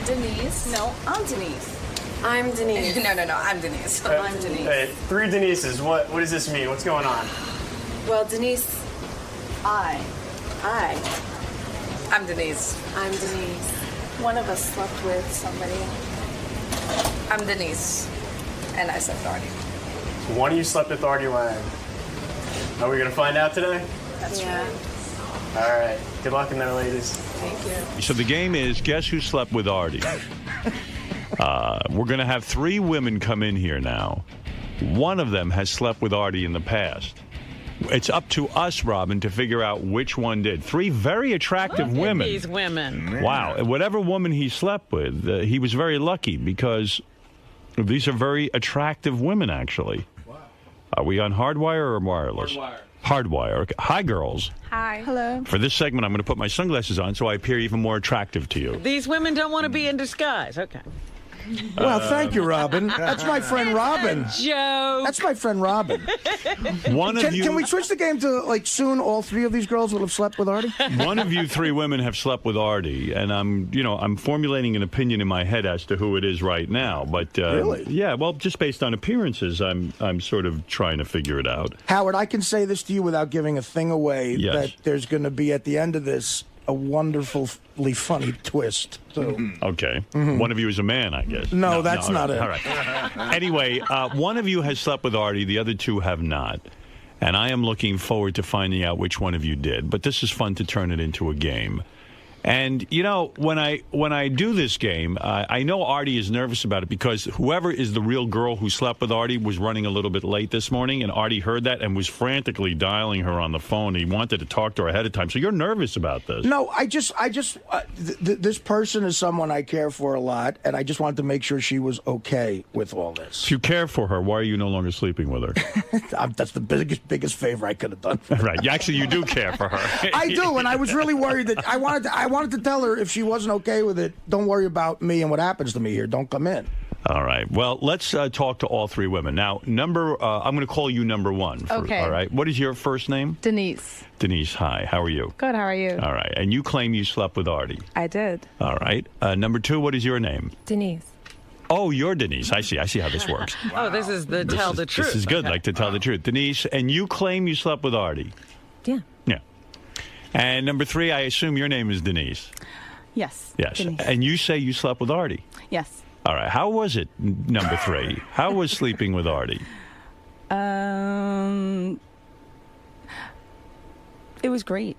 Denise. No, I'm Denise. I'm Denise. No, I'm Denise. I'm Denise. Hey, 3 Denises. What does this mean? What's going on? Well, Denise, I'm Denise. I'm Denise. One of us slept with somebody. I'm Denise. And I slept with Artie. One of you slept with Artie Lang. Are we going to find out today? That's right. All right. Good luck in there, ladies. Thank you. So the game is guess who slept with Artie. We're going to have 3 women come in here now. One of them has slept with Artie in the past. It's up to us, Robin, to figure out which one did. 3 very attractive Look women. At these women. Wow. Whatever woman he slept with, he was very lucky because these are very attractive women, actually. Wow. Are we on hardwire or wireless? Hardwire. Hardwire. Okay. Hi, girls. Hi. Hello. For this segment, I'm going to put my sunglasses on so I appear even more attractive to you. These women don't want to be in disguise. Okay. Well, thank you, Robin. That's my friend Robin. Joe. That's my friend Robin. Can we switch the game to, like, soon all 3 of these girls will have slept with Artie? One of you 3 women have slept with Artie, and I'm formulating an opinion in my head as to who it is right now. But really? Yeah, well, just based on appearances, I'm sort of trying to figure it out. Howard, I can say this to you without giving a thing away, Yes. that there's going to be, at the end of this, a wonderfully funny twist. So. Okay. One of you is a man, I guess. No, that's not it. All right. Anyway, one of you has slept with Artie. The other 2 have not. And I am looking forward to finding out which one of you did. But this is fun to turn it into a game. And, you know, when I do this game, I know Artie is nervous about it because whoever is the real girl who slept with Artie was running a little bit late this morning, and Artie heard that and was frantically dialing her on the phone. He wanted to talk to her ahead of time. So you're nervous about this. No, this person is someone I care for a lot, and I just wanted to make sure she was okay with all this. If you care for her, why are you no longer sleeping with her? That's the biggest favor I could have done. Right. Actually, you do care for her. I do, and I was really worried that I wanted to tell her if she wasn't okay with it, don't worry about me and what happens to me here. Don't come in. All right. Well, let's talk to all 3 women. Now, I'm going to call you number 1. Okay. All right. What is your first name? Denise. Denise, hi. How are you? Good, how are you? All right. And you claim you slept with Artie. I did. All right. Number 2, what is your name? Denise. Oh, you're Denise. I see how this works. Oh, this is the tell the truth. This is good, like to tell the truth. Denise, and you claim you slept with Artie. Yeah. Yeah. And number 3, I assume your name is Denise. Yes. Yes. Denise. And you say you slept with Artie. Yes. All right. How was it, number 3? How was sleeping with Artie? It was great.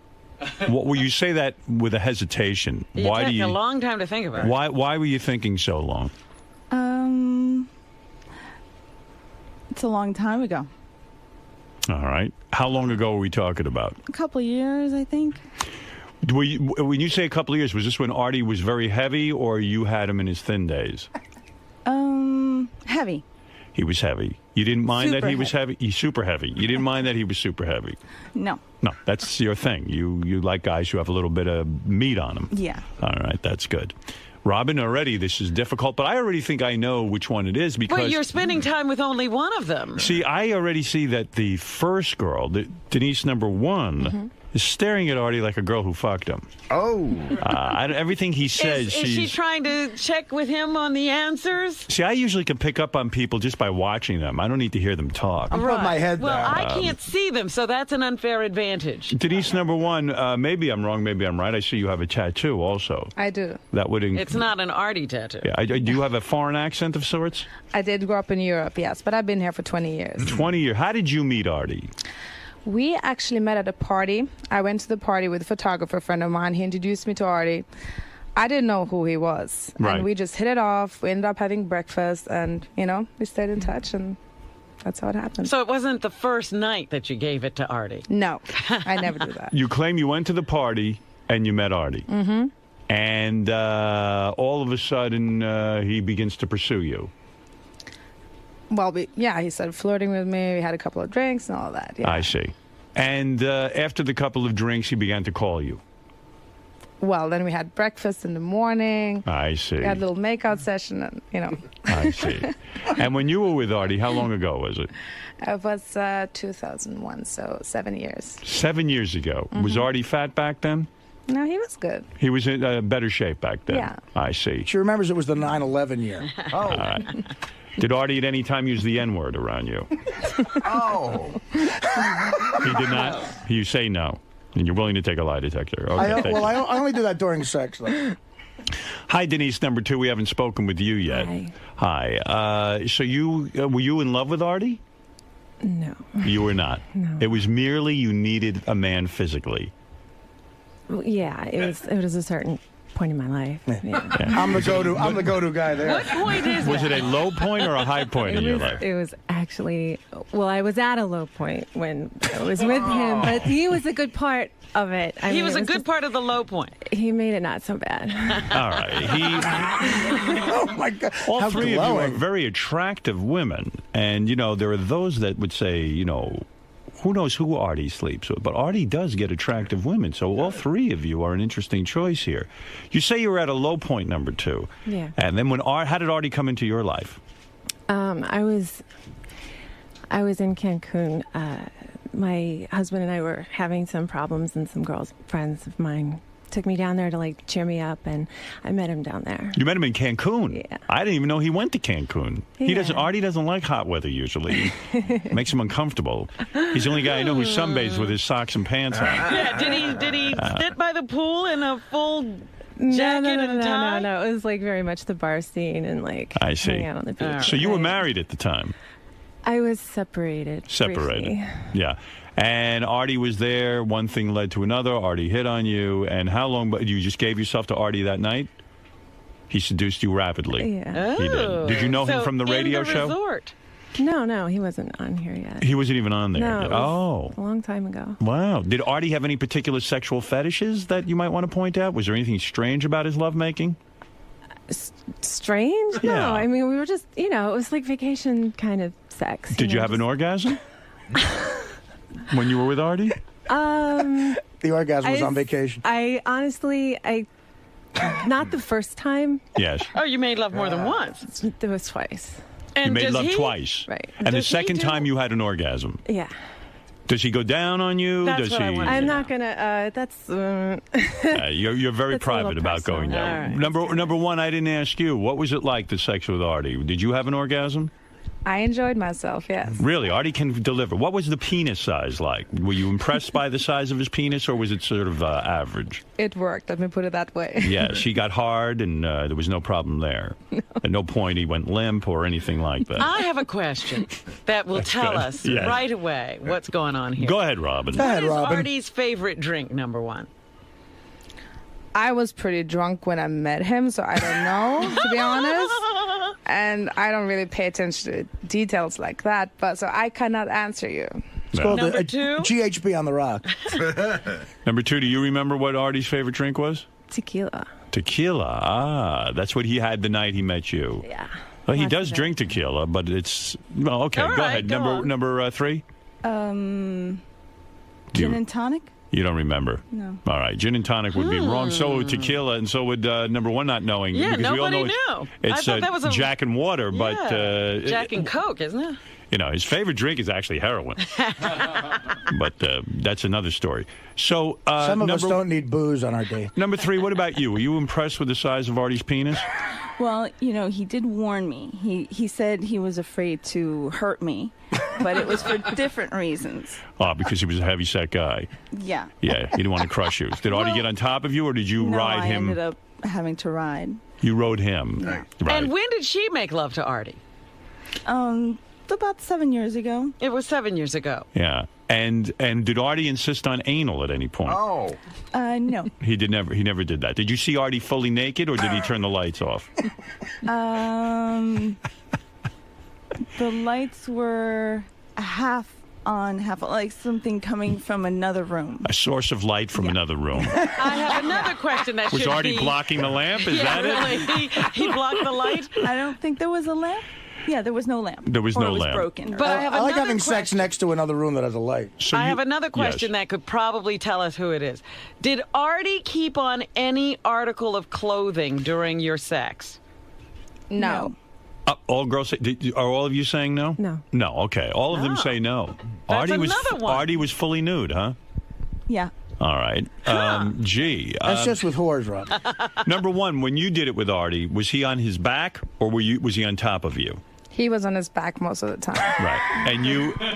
Well, you say that with a hesitation. You take a long time to think about it. Why were you thinking so long? It's a long time ago. All right. How long ago were we talking about? A couple of years, I think. When you say a couple of years, was this when Artie was very heavy, or you had him in his thin days? Heavy. He was heavy. You didn't mind that he was Super heavy? He's super heavy. You didn't mind that he was super heavy? No. No, that's your thing. You like guys who have a little bit of meat on them. Yeah. All right, that's good. Robin, already this is difficult, but I already think I know which one it is because... Well, you're spending time with only one of them. See, I already see that the first girl, Denise number 1, is staring at Artie like a girl who fucked him. Oh. Everything he says, Is she trying to check with him on the answers? See, I usually can pick up on people just by watching them. I don't need to hear them talk. I'm putting my head Well, down. I can't see them, so that's an unfair advantage. Denise number 1, maybe I'm wrong, maybe I'm right. I see you have a tattoo also. I do. That would... It's not an Artie tattoo. Yeah, do you have a foreign accent of sorts? I did grow up in Europe, yes, but I've been here for 20 years. 20 years. How did you meet Artie? We actually met at a party. I went to the party with a photographer friend of mine. He introduced me to Artie. I didn't know who he was. Right. And we just hit it off. We ended up having breakfast and, we stayed in touch and that's how it happened. So it wasn't the first night that you gave it to Artie? No, I never do that. You claim you went to the party and you met Artie. Mm-hmm. And all of a sudden he begins to pursue you. Well, he started flirting with me. We had a couple of drinks and all that. Yeah. I see. And after the couple of drinks, he began to call you. Well, then we had breakfast in the morning. I see. We had a little makeout session, and I see. And when you were with Artie, how long ago was it? It was 2001, so 7 years. 7 years ago. Was Artie fat back then? No, he was good. He was in better shape back then. Yeah. I see. She remembers it was the 9/11 year. All right. Did Artie at any time use the N-word around you? Oh. He did not? You say no. And you're willing to take a lie detector. Okay, thank you. I only do that during sex, though. Hi, Denise, number 2. We haven't spoken with you yet. Hi. So you were you in love with Artie? No. You were not? No. It was merely you needed a man physically. Well, yeah, it was a certain point in my life. Yeah. I'm the go-to guy there. What point is Was that? it a low point or a high point in your life? It was actually, well, I was at a low point when I was with him, but he was a good part of it. He was a good part of the low point. He made it not so bad. All right. Oh my God! All How three glowing. of you are very attractive women, and there are those that would say, who knows who Artie sleeps with, but Artie does get attractive women. So all three of you are an interesting choice here. You say you were at a low point, number 2. Yeah. And then how did Artie come into your life? I was in Cancun. My husband and I were having some problems, and some girls, friends of mine, took me down there to cheer me up, and I met him down there. You met him in Cancun? Yeah. I didn't even know he went to Cancun. Artie doesn't like hot weather usually. Makes him uncomfortable. He's the only guy I know who sunbathes with his socks and pants on. Yeah, did he sit by the pool in a full jacket and tie? No. It was very much the bar scene and I see. hanging out on the beach. So you were married at the time? I was separated. Briefly. Yeah. And Artie was there. One thing led to another. Artie hit on you. And how long? But you just gave yourself to Artie that night? He seduced you rapidly. Yeah. He did. Did you know him from the radio show? Resort. No, he wasn't on here yet. He wasn't even on there. No, it was Oh. a long time ago. Wow. Did Artie have any particular sexual fetishes that you might want to point out? Was there anything strange about his lovemaking? Strange? Yeah. No, I mean, we were just, it was like vacation kind of sex. Did you have an orgasm? When you were with Artie? The orgasm was on vacation. I honestly, not the first time. Yes. Oh, you made love more than once. There was twice. And You made does love he- twice. Right. And the Does he second do- time you had an orgasm. Yeah. Does he go down on you? That's Does what I he? wanted I'm to not gonna. That's. You're very That's a private little about going personal. down. All right. Number 1, I didn't ask you. What was it like, the sex with Artie? Did you have an orgasm? I enjoyed myself, yes. Really? Artie can deliver. What was the penis size like? Were you impressed by the size of his penis, or was it sort of average? It worked, let me put it that way. Yeah, she got hard, and there was no problem there. At no point he went limp or anything like that. I have a question that will tell good. us Yes. right away what's going on here. Go ahead, Robin. Go ahead, What is Robin. Artie's favorite drink, number 1? I was pretty drunk when I met him, so I don't know, to be honest. And I don't really pay attention to details like that, but so I cannot answer you. It's called Number 2? GHB on the rock. Number 2, do you remember what Artie's favorite drink was? Tequila. Tequila. Ah, that's what he had the night he met you. Yeah. Well, he Lots does of it. drink tequila, but it's okay. All Go right, ahead. go on. Number 3. Gin You- and tonic? You don't remember? No. All right. Gin and tonic would be wrong. So would tequila, and so would number 1 not knowing. Yeah, because we all nobody know knew. It's I thought that was a Jack and water, but Jack and Coke, isn't it? his favorite drink is actually heroin. But that's another story. So Some of us don't need booze on our date. Number 3. What about you? Were you impressed with the size of Artie's penis? Well, he did warn me. He said he was afraid to hurt me, but it was for different reasons. Oh, because he was a heavy-set guy. Yeah. Yeah, he didn't want to crush you. Did Artie get on top of you, or did you No, ride I him? ended up having to ride. You rode him. Right. And when did she make love to Artie? About 7 years ago. It was 7 years ago. Yeah. And did Artie insist on anal at any point? Oh. No. He never did that. Did you see Artie fully naked, or did he turn the lights off? The lights were half on, half off, like something coming from another room. A source of light from another room. I have another question that Was should Artie be... blocking the lamp? Is yeah, that it? really. He blocked the light? I don't think there was a lamp. Yeah, there was no lamp. There was Or no it was lamp. broken. But I have I like another having sex question. next to another room that has a light. So I you- have another question Yes. that could probably tell us who it is. Did Artie keep on any article of clothing during your sex? No. All girls say, are all of you saying no? No. No. Okay. All of them say no. That's Artie was another one. Artie was fully nude, huh? Yeah. All right. Gee. That's just with whores, Rob. Number one, when you did it with Artie, was he on his back or was he on top of you? He was on his back most of the time. Right.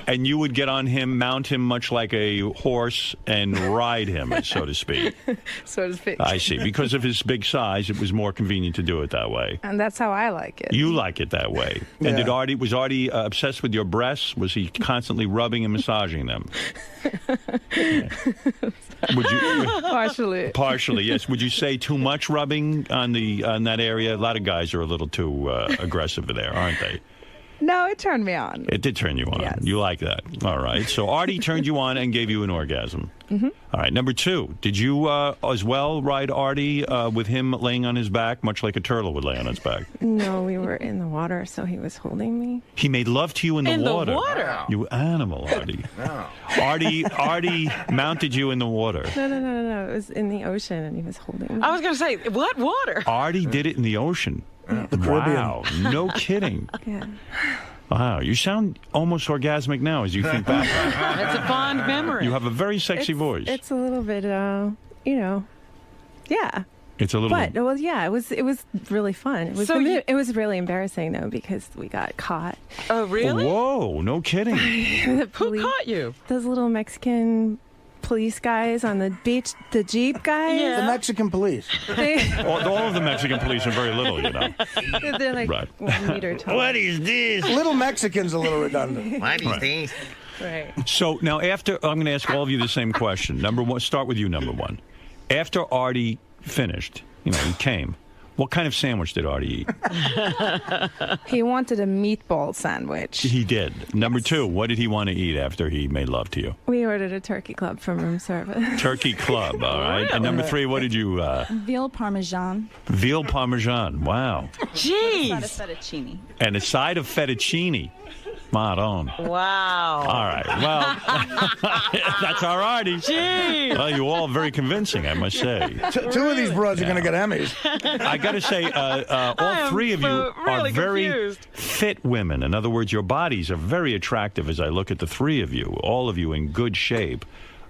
And you would get on him, mount him much like a horse, and ride him, so to speak. So to speak. I see. Because of his big size, it was more convenient to do it that way. And that's how I like it. You like it that way. And was Artie obsessed with your breasts? Was he constantly rubbing and massaging them? Would you partially, yes. Would you say too much rubbing on that area? A lot of guys are a little too aggressive there, aren't they? No, it turned me on. It did turn you on. Yes. You like that. All right. So Artie turned you on and gave you an orgasm. Mm-hmm. All right. Number two, did you as well ride Artie with him laying on his back, much like a turtle would lay on its back? No, we were in the water, so he was holding me. He made love to you in the water. Wow. You animal, Artie. Artie mounted you in the water. No. It was in the ocean, and he was holding me. I was going to say, what water? Artie did it in the ocean. The Caribbean. Wow. No kidding. Yeah. Wow. You sound almost orgasmic now as you think back. That's a fond memory. You have a very sexy voice. It's a little bit, yeah. It's a little. But it was really fun. It was it was really embarrassing though because we got caught. Oh, really? Whoa! No kidding. Who caught you? Those little Mexican police guys on the beach, the Jeep guys. Yeah. The Mexican police. All of the Mexican police are very little, you know. They're like Right. 1 meter tall. What is this? Little Mexican's a little redundant. What is this? Right. So now, I'm going to ask all of you the same question. Number one, start with you. Number one, after Artie finished, he came. What kind of sandwich did Artie eat? He wanted a meatball sandwich. He did. Number two, what did he want to eat after he made love to you? We ordered a turkey club from room service. Turkey club, all right. And number three, what did you? Veal parmesan. Veal parmesan. Wow. Jeez. Fettuccine. And a side of fettuccine. Maron. Wow. All right. Well, that's our Artie. Jeez. Well, you all very convincing, I must say. Two of these broads are going to get Emmys. I got to say, all three of you are very fit women. In other words, your bodies are very attractive as I look at the three of you, all of you in good shape.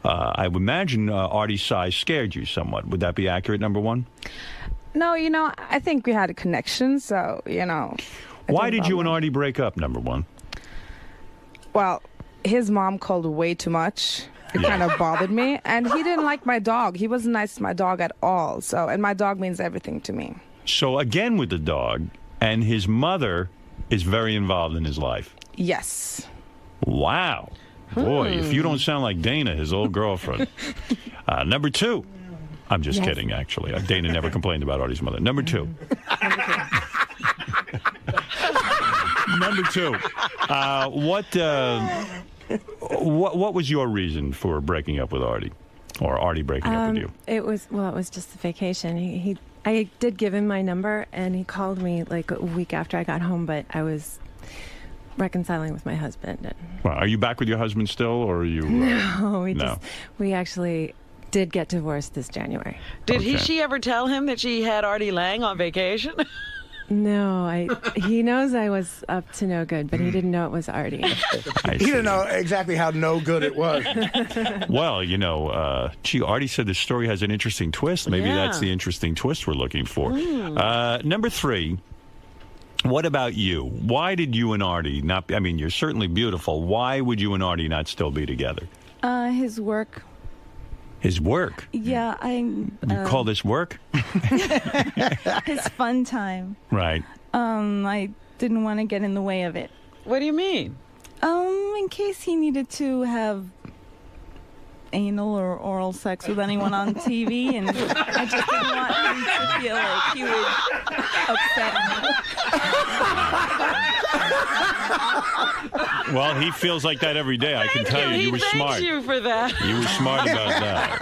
I would imagine Artie's size scared you somewhat. Would that be accurate, number one? No, I think we had a connection, so, Why did you and Artie break up, number one? Well, his mom called way too much. It kind of bothered me. And he didn't like my dog. He wasn't nice to my dog at all. And my dog means everything to me. So again with the dog, and his mother is very involved in his life. Yes. Wow. Boy, if you don't sound like Dana, his old girlfriend. Number two. I'm just kidding, actually. Dana never complained about Artie's mother. Number two. Number two. What was your reason for breaking up with Artie? Or Artie breaking up with you? It was just a vacation. I did give him my number, and he called me like a week after I got home, but I was reconciling with my husband. Well, are you back with your husband still, or are you? No, we actually did get divorced this January. Did she ever tell him that she had Artie Lang on vacation? No, he knows I was up to no good, but he didn't know it was Artie. He didn't know exactly how no good it was. Well, Artie said the story has an interesting twist. Maybe that's the interesting twist we're looking for. Number three, what about you? Why did you and Artie not, you're certainly beautiful. Why would you and Artie not still be together? His work. His work? Yeah, You call this work? His fun time. Right. I didn't want to get in the way of it. What do you mean? In case he needed to have anal or oral sex with anyone on TV, and I just didn't want him to feel like he would upset me. Well, he feels like that every day. I can tell you. You were smart. Thank you for that. You were smart about that.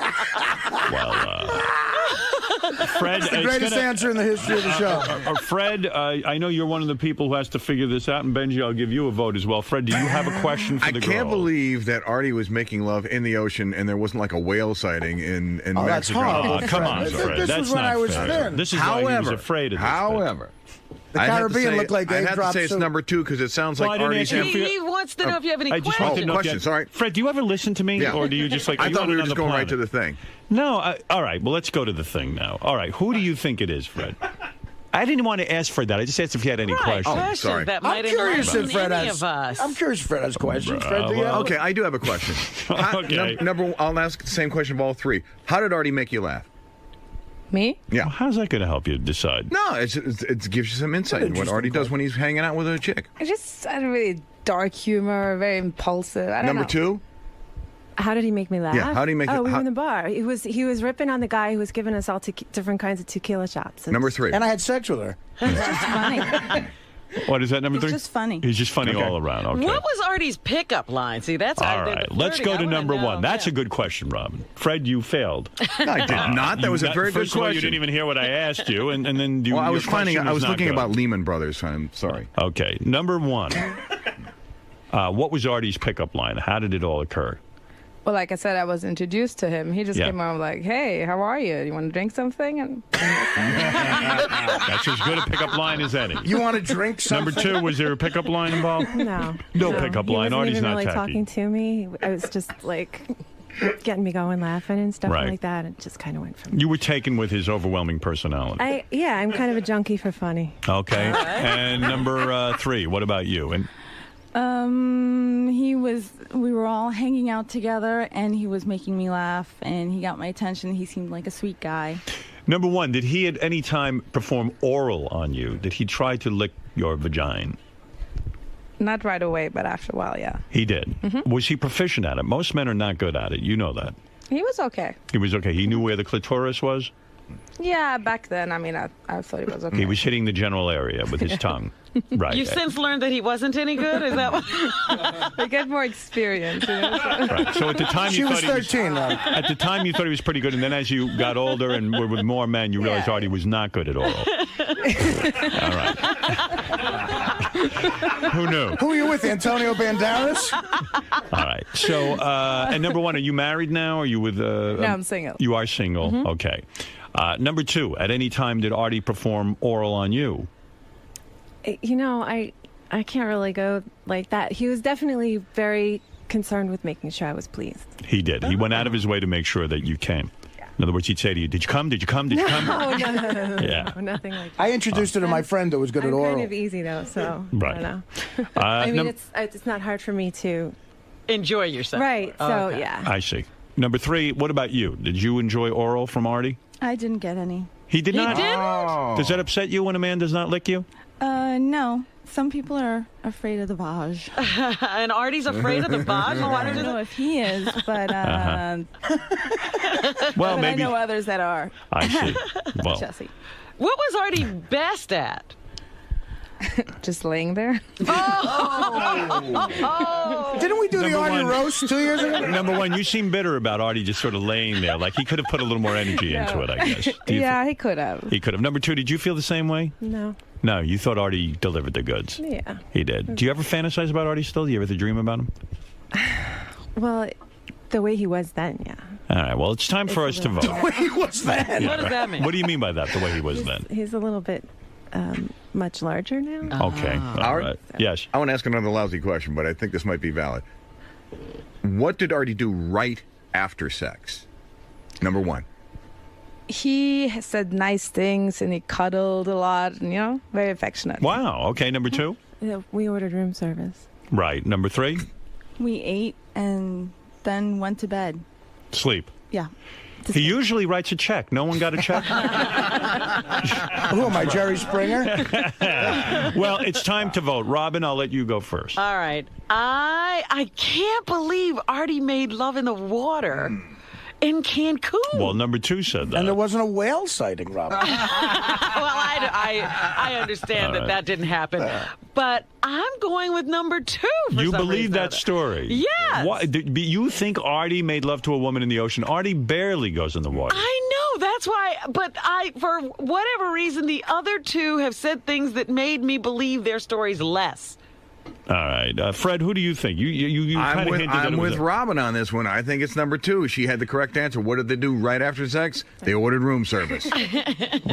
Well, Fred, That's the greatest answer in the history of the show. Fred, I know you're one of the people who has to figure this out, and Benji, I'll give you a vote as well. Fred, do you have a question for the girl? I can't believe that Artie was making love in the ocean and there wasn't like a whale sighting in Mexico. That's horrible. Come on, Fred. This That's was when not I was fair. thin. This is why he was afraid of this. However, The I'd have to Caribbean say- look like I'd egg have to drop say it's soup. number 2 because it sounds Well, I like didn't Artie's. ask you. He wants to know if you have any I just want to know. questions, all right. Fred, do you ever listen to me, Yeah. or do you just like? I are you thought on we were another just going right planet? to the thing. No, all right. Well, let's go to the thing now. All right, who do you think it is, Fred? I didn't want to ask Fred that. I just asked if he had any questions. Questions sorry. that I'm might curious enlighten if Fred any has. of us. I'm curious if Fred has questions. Fred, do you have- Okay, I do have a question. Okay. I'll ask the same question of all three. How did Artie make you laugh? Me? Yeah. Well, how's that going to help you decide? No, it gives you some insight in what Interesting Artie does question. when he's hanging out with a chick. I just had a really dark humor, very impulsive. I don't Number know. 2? How did he make me laugh? Yeah, how did he make Oh, you- we how- were in the bar. He was ripping on the guy who was giving us all different kinds of tequila shots. And Number 3. And I had sex with her. It's funny. What is that, number He's 3? just funny. He's just funny Okay. all around. Okay. What was Artie's pickup line? See, that's All right, let's go to number 1. That's a good question, Robin. Fred, you failed. No, I did not. That was a very good First of all, you question. didn't even hear what I asked you, and then you. Well, I your was question I was not looking good. about Lehman Brothers. I'm sorry. Okay, number 1. What was Artie's pickup line? How did it all occur? Well, like I said, I was introduced to him. He just Yeah. came on like, "Hey, how are you? You want to drink something?" And That's as good a pickup line as any. You want to drink something? Number 2, was there a pickup line involved? No. No pickup He line. wasn't Artie's even not really tacky. talking to me. I was just like getting me going, laughing and stuff Right. like that. It just kind of went from. You were taken with his overwhelming personality. I'm kind of a junkie for funny. Okay. And number 3, what about you? And We were all hanging out together, and he was making me laugh, and he got my attention. He seemed like a sweet guy. number 1, did he at any time perform oral on you? Did he try to lick your vagina? not right away, but after a while, yeah. He did. Was he proficient at it? Most men are not good at it. You know that. He was okay. He was okay. He knew where the clitoris was. Yeah, back then, I mean, I thought he was okay. He was hitting the general area with his tongue. Right. You've since learned that he wasn't any good? Is that what? We get more experience, you know. So. Right. So at the time She you was thought he was 13, though. At the time you thought he was pretty good, and then as you got older and were with more men, you realized Yeah. Artie was not good at all. All right. Who knew? Who are you with, Antonio Banderas? All right. So, and number 1, are you married now? Are you with? No, I'm single. You are single. Okay. Number 2, at any time did Artie perform oral on you? You know, I can't really go like that. He was definitely very concerned with making sure I was pleased. He did. He went out of his way to make sure that you came. In other words, he'd say to you, "Did you come? Did you come? Did you come?" No, Yeah. no, nothing like that. I introduced her to my friend that was good I'm at oral. kind of easy though, so Right. I don't know. I mean, it's not hard for me to. Enjoy yourself. Right. So Okay. yeah. I see. Number 3, what about you? Did you enjoy oral from Artie? I didn't get any. He did not. Oh. Does that upset you when a man does not lick you? No. Some people are afraid of the vaj. And Artie's afraid of the vaj? I don't know if he is, but Well, but I maybe. know others that are. I see. Well, Jesse. What was Artie best at? Just laying there. Didn't we do the Number Artie 1. roast 2 years ago? number 1, you seem bitter about Artie just sort of laying there. Like he could have put a little more energy into it, I guess. Do you Yeah, he could have. He could have. Number 2, did you feel the same way? No. No, you thought Artie delivered the goods. Yeah. He did. Do you ever fantasize about Artie still? Do you ever dream about him? Well, the way he was then, yeah. All right. Well, it's time for us to vote. What's that? What does that mean? What do you mean by that, the way he was then? He's a little bit much larger now. Okay. All right. Yes. I want to ask another lousy question, but I think this might be valid. What did Artie do right after sex? Number 1. He said nice things and he cuddled a lot and, you know, very affectionate. Wow. Okay. Number 2. Yeah, we ordered room service. Right. Number 3. We ate and then went to bed. Sleep. Yeah. He usually writes a check. No one got a check? Who am I, Jerry Springer? Well, it's time to vote. Robin, I'll let you go first. All right. I can't believe Artie made love in the water in Cancun. Well, number 2 said that. And there wasn't a whale sighting, Robin. Well, I understand All right. that didn't happen, but I'm going with number 2. For You some believe reason. that story? Yes. Why, you think Artie made love to a woman in the ocean? Artie barely goes in the water. I know, that's why, but for whatever reason, the other 2 have said things that made me believe their stories less. All right. Fred, who do you think? You kind of hinted that I'm it was with Robin on this one. I think it's number 2. She had the correct answer. What did they do right after sex? They ordered room service.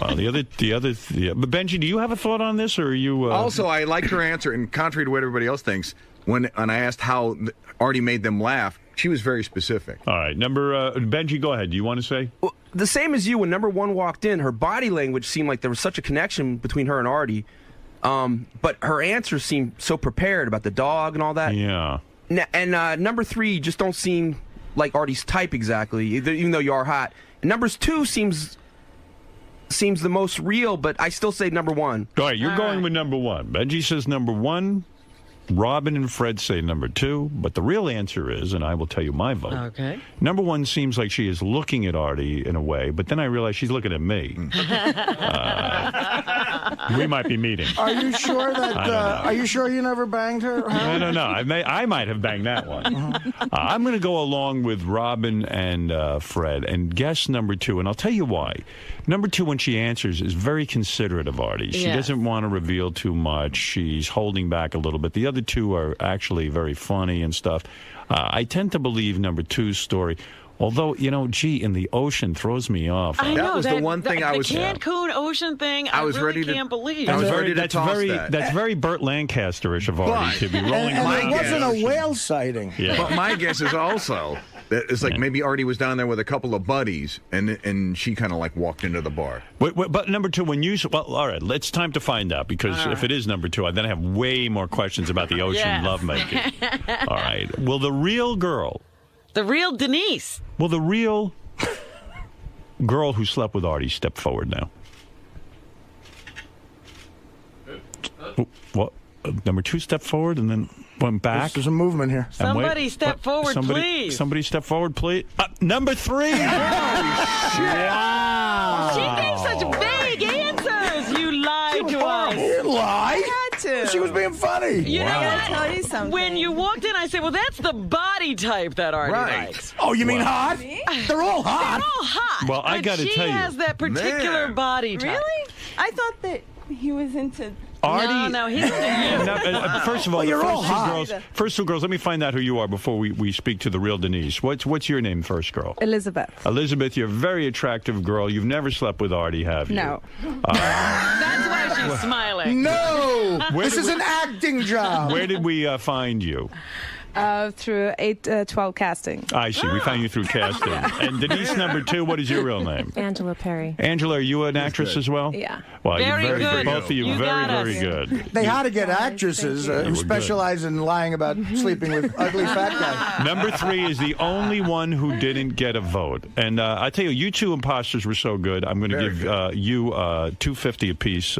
Well, the other. But Benji, do you have a thought on this, or are you? Also, I liked her answer, and contrary to what everybody else thinks, when I asked how Artie made them laugh, she was very specific. All right. Benji, go ahead. Do you want to say? Well, the same as you. When number 1 walked in, her body language seemed like there was such a connection between her and Artie. But her answers seemed so prepared about the dog and all that. Yeah. And number 3 just don't seem like Artie's type exactly, even though you are hot. And numbers 2 seems the most real, but I still say number 1. All right, you're going with number 1. Benji says number 1. Robin and Fred say number 2, but the real answer is, and I will tell you my vote. Okay. Number 1 seems like she is looking at Artie in a way, but then I realize she's looking at me. We might be meeting. Are you sure that? Are you sure you never banged her? I don't know. I might have banged that one. I'm going to go along with Robin and Fred and guess number 2, and I'll tell you why. Number 2, when she answers, is very considerate of Artie. She doesn't want to reveal too much. She's holding back a little bit. The other 2 are actually very funny and stuff. I tend to believe number 2's story. Although, in the ocean throws me off. I know, that was the one thing I was... The Cancun ocean thing, I was really ready can't believe. I was ready to toss that. That's very Burt Lancaster-ish of Artie to be rolling and around. it wasn't a whale sighting. Yeah. But my guess is also that it's like maybe Artie was down there with a couple of buddies, and she kind of like walked into the bar. But number 2, when you... Well, all right, it's time to find out, because if it is number 2, then I have way more questions about the ocean lovemaking. All right. Will the real girl... The real Denise. Will the real girl who slept with Artie step forward now? What? Number 2 step forward and then went back. There's a movement here. Somebody step forward, please. Somebody step forward, please. Number 3. Wow. She gave such vague answers. You lied to us. You didn't lie. To. She was being funny. You know I what? gotta tell you something. When you walked in, I said, well, that's the body type that Artie likes. Oh, you mean hot? They're all hot. They're all hot. Well, I got to tell you. She has that particular body type. Really? I thought that he was into... Artie, no, he's into you. First of all, you're all first two girls, let me find out who you are before we speak to the real Denise. What's your name first, girl? Elizabeth. Elizabeth, you're a very attractive girl. You've never slept with Artie, have you? No. That's why she's smiling. No! This is an acting job. Where did we find you? Through 812 casting. I see. We found you through casting. And Denise, number 2, what is your real name? Angela Perry. Angela, are you an actress as well? Yeah. Well, Very you're good. Both of you, You got very us. good. They had to get actresses who specialize in lying about sleeping with ugly fat guys. Number 3 is the only one who didn't get a vote. And I tell you, you 2 imposters were so good. I'm going to give you $2.50 apiece,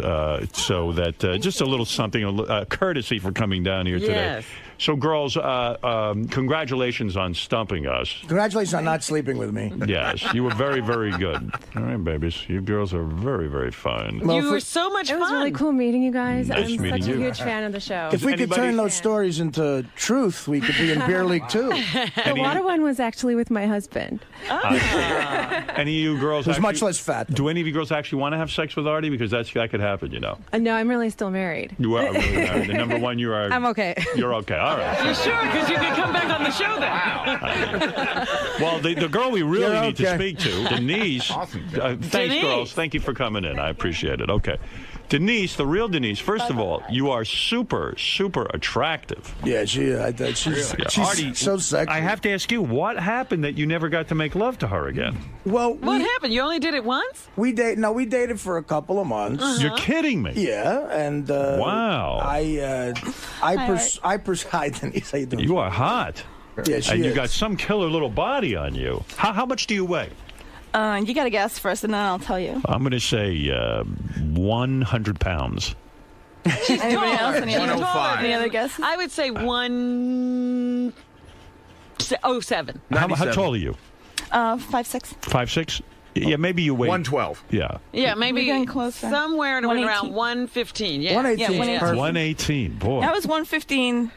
so that just a little something, courtesy for coming down here today. Yes. So, girls, congratulations on stumping us. Congratulations on not sleeping with me. Yes, you were very, very good. All right, babies. You girls are very, very fine. Well, You were so much It fun. was really cool meeting you guys. Nice I'm meeting such a you. huge fan of the show. If we could Anybody- turn those stories into truth, we could be in Beer League too. The water one was actually with my husband. Any of you girls Who's actually, much less fat. do any of you girls actually want to have sex with Artie? Because that could happen, you know. No, I'm really still married. You are really married. The number 1, you are. I'm okay. You're okay. All right. You sure? Because you can come back on the show then. Well, the girl we really You're need to okay. speak to, Denise. Awesome. Thanks, Denise. girls. Thank you for coming in. I appreciate it. Okay. Denise, the real Denise, first of all, you are super, super attractive. Yeah, she's Artie, so sexy. I have to ask you, what happened that you never got to make love to her again? Well, What happened? You only did it once? we dated for a couple of months. You're kidding me. Yeah, and Wow. Hi, Denise. How you doing? You are hot. Yeah, she And you is. got some killer little body on you. How much do you weigh? You gotta guess first, and then I'll tell you. I'm going to say 100 pounds. Anybody else? Any other, 105. any other guesses? I would say 107. How tall are you? 5'6". 5'6"? Yeah, maybe you weigh. 112. Yeah. Yeah, maybe We're getting closer. somewhere around 118. 115. Yeah. 118. Yeah, 118. Perfect. 118. Boy. That was 115.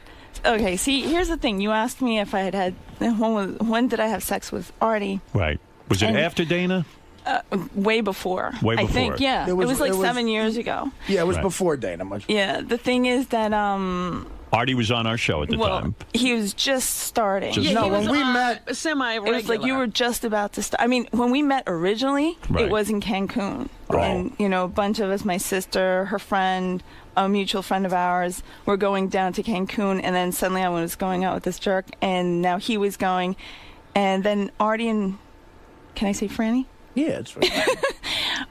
Okay, see, here's the thing. You asked me if I had when did I have sex with Artie? Right. Was it And- after Dana? Way before. Way I before. think, yeah. It It was- was like it was- 7 years ago. Yeah, it was Right. before Dana. Much. Yeah, the thing is that Artie was on our show at the time. He was just starting. No, he was when we met, semi-regular. It was like you were just about to start. I mean, when we met originally, Right. it was in Cancun. Right. And, a bunch of us, my sister, her friend, a mutual friend of ours, were going down to Cancun. And then suddenly I was going out with this jerk, and now he was going. And then Artie and, can I say Franny? Yeah, it's right.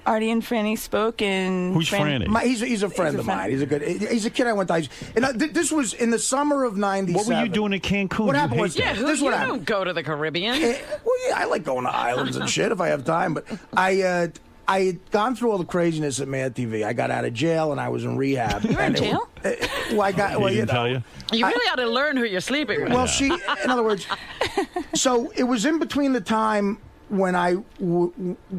Artie and Franny spoke, and Who's Franny? He's a friend of mine. He's a kid I went to high school. And this was in the summer of '97. What were you doing in Cancun? What You happened hate was, that. this is what happened. don't go to the Caribbean. Well, yeah, I like going to islands and shit if I have time. But I had gone through all the craziness at Mad TV. I got out of jail and I was in rehab. You were in jail? I got. Well, He didn't tell you? You really ought to learn who you're sleeping with. Well, in other words, so it was in between the time when I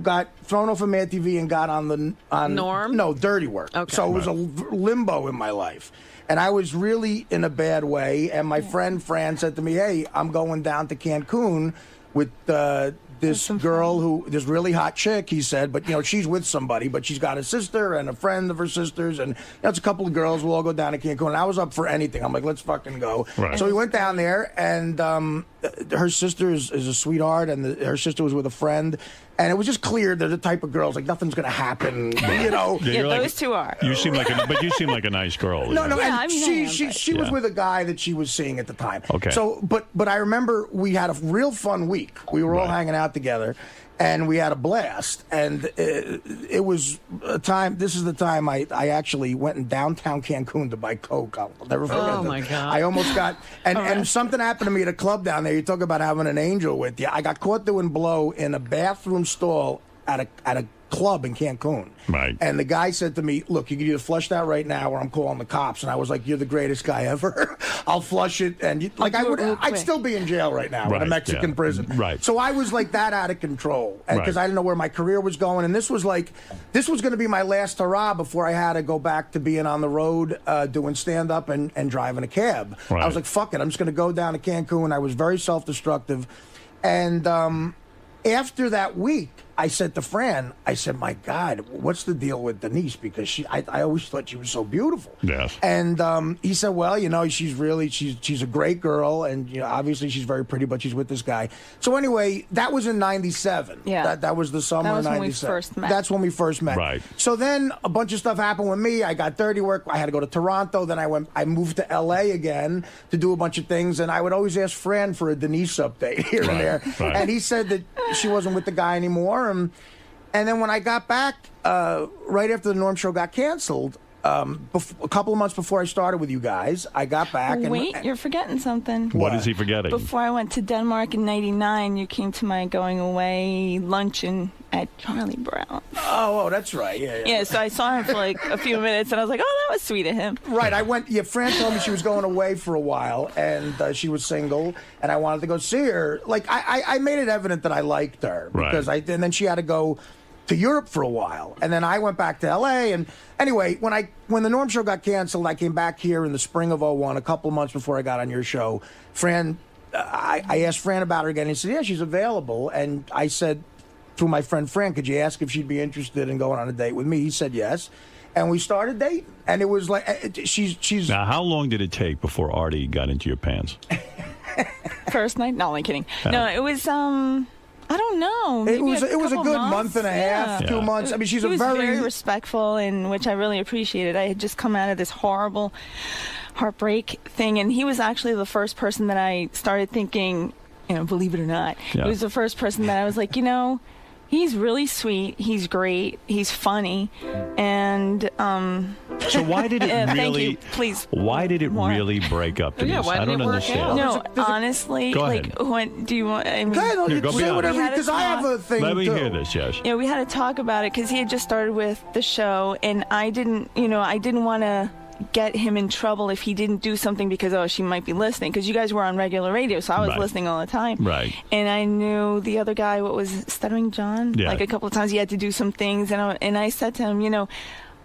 got thrown off of Mad TV and got on Norm? No, Dirty Work. Okay. So it was a limbo in my life. And I was really in a bad way. And my friend Fran said to me, "Hey, I'm going down to Cancun with this girl this really hot chick," he said, but she's with somebody, but she's got a sister and a friend of her sister's, and it's a couple of girls. We'll all go down to Cancun. And I was up for anything. I'm like, let's fucking go. Right. So we went down there, and her sister is a sweetheart, and her sister was with a friend, and it was just clear they're the type of girls like nothing's gonna happen. Yeah, you're like- those two are. You seem but you seem like a nice girl. No, you know? and I mean, she was Yeah. with a guy that she was seeing at the time. Okay. So, but I remember we had a real fun week. We were all Right. hanging out together, and we had a blast. And it was a time. This is the time I actually went in downtown Cancun to buy Coke. I'll never forget. Oh, that. my God. I almost got and something happened to me at a club down there. You talk about having an angel with you. I got caught doing blow in a bathroom stall at a club in Cancun. Right. And the guy said to me, "Look, you can either flush that right now, or I'm calling the cops." And I was like, "You're the greatest guy ever. I'll flush it." And I'd still be in jail right now in a Right, Mexican yeah. prison. Right. So I was like that out of control, because Right. I didn't know where my career was going. And this was going to be my last hurrah before I had to go back to being on the road, doing stand up and driving a cab. Right. I was like, "Fuck it, I'm just going to go down to Cancun." I was very self-destructive, and after that week, I said to Fran, I said, "My God, what's the deal with Denise?" Because I always thought she was so beautiful. Yes. And he said, "Well, she's a great girl, and obviously she's very pretty, but she's with this guy." So anyway, that was in '97. Yeah. That was the summer That was of when we '97. first met. That's when we first met. Right. So then a bunch of stuff happened with me. I got Dirty Work. I had to go to Toronto. Then I moved to LA again to do a bunch of things, and I would always ask Fran for a Denise update here and there. Right. And he said that she wasn't with the guy anymore. And then when I got back, right after the Norm Show got canceled, a couple of months before I started with you guys, I got back. Wait, you're forgetting something. What is he forgetting? Before I went to Denmark in '99, you came to my going away luncheon at Charlie Brown. Oh, that's right. Yeah. Yeah, so I saw him for like a few minutes, and I was like, "Oh, that was sweet of him." Right, I went. Yeah, Fran told me she was going away for a while, and she was single, and I wanted to go see her. Like, I made it evident that I liked her because Right. and then she had to go to Europe for a while, and then I went back to LA. And anyway, when the Norm Show got canceled, I came back here in the spring of '01, a couple of months before I got on your show. Fran, I asked Fran about her again, and he said, "Yeah, she's available." And I said, through my friend Fran, "Could you ask if she'd be interested in going on a date with me?" He said yes. And we started dating, and it was like she's. Now, how long did it take before Artie got into your pants? First night? No, I'm kidding. No, it was I don't know. It maybe was a couple good months. month and a half, Yeah. 2 months. I mean, she's he a was very respectful, and which I really appreciated. I had just come out of this horrible heartbreak thing, and he was actually the first person that I started thinking, believe it or not, Yeah. he was the first person that I was like, he's really sweet, he's great, he's funny, and So why did it thank really? you. Please. Why did it More. really break up? Denise? Yeah, why I did don't it work understand. out? No, honestly, Go like, ahead. when do you want? I mean, Go ahead, Here, go say beyond whatever, it. We had a because I have a thing Let me too. hear this. Yes. we had to talk about it because he had just started with the show, and I didn't want to get him in trouble if he didn't do something because she might be listening, because you guys were on regular radio, so I was Right. listening all the time. Right. And I knew the other guy, what was it, Stuttering John? Yeah. Like a couple of times he had to do some things, and I said to him,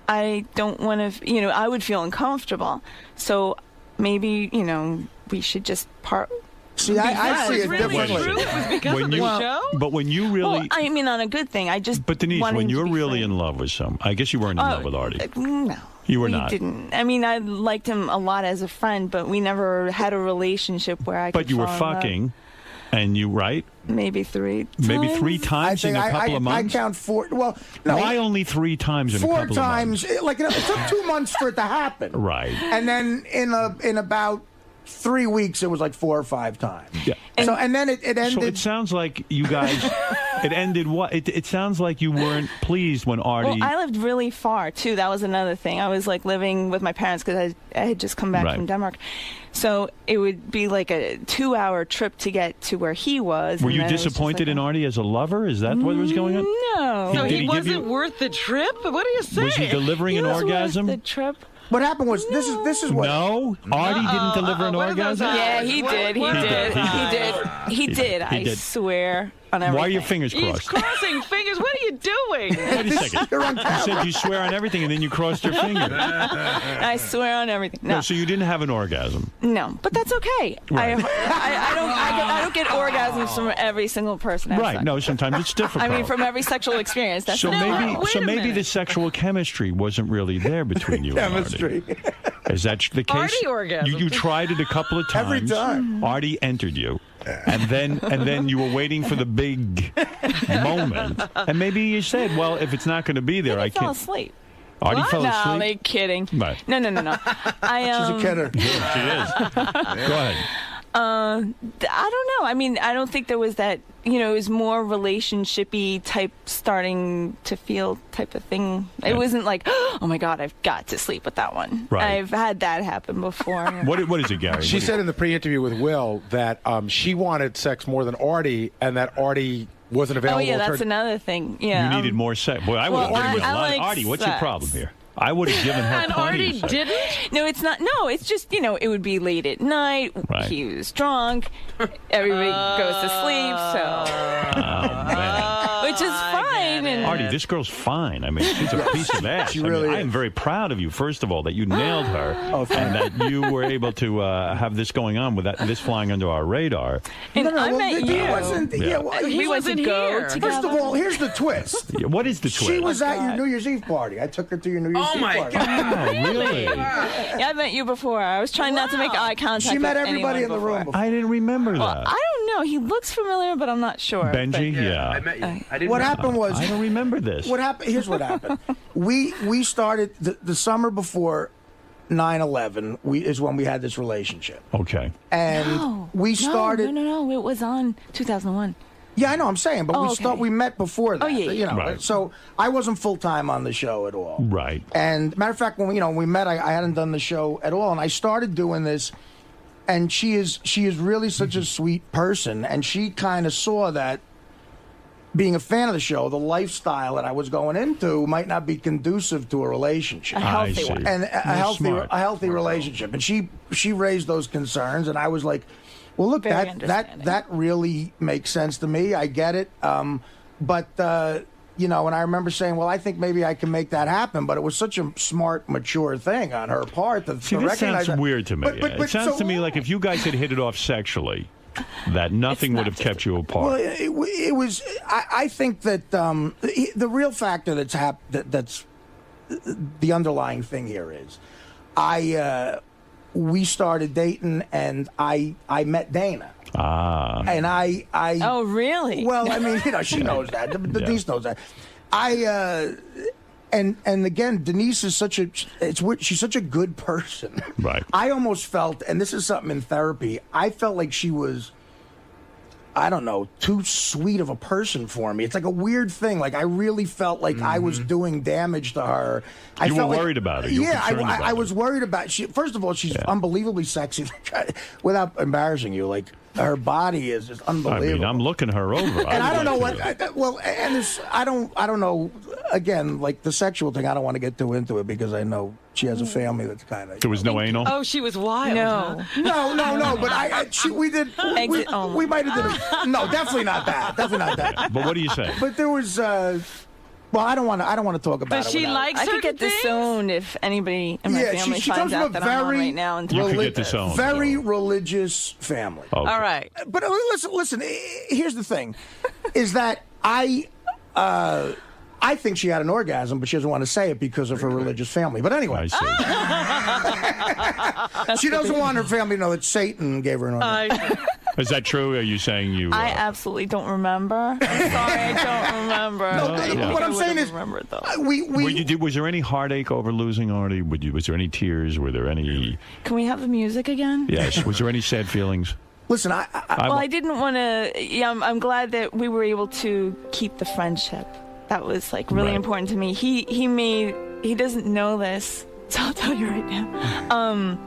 I don't want to, I would feel uncomfortable, so maybe we should just part. See, I see it Really differently. true? It was because When of the you- show? But when you really, Well, I mean, on a good thing. I just. but Denise, wanted when him to you're be really free. in love with some, I guess you weren't in love with Artie. No. You were we not. didn't. I mean, I liked him a lot as a friend, but we never had a relationship where I could But you were fall in love. fucking, and you, right? Maybe 3 times. Maybe 3 times in a couple of months? I count 4. Well, no. Why only 3 times in a 4 couple times. of months? Like, it took 2 months for it to happen. Right. And then in about 3 weeks, it was like 4 or 5 times. Yeah. And then it ended. So it sounds like you guys. It ended what? It sounds like you weren't pleased when Artie. Well, I lived really far too. That was another thing. I was like living with my parents because I had just come back Right. from Denmark, so it would be like a 2-hour trip to get to where he was. Were and you then it was just disappointed like in Artie as a lover? Is that what was going on? No. So Did he he give wasn't you- worth the trip? What are you saying? Was he delivering an It was worth orgasm? the trip. What happened was this is what. No, Artie didn't deliver an What are those orgasm. eyes? Yeah, he What- did. He what- did. He did. He did. He I did. swear on everything. Why are your fingers He's crossed? crossing fingers. What are you doing? Wait a second. You're on You camera. said you swear on everything, and then you crossed your finger. I swear on everything. No, No, so you didn't have an orgasm. no, but that's okay. Right. I don't get orgasms from every single person. I've Right. sex No, with. sometimes it's difficult. I mean, from every sexual experience. That's So not maybe, wait so a maybe minute. the sexual chemistry wasn't really there between you and Chemistry. Artie. Is that the case? Artie orgasm. You tried it a couple of times. Every time. Artie entered you, and then you were waiting for the big moment, and maybe you said, "Well, if it's not going to be there, I I fell can't." asleep. Artie What? fell No, asleep. they kidding. Right. No. I She's a kidder. Yeah, she is. Go ahead. I don't know. I mean, I don't think there was that. You know, it was more relationship-y type, starting to feel type of thing. It Yeah. wasn't like, oh my God, I've got to sleep with that one. Right. I've had that happen before. What is it, Gary? She said in the pre-interview with Will that she wanted sex more than Artie, and that Artie wasn't Oh available. yeah, to her. that's another thing. Yeah, you needed more sex. Boy, I would well, have given I a lot. like Artie, what's your sex. problem here? I would have given her And plenty Artie of sex. didn't? No, it's not. No, it's just, you know, it would be late at night. Right. He was drunk. Everybody goes to sleep, so Oh, man. which is fine. And Artie, this girl's fine. I mean, she's a piece of ass. She I mean, really I am is. very proud of you, first of all, that you nailed her and that you were able to have this going on with this flying under our radar. and I well, met he you. wasn't. Yeah. Yeah, well, He we went to wasn't go here. together. first of all, here's the twist. Yeah, what is the twist? She was at your New Year's Eve party. I took her to your New Year's Eve party. Oh, really? Yeah, I met you before. I was trying not to make eye contact. She met with everybody anyone in the before. room before. I didn't remember Well, that. I don't know. He looks familiar, but I'm not sure. Benji? Yeah. I met you. I didn't What know. happened was I don't remember this. What happened? Here's what happened. We started the summer before 9/11. Is when we had this relationship, Okay. and No, we started. No. It was on 2001. Yeah, I know. I'm saying, but Oh, okay. we met before that. Oh, yeah, You know, Right. so I wasn't full time on the show at all. Right. And matter of fact, when we met, I hadn't done the show at all, and I started doing this. And she is really such a sweet person, and she kind of saw that being a fan of the show, the lifestyle that I was going into might not be conducive to a relationship. A healthy I see. one. And a That's smart. healthy relationship. And she raised those concerns, and I was like, well, look, Very that understanding. really makes sense to me. I get it. But you know, and I remember saying, well, I think maybe I can make that happen. But it was such a smart, mature thing on her part to, See, to this recognize sounds that. weird to me. It sounds to me like if you guys had hit it off sexually, that nothing would have kept you apart. Well, it was. I think that the real factor that's the underlying thing here is, we started dating, and I met Dana. And I Oh, really? well, I mean, you know, she knows that. Denise knows that. And again, Denise is she's such a good person. Right. I almost felt, and this is something in therapy, I felt like she was, I don't know, too sweet of a person for me. It's like a weird thing. Like I really felt like I was doing damage to her. I You were felt like- worried about it. You were Yeah, concerned about I it. was worried about. First of all, she's unbelievably sexy. Without embarrassing you, like her body is just I unbelievable. mean, I'm looking her over. And I don't know would what. like to- Well, and this, I don't know. Again, like the sexual thing, I don't want to get too into it because I know she has a family that's kind of. There was no anal? Oh, she was wild. No. huh? No. But we did. Exit only. We might have did. No, definitely not that. Definitely not that. But what do you say? But there was. Well, I don't want to talk about Does it. she without- like I could certain get things? disowned if anybody in my Yeah, family she finds comes from out a that I'm on very right now. And You could get disowned. Very religious family. Okay. All right. But listen. Here's the thing, is that I I think she had an orgasm, but she doesn't want to say it because of her religious family. But anyway, she doesn't want her family to know that Satan gave her an orgasm. Is that true? Are you saying you? I absolutely don't remember. I'm sorry, I don't remember. What I'm saying is, was there any heartache over losing Artie? Was there any tears? Were there any? Can we have the music again? Yes. Was there any sad feelings? Listen, I didn't want to. Yeah, I'm glad that we were able to keep the friendship. That was like really important to me. He doesn't know this, so I'll tell you right now.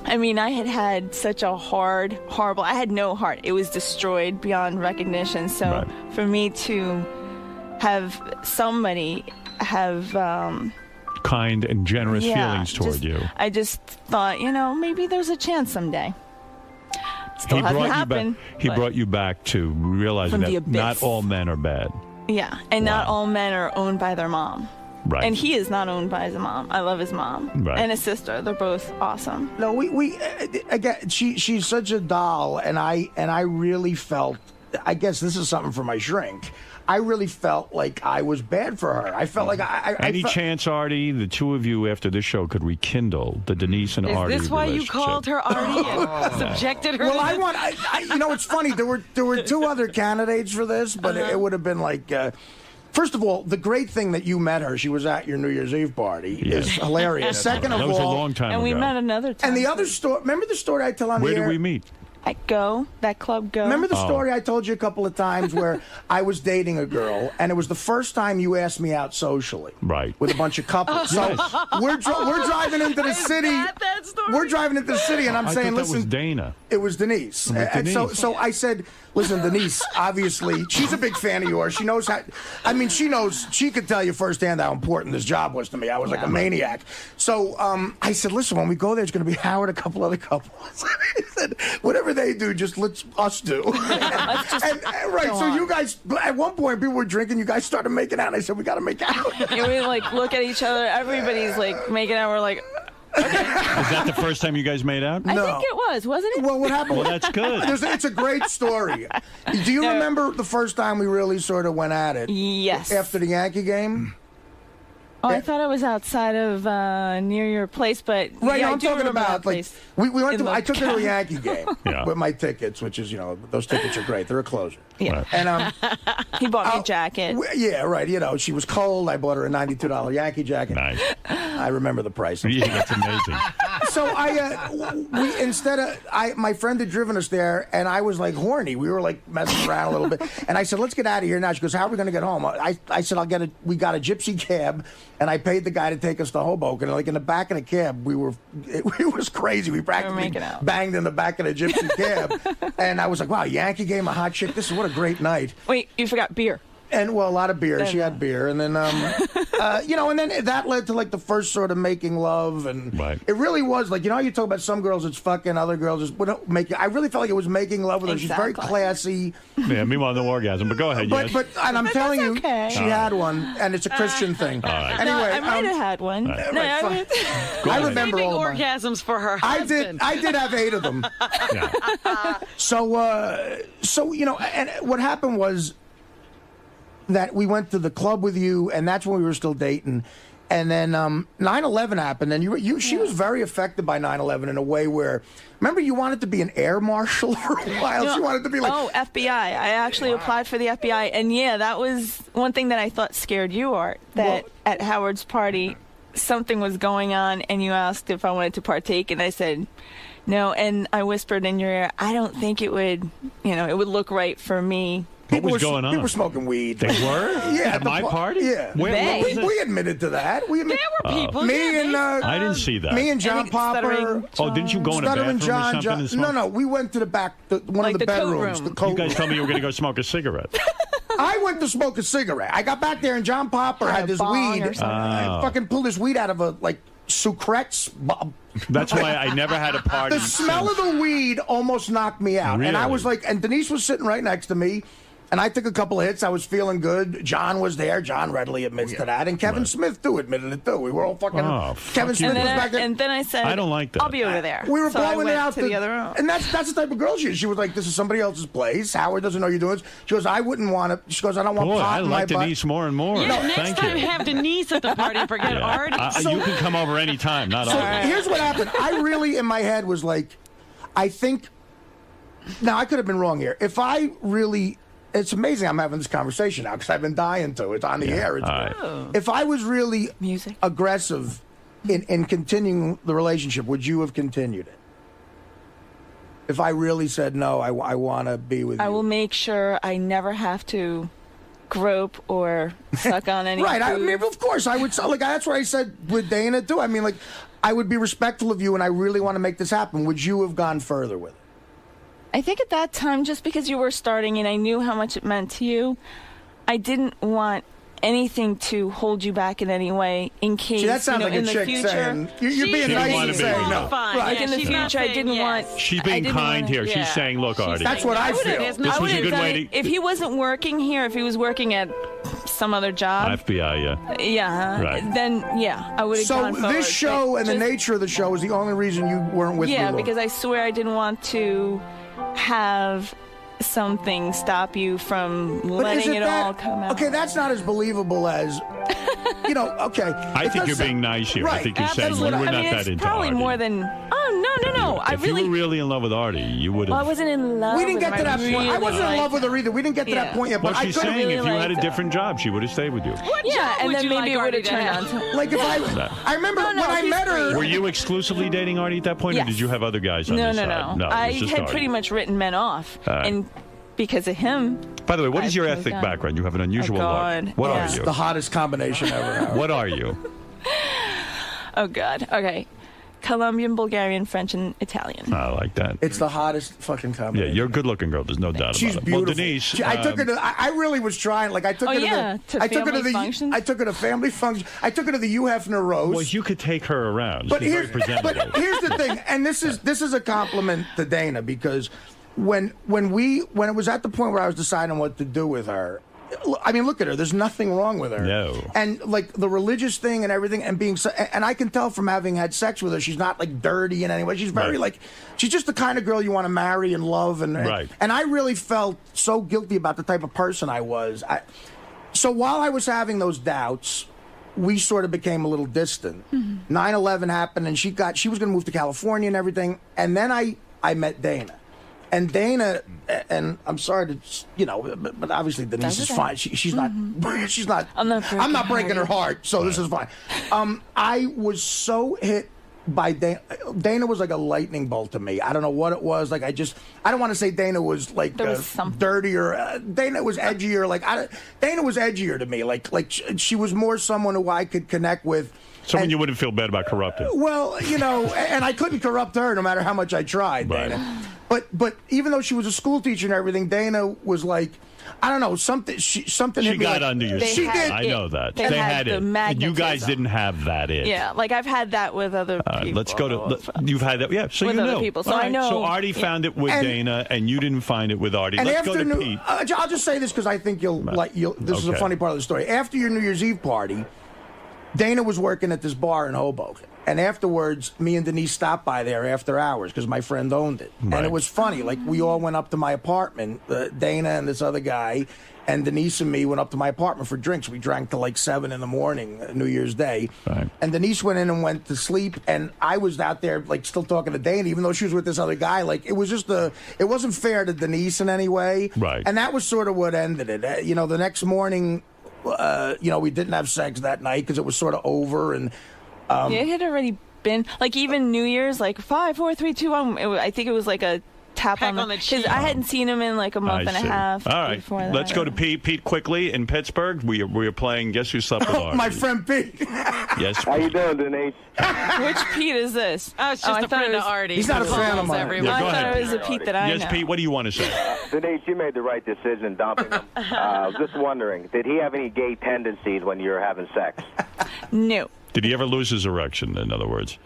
I mean, I had such a horrible. I had no heart. It was destroyed beyond recognition. So for me to have somebody have kind and generous feelings toward you, I just thought, maybe there's a chance someday. Still hasn't happened. He brought you back to realizing that not all men are bad. Yeah, and not all men are owned by their mom. Right. And he is not owned by his mom. I love his mom and his sister. They're both awesome. No, we again. She's such a doll, and I really felt. I guess this is something for my shrink. I really felt like I was bad for her. I felt like Any chance, Artie, the two of you after this show could rekindle the Denise and Artie relationship? Is this why you called her Artie and subjected her? Well, it's funny. There were two other candidates for this, but it would have been like. First of all, the great thing that you met her, she was at your New Year's Eve party, is hilarious. Second of all, that was a long time and ago. we met another time. And the other story, remember the story I tell on Where the air? did we meet? At that club Go. Remember the story I told you a couple of times where I was dating a girl, and it was the first time you asked me out socially. Right. With a bunch of couples. So we're driving into the city. That story. We're driving into the city, and I'm saying, thought that listen. was Dana. It was Denise. And Denise. so I said, listen, Denise, obviously, she's a big fan of yours. She knows how, she could tell you firsthand how important this job was to me. I was like a maniac. So I said, listen, when we go there, it's going to be Howard, a couple other couples. I said, whatever they do, just let us do. So you guys, at one point, people were drinking, you guys started making out, and I said, we got to make out. Yeah, we look at each other, everybody's making out, we're like, okay. Is that the first time you guys made out? I think it was, wasn't it? Well, what happened? Well, that's good. It's a great story. Do you remember the first time we really sort of went at it? Yes. After the Yankee game? Oh, I thought it was outside of near your place, but right. Yeah, I'm talking about we went to. I took her to a Yankee game with my tickets, which is those tickets are great. They're a closer. Yeah. And he bought me a jacket. Yeah, right. She was cold. I bought her a $92 Yankee jacket. Nice. I remember the price. Yeah, that's amazing. So my friend had driven us there, and I was like horny. We were like messing around a little bit, and I said, "Let's get out of here now." She goes, "How are we going to get home?" I said, we got a gypsy cab, and I paid the guy to take us to Hoboken. Like in the back of the cab, it was crazy. We practically banged in the back of the gypsy cab, and I was like, "Wow, Yankee game, a hot chick. This is what a great night." Wait, you forgot beer. And a lot of beer. She had beer, and then and then that led to the first sort of making love, and it really was you talk about some girls it's fucking, other girls it's making. I really felt like it was making love with her. She's very classy. Yeah, meanwhile no orgasm, but go ahead. But and I'm telling you, she had one, and it's a Christian thing. All right. Anyway, I might have had one. Right. No, I remember Saving all orgasms for her husband. I did have 8 of them. So and what happened was that we went to the club with you, and that's when we were still dating. And then 9/11 happened, and she was very affected by 9/11 in a way where, remember, you wanted to be an air marshal for a while. She wanted to be FBI. I actually applied for the FBI, and that was one thing that I thought scared you, Art. That at Howard's party, something was going on, and you asked if I wanted to partake, and I said no. And I whispered in your ear, I don't think it would, it would look right for me. What was going on? People were smoking weed. They were? Yeah. At my party? Yeah. Where was it? We admitted to that. There were people. Me and I didn't see that. Me and John Popper. Oh, didn't you go in a bathroom or something and smoke? No, we went to the back, one of the bedrooms. The coat you guys room. told me you were going to go smoke a cigarette. I went to smoke a cigarette. I got back there, and John Popper had this weed. I fucking pulled this weed out of a Sucrets. That's why I never had a party. The smell of the weed almost knocked me out. Really? And I was and Denise was sitting right next to me. And I took a couple of hits. I was feeling good. John was there. John readily admits to that. And Kevin Smith, too, admitted it, too. We were all fucking... Kevin Smith was back there. And then I said... I don't like that. I'll be over there. We were so I blowing went it out to the other room. And that's the type of girl she is. She was like, this is somebody else's place. Howard doesn't know you're doing this. She goes, I wouldn't want to... She goes, I don't want Boy, pot I in my like butt. Denise more and more. Yeah, next Thank time you. have Denise at the party. Forget Artie. You can come over any time, not So Artie. here's what happened. I really, in my head, was like, I think... Now, I could have been wrong here. If I really... It's amazing I'm having this conversation now because I've been dying to. It's on the air. It's, if I was really aggressive in continuing the relationship, would you have continued it? If I really said, no, I want to be with you. I will make sure I never have to grope or suck on any Right. I food. mean, of course, I would. Like, that's what I said with Dana, too. I mean, like, I would be respectful of you and I really want to make this happen. Would you have gone further with it? I think at that time, just because you were starting and I knew how much it meant to you, I didn't want anything to hold you back in any way in case, See, that sounds like in a the chick future. saying, you're being nice and saying no. Like in the future, I didn't want... She's being kind here. She's saying, look, Artie. That's what I feel. This was a good way to... If he wasn't working here, if he was working at some other job... FBI, Yeah. Right. Then, yeah, I would have gone So forward. this show and the Just- nature of the show is the only reason you weren't with me. Yeah, Lou. because I swear I didn't want to have something stop you from But letting isn't it that- all come out. Okay, that's not as believable as, okay. I think you're being nice here. I think you're saying you were not that into probably Artie. more than... Oh, no. I If you really... were really in love with Artie, you would Well, I have... wasn't in love We didn't with get him. to that point. I wasn't in liked love with her either. We didn't get to that point yet. Well, But she's I could saying if you had a liked different job, she would have stayed with you. Yeah, and would then you maybe like it would Artie have to turned have? on. Like if I remember when I met her. Were you exclusively dating Artie at that point, or Yes. did you have other guys on No, your no, side? no. it was I just had Artie. pretty much written men off, All right. and because of him. By the way, what is your I ethnic done. background? You have an unusual look. God. What Yeah. are you? The hottest combination ever. Howard. What are you? Oh God. Okay. Colombian, Bulgarian, French, and Italian. I like that. It's the hottest fucking Yeah, combination. you're a good-looking girl. There's no doubt She's about it. beautiful. Well, Denise, I took her to. I really was trying. Like I took Oh, her to yeah, the. to I took her to family the. functions? I took her to family function. I took her to the Hugh Hefner roast. well, you could take her around. But She's very here's, presentable. but here's the thing, and this is a compliment to Dana because when it was at the point where I was deciding what to do with her, I mean, look at her. There's nothing wrong with her. No. And like the religious thing and everything, and being so, and I can tell from having had sex with her, she's not like dirty in any way. She's very Right. she's just the kind of girl you want to marry and love, and Right. and I really felt so guilty about the type of person I was. So while I was having those doubts, we sort of became a little distant. 9/11 happened, and she was going to move to California and everything. And then I met Dana. And Dana, and I'm sorry to, but obviously Denise is fine. She's not, she's not. I'm not breaking her heart, so this is fine. I was so hit by Dana. Dana was like a lightning bolt to me. I don't know what it was. Like I don't want to say Dana was like dirtier. Dana was edgier. Dana was edgier to me. Like she was more someone who I could connect with. Someone you wouldn't feel bad about corrupting. Well, and I couldn't corrupt her no matter how much I tried, Right. Dana. But even though she was a school teacher and everything, Dana was like, I don't know, something She hit me got like, under your She skin. did. I know that. They had the it. magnetism. You guys didn't have that it. Yeah, like I've had that with other people. Let's go to. You've had that, yeah. So With you other know. people, so All I right, know- So Artie found it with And- Dana, and you didn't find it with Artie. And Let's go after to Pete. I'll just say this because I think you'll this is a Okay. funny part of the story. After your New Year's Eve party, Dana was working at this bar in Hoboken. And afterwards, me and Denise stopped by there after hours because my friend owned it. Right. And it was funny. Like, we all went up to my apartment, Dana and this other guy, and Denise and me went up to my apartment for drinks. We drank till like 7 in the morning, New Year's Day. Right. And Denise went in and went to sleep. And I was out there, like, still talking to Dana, even though she was with this other guy. Like, it was just it wasn't fair to Denise in any way. Right. And that was sort of what ended it. The next morning, we didn't have sex that night because it was sort of over. And It had already been like even New Year's, like 5, 4, 3, 2, 1. I think it was like a tap Peck on on the because cheek. I hadn't seen him in like a month I and see. a half. All right. before that. Let's go to Pete. Pete, quickly, in Pittsburgh, we are playing Guess Who Slept with Artie. my friend Pete. Yes. How you doing, Denise? Which Pete is this? Oh, it's I just a thought friend it of was- Artie. He's not a who fan of calls mine. every Yeah, I go thought ahead. it was a Pete that I Yes, know. Pete, what do you want to say? Denise, you made the right decision dumping him. Just wondering, did he have any gay tendencies when you were having sex? No. Did he ever lose his erection, in other words?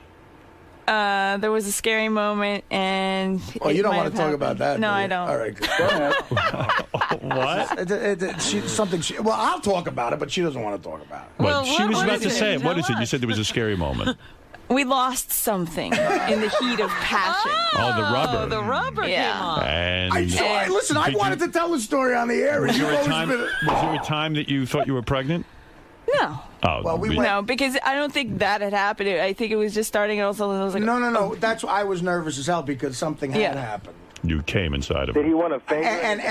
there was a scary moment, and Oh, you it don't might want have to talk happened. about that? No, do you? I don't. All right, good. Go ahead. What? Well, I'll talk about it, but she doesn't want to talk about it. Well, she was what about is to it? say it. What is it? Tell You us. said there was a scary moment. We lost something in the heat of passion. Oh, the rubber. The rubber Yeah. came off. And Listen, I Did wanted you- to tell the story on the air. was You've there a always time? been- Was there a time that you thought you were pregnant? No. Oh, Well, we be- went- No, because I don't think that had happened. I think it was just starting, and also I was like, No. That's why I was nervous as hell because something had Yeah. happened. You came inside of Did it. he want to finger? And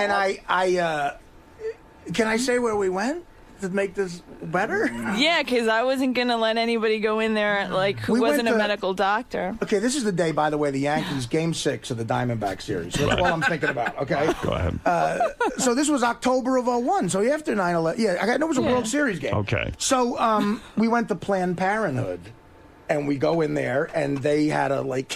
can I say where we went to make this better? Yeah, because I wasn't going to let anybody go in there like who We went wasn't a to- medical doctor. Okay, this is the day, by the way, the Yankees Game 6 of the Diamondback series. So that's all I'm thinking about. Okay. Go ahead. So this was October of 01. So after 9/11, yeah, I know it was a World Series game. Okay. So we went to Planned Parenthood. And we go in there, and they had a like.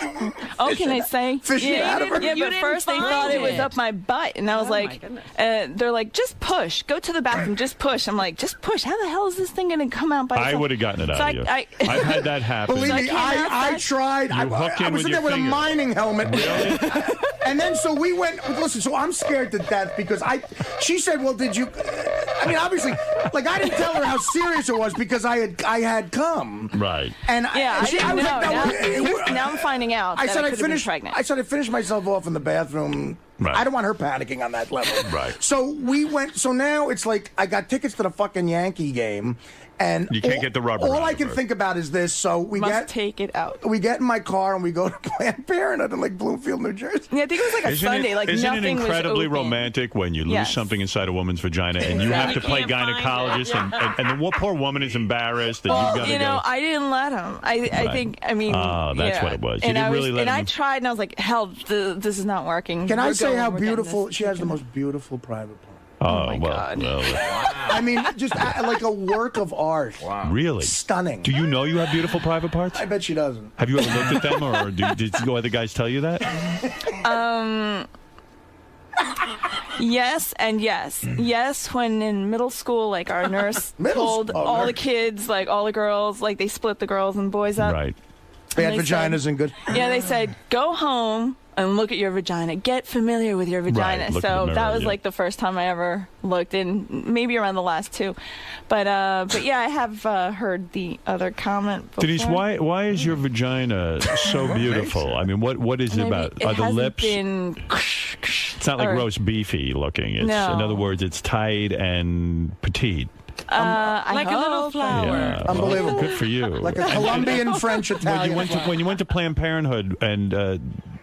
Oh, can I say? Fish it out of her. Yeah, but first they thought it was up my butt, and I was Oh, my like, goodness. they're like, just push, go to the bathroom, just push. I'm like, just push. How the hell is this thing going to come out by itself? I would have gotten it out So of you. I I've had that happen. Believe me, I tried. You hook in I was with in your there with finger. a mining helmet. And then so we went. Listen, so I'm scared to death because she said, "Well, did you?" I mean, obviously, like I didn't tell her how serious it was because I had come. Right. And Yeah, I she- didn't was know. like, Now I'm finding out. I that said I I could have been finished. pregnant. I said I finished myself off in the bathroom. Right. I don't want her panicking on that level. Right. So we went. So now it's like I got tickets to the fucking Yankee game, and You can't get the rubber All out I of can her. think about is this. So we Must take it out. we get in my car and we go to Planned Parenthood in like Bloomfield, New Jersey. Yeah, I think it was like a Sunday. Like isn't nothing it incredibly was open. romantic when you lose Yes. something inside a woman's vagina and you have to play can't find gynecologist it. and the poor woman is embarrassed and you've Well, got to you know, go. I didn't let him. I Right. think. I mean, Oh, that's yeah. what it was. You And didn't I was, really let and I him- tried, and I was like, hell, this is not working. Can I We're say going, how we're getting beautiful this. she has? The most beautiful private part. Oh, my well, God. well, I mean, just like a work of art. Wow. really? Stunning. Do you know you have beautiful private parts? I bet she doesn't. Have you ever looked at them, or did other guys tell you that? Yes and yes. Yes, when in middle school, like our nurse told all the kids, like all the girls, like they split the girls and boys up. Right. Bad they vaginas said- and good. Yeah, they said, go home and look at your vagina. Get familiar with your vagina. Right, look in So the mirror, that was yeah. like the first time I ever looked, and maybe around the last two. But yeah, I have heard the other comment before. Denise, why is your vagina so beautiful? I mean, what is it Maybe about? it Are the hasn't lips? been It's not like or- roast beefy looking. It's No. in other words, it's tight and petite. I Like a little hope. flower. Yeah, well, Unbelievable. good for you. Like a Colombian French Italian. when you went to Planned Parenthood and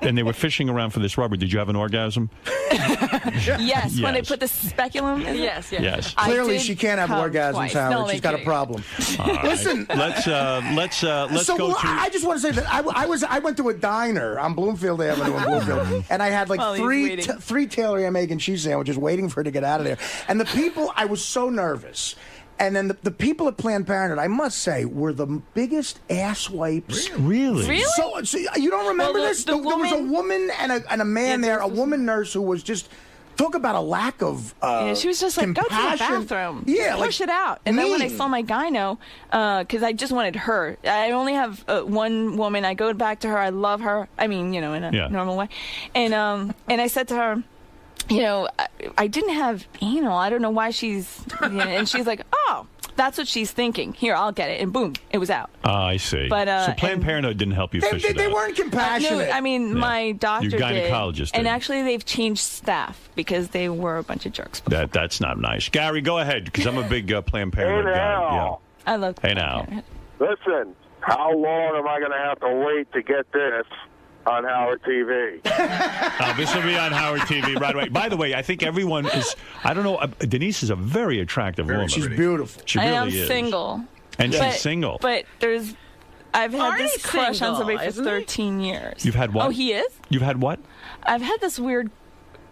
they were fishing around for this rubber, did you have an orgasm? Yes, when they Yes. put the speculum in it. Yes, yes. Yes. I Clearly, did she can't have come orgasms, twice. Howard. No, She's got a kidding. problem. All right. Listen. Let's So go to. I just want to say that I went to a diner on Bloomfield Avenue in Bloomfield, and I had like While he's three waiting. Taylor egg and cheese sandwiches waiting for her to get out of there. And the people, I was so nervous. And then the people at Planned Parenthood, I must say, were the biggest asswipes. Really? Really? So you don't remember Well, this? the There was a woman and a man there, a woman nurse who was just. Talk about a lack of Yeah, she was just like, go to the compassion. bathroom. Yeah, Just like, push it out. And then when I mean. saw my gyno, because I just wanted her. I only have one woman. I go back to her. I love her. I mean, you know, in a Yeah. normal way. And I said to her, you know, I didn't have anal. I don't know why she's. You know, and she's like, oh, that's what she's thinking. Here, I'll get it. And boom, it was out. I see. But, so Planned and- Parenthood didn't help you fish it They out. weren't compassionate. No, I mean, Yeah. my doctor Your gynecologist did. did. And actually, they've changed staff because they were a bunch of jerks. That's not nice. Gary, go ahead, because I'm a big Planned Parenthood guy. now. I love. Hey, now. Listen, how long am I going to have to wait to get this on Howard TV? This will be on Howard TV right away. By the way, I think everyone is. I don't know. Denise is a very attractive woman. She's beautiful. She And really I'm is. single. And But- she's single. But I've had Artie's this crush single, on somebody for isn't he? 13 years. You've had what? Oh, he is? You've had what? I've had this weird,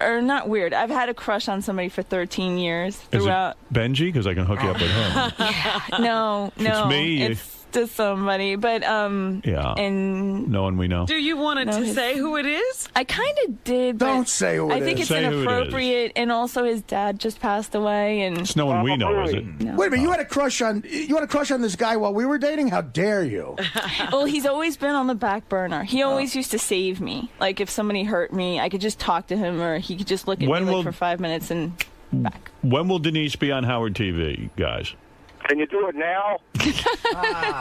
or not weird, I've had a crush on somebody for 13 years Is throughout. it Benji? Because I can hook you up with him. No, It's me. to somebody, but Yeah. and No one we know. Do you want to say who it is? I kind of did. But Don't say who it I think is. it's Say who it is. inappropriate, and also his dad just passed away, and It's no one we know, is it? No. Wait a minute, you had a crush on this guy while we were dating? How dare you? Well, he's always been on the back burner. He always used to save me. Like if somebody hurt me, I could just talk to him, or he could just look at When me will- for 5 minutes and back. When will Denise be on Howard TV, guys? Can you do it now?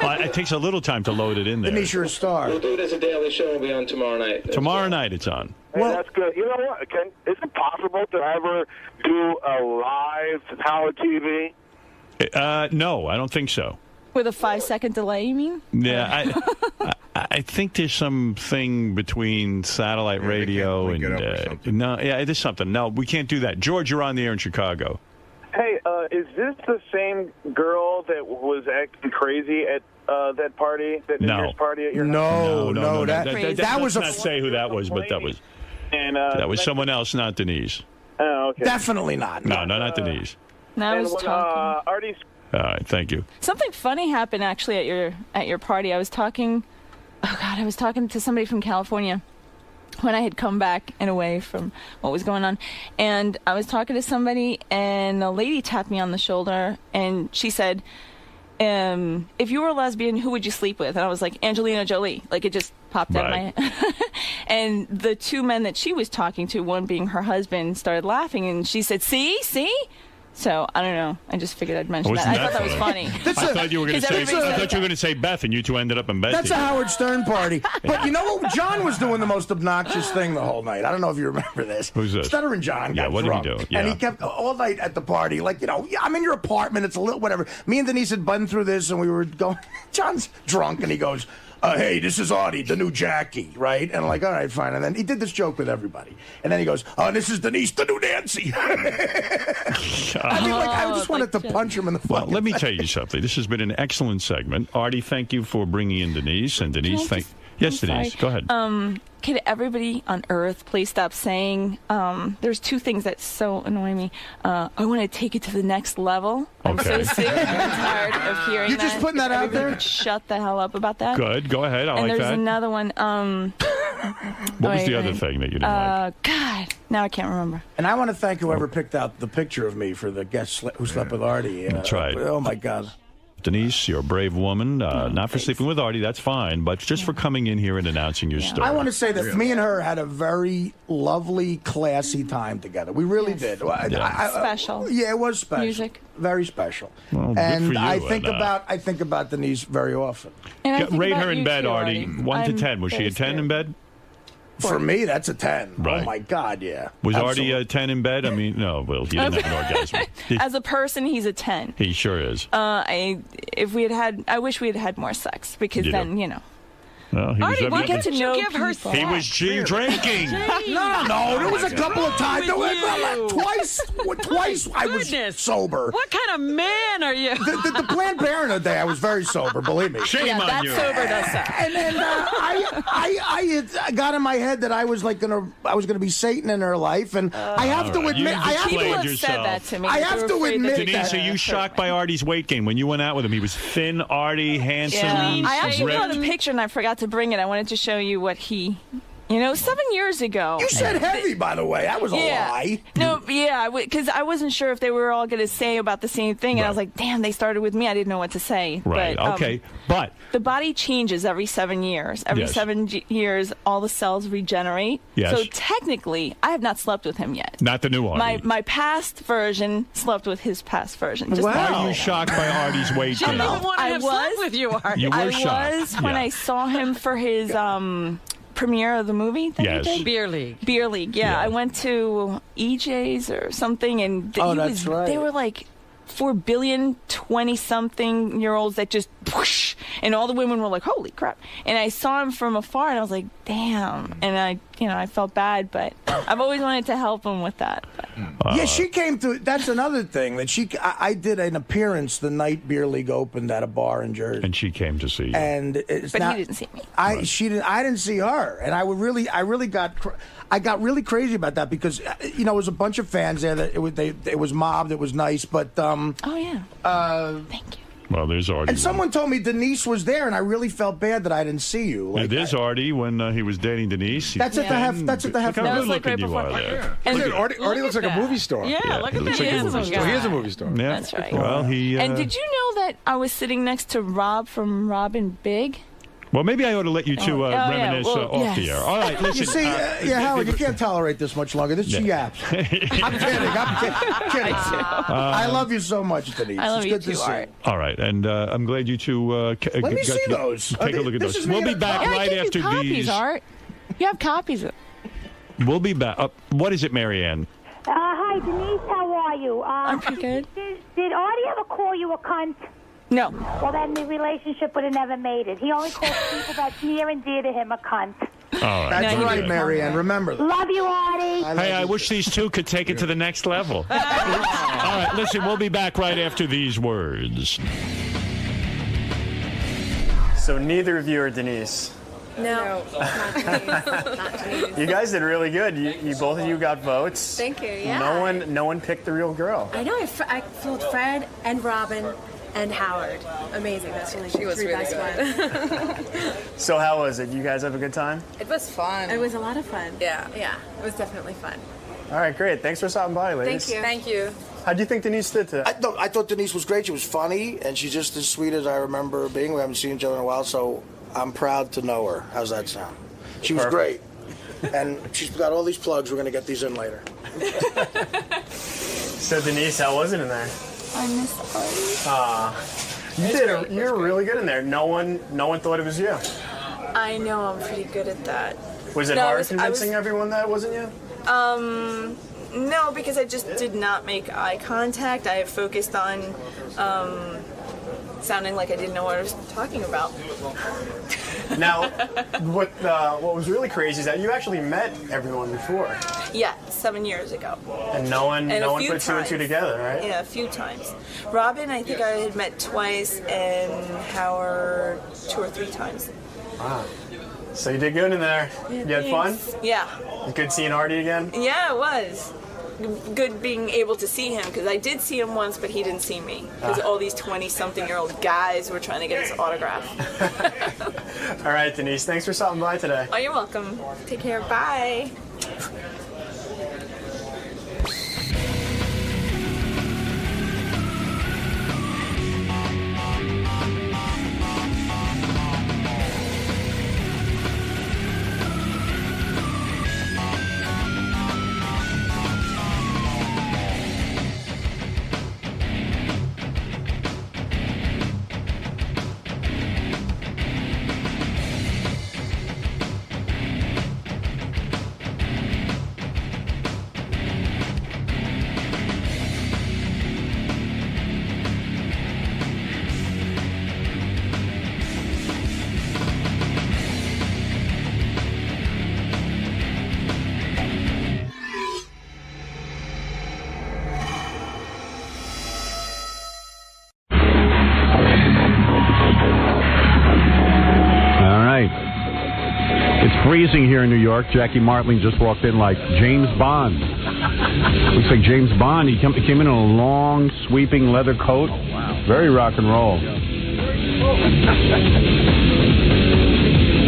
Well, it takes a little time to load it in there. Denise, you're a star. We'll do it as a daily show. We'll be on tomorrow night. Tomorrow night it's on. Hey, that's good. You know what? Is it possible to ever do a live Howard TV? No, I don't think so. With a 5-second delay, you mean? Yeah, I think there's something between satellite radio link it up or and something. no, yeah, there's something. No, we can't do that. George, you're on the air in Chicago. Hey, is this the same girl that was acting crazy at that party, that New No. Year's party at your house? No, that was let's not say who that was, but that was And, that was someone else, not Denise. Oh, okay. definitely not. No, not Denise. No, I And was when, talking. Artie's All right, thank you. Something funny happened actually at your party. I was talking to somebody from California when I had come back and away from what was going on, and I was talking to somebody, and a lady tapped me on the shoulder, and she said, "If you were a lesbian, who would you sleep with?" And I was like, "Angelina Jolie." Like it just popped out of my head. And the two men that she was talking to, one being her husband, started laughing, and she said, "See." So I don't know. I just figured I'd mention that. I thought that was funny. I thought you were going to say Beth, and you two ended up in bed. That's a Howard Stern party. But you know what? John was doing the most obnoxious thing the whole night. I don't know if you remember this. Who's this? Stuttering John got what drunk. did he do? And Yeah. he kept all night at the party. Like, I'm in your apartment. It's a little whatever. Me and Denise had been through this, and we were going. John's drunk, and he goes, hey, this is Artie, the new Jackie, right? And I'm like, all right, fine. And then he did this joke with everybody. And then he goes, this is Denise, the new Nancy. I just wanted to punch him in the face. Well, let me tell you something. This has been an excellent segment. Artie, thank you for bringing in Denise. And Denise, Yes, Denise, go ahead. Could everybody on Earth please stop saying, there's two things that so annoy me. I want to take it to the next level. I'm so sick and tired of hearing You're that. just putting that If out everybody there? would shut the hell up about that. Good, go ahead. I and like there's that. another one. What was the other thing that you didn't like? God, now I can't remember. And I want to thank whoever picked out the picture of me for the guest who slept with Artie. That's right. Oh, my God. Denise, you're a brave woman. Not for sleeping with Artie, that's fine, but just for coming in here and announcing your story. I want to say that me and her had a very lovely, classy time together. We really did. Special. Yeah, it was special. Music. Very special. Well, good and for you, I think about Denise very often. And I think Rate about her in you bed, too, Artie. 1 to 10. Was she a 10 in bed? For me, that's a 10. Right. Oh, my God, yeah. Was Absolutely. Artie a 10 in bed? I mean, no, Will, he didn't have an orgasm. As a person, he's a 10. He sure is. I wish we had had more sex because You then, do. Well, he Artie, was why get to know people? He was drinking. No, there was a couple of times. Twice I was sober. What kind of man are you? The Planned Parenthood day, I was very sober. Believe me. Shame on that you. sober does suck. And then I got in my head that I was gonna be Satan in her life, and I have to All right, admit, you've I have explained to People have said yourself. that to me. I They have were to afraid admit that Denise, are you shocked by Artie's weight gain? When you went out with him, he was thin, Artie, handsome, Yeah. I actually ripped. brought a picture and I forgot to bring it. I wanted to show you what he, 7 years ago. You said heavy, by the way. That was a lie. No, yeah, because I wasn't sure if they were all going to say about the same thing, and I was like, damn, they started with me. I didn't know what to say. Right, But, okay. But the body changes every 7 years. Every Yes. 7 years, all the cells regenerate. Yes. So technically, I have not slept with him yet. not the new Artie. My past version slept with his past version. Just Are you shocked by Artie's weight She gain? doesn't want to have sex with you, Artie. You were I shocked. was when Yeah. I saw him for his premiere of the movie that Yes. he did. Beer League. Beer League, yeah. Yeah. I went to EJ's or something, and that's right. They were like 4 billion 20-something-year-olds that just whoosh, and all the women were like, holy crap. And I saw him from afar, and I was like, damn. And I felt bad, but I've always wanted to help him with that. But. Yeah, she came to. That's another thing that I did an appearance the night Beer League opened at a bar in Jersey, And she came to see you. and it's But not, he didn't see me. I didn't see her, and I got really crazy about that because it was a bunch of fans there that it was mobbed. It was nice, but Oh, yeah. Thank you. Well, there's Artie. And someone told me Denise was there, and I really felt bad that I didn't see you. Yeah, there's Artie when he was dating Denise. That's at the half. That's at the half. Look how good looking you are there. And Artie looks like a movie star. Yeah, look at that. He is a movie star. He is a movie star. Yeah. That's right. Well, he. And did you know that I was sitting next to Rob from Robin Big? Well, maybe I ought to let you two reminisce off the air. All right, listen. You see, Howard, you can't tolerate this much longer. This is yaps. I'm kidding. I'm kidding. I love you so much, Denise. I love it's you good too, to see. Art. All right, and I'm glad you two. Let me see those. Take a look at those. We'll be back Yeah, right I after give you copies, these. Art. You have copies of. We'll be back. What is it, Marianne? Hi, Denise. How are you? I'm pretty good. Did Artie ever call you a cunt? No. Well, then the relationship would have never made it. He only calls people that's near and dear to him a cunt. All right. That's right, Marianne. Remember that. Love you, Artie. I wish these two could take it to the next level. All right, listen, we'll be back right after these words. So neither of you are Denise. No, not Denise. Not Denise. You guys did really good. You both of you got votes. Thank you. Yeah. No one picked the real girl. I know. I fooled Fred and Robin and Howard. Amazing. That's really She was three really best ones. So how was it? You guys have a good time? It was fun. It was a lot of fun. Yeah. Yeah. It was definitely fun. All right, great. Thanks for stopping by, ladies. Thank you. Thank you. How do you think Denise did today? I thought Denise was great. She was funny, and she's just as sweet as I remember her being. We haven't seen each other in a while, so I'm proud to know her. How's that sound? She was great. And she's got all these plugs. We're going to get these in later. So, Denise, how was it in there? I miss Artie. You were really good in there. No one thought it was you. I know I'm pretty good at that. Was it hard convincing everyone that it wasn't you? No, because I just did not make eye contact. I focused on sounding like I didn't know what I was talking about. Now, what was really crazy is that you actually met everyone before. Yeah, 7 years ago. And no one few put two and two together, right? Yeah, a few times. Robin, I think I had met twice, and Howard 2 or 3 times. Wow. So you did good in there. Yeah, you had fun? Yeah. Good seeing Artie again? Yeah, it was. Good being able to see him, because I did see him once, but he didn't see me. Because all these 20-something-year-old guys were trying to get his autograph. All right, Denise, thanks for stopping by today. Oh, you're welcome. Take care. Bye. Freezing here in New York. Jackie Martling just walked in like James Bond. Looks like James Bond. He came in a long, sweeping leather coat. Oh, wow. Very rock and roll.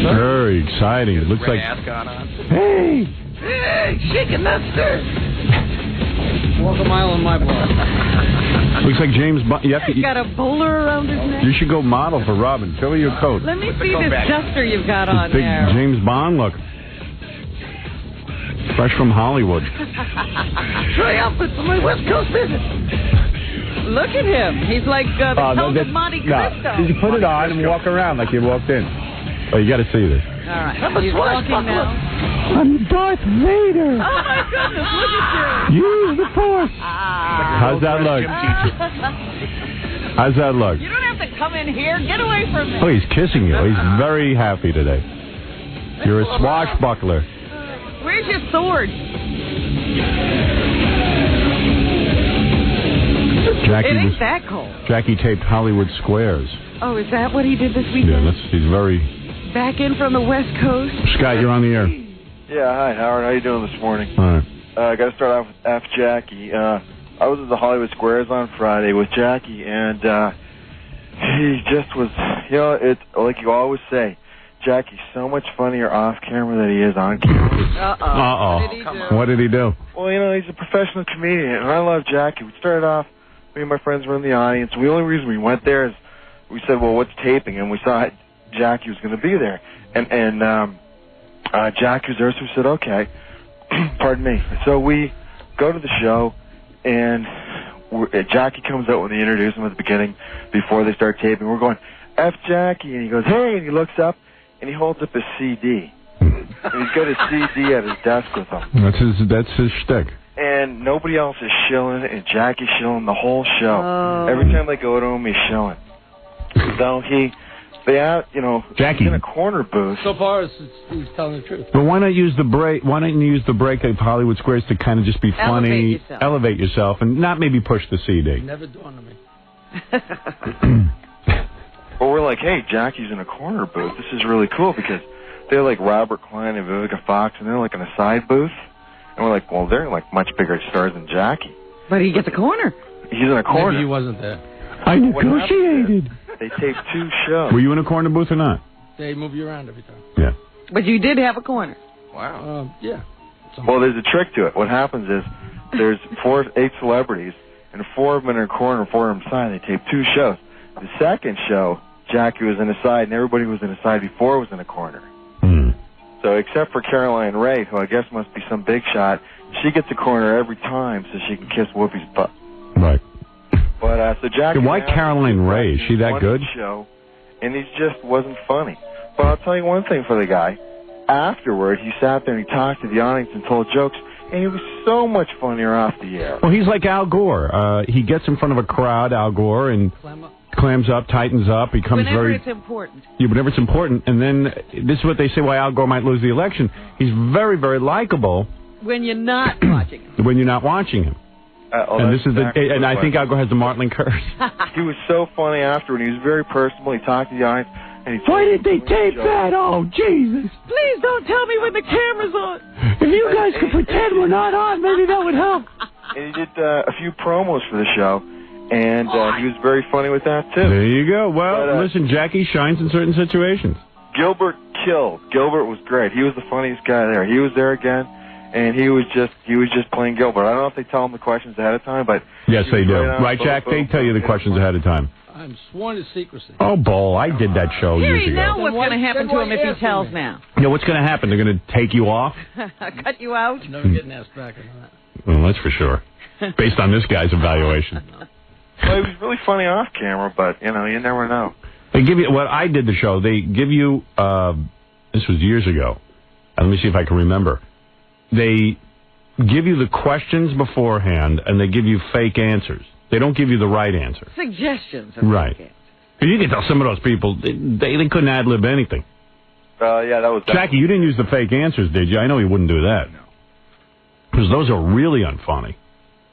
Very exciting. It looks like... Hey! Hey, shaking that stick. Walk a mile in my blood. Looks like James Bond. He's got a bowler around his neck. You should go model for Robin. Show her your coat. Let me see this duster you've got on big there. James Bond look. Fresh from Hollywood. Try outfit for my West Coast visit. Look at him. He's like the Count of Monte Cristo. You put it on and walk around like you walked in. Oh, you got to see this. All right. He's walking now. I'm Darth Vader. Oh, my goodness. Look at you. Use the Force. How's that look? How's that look? You don't have to come in here. Get away from me. Oh, he's kissing you. He's very happy today. You're a swashbuckler. Where's your sword? Jackie It ain't that cold. Jackie taped Hollywood Squares. Oh, is that what he did this weekend? Yeah, he's very... Back in from the West Coast. Scott, you're on the air. Yeah, hi, Howard. How you doing this morning? All right. I got to start off with F. Jackie. I was at the Hollywood Squares on Friday with Jackie, and he just was, you know, it's like you always say, Jackie's so much funnier off camera than he is on camera. Uh-oh. What did he do? Well, you know, he's a professional comedian, and I love Jackie. We started off, me and my friends were in the audience. The only reason we went there is we said, well, what's taping? And we saw Jackie was going to be there. And Jackie was there, so we said, okay. Pardon me. So we go to the show, and Jackie comes out when they introduce him at the beginning before they start taping. We're going, F Jackie, and he goes, hey, and he looks up, and he holds up his CD. And he's got his CD at his desk with him. That's his shtick. And nobody else is shilling, and Jackie's shilling the whole show. Every time they go to him, he's shilling. So Jackie, in a corner booth. So far, he's telling the truth. But why not use the break? Why don't you use the break of Hollywood Squares to kind of just be funny, elevate yourself, and not maybe push the CD? Never dawned on me. Well, we're like, hey, Jackie's in a corner booth. This is really cool because they're like Robert Klein and Vivica Fox, and they're like in a side booth. And we're like, well, they're like much bigger stars than Jackie. But he gets a corner. He's in a corner. Maybe he wasn't there. I negotiated. They taped 2 shows. Were you in a corner booth or not? They move you around every time. Yeah. But you did have a corner. Wow. Yeah. Well, there's a trick to it. What happens is there's 8 celebrities, and 4 of them in a corner, 4 of them side. They taped 2 shows. The second show, Jackie was in a side, and everybody was in a side before was in a corner. So except for Caroline Ray, who I guess must be some big shot, she gets a corner every time so she can kiss Whoopi's butt. Right. But so Jackie. Why Caroline Ray? Is she that good? Show, and he just wasn't funny. But I'll tell you one thing for the guy. Afterward, he sat there and he talked to the audience and told jokes, and he was so much funnier off the air. Well, he's like Al Gore. He gets in front of a crowd, Al Gore, and clams up, tightens up, becomes whenever it's important. Yeah, whenever it's important. And then this is what they say why Al Gore might lose the election. He's very, very likable. When you're not watching him. When you're not watching him. And this is and I think Al Gore has the Martling curse. He was so funny afterward. He was very personal. He talked to the audience. And he why did they tape that? Oh, Jesus. Please don't tell me when the camera's on. If you guys could pretend we're not on, maybe that would help. And he did a few promos for the show. And he was very funny with that, too. There you go. Well, listen, Jackie shines in certain situations. Gilbert killed. Gilbert was great. He was the funniest guy there. He was there again, and he was just playing Gilbert. I don't know if they tell him the questions ahead of time, but... Yes, they do. Right, Jack? They tell you the questions ahead of time. I'm sworn to secrecy. Oh, Bull, I did that show years ago. Now what's going to happen to him if he tells now? You know, what's going to happen? They're going to take you off? Cut you out? Never getting asked back on that. Well, that's for sure. Based on this guy's evaluation. Well, he was really funny off camera, but, you know, you never know. They give you, well, I did the show. They give you, this was years ago. Let me see if I can remember. They give you the questions beforehand, and they give you fake answers. They don't give you the right answer. Suggestions. Right. And you can tell some of those people, they couldn't ad-lib anything. Yeah, that was... Jackie, you didn't use the fake answers, did you? I know you wouldn't do that. No. Because those are really unfunny.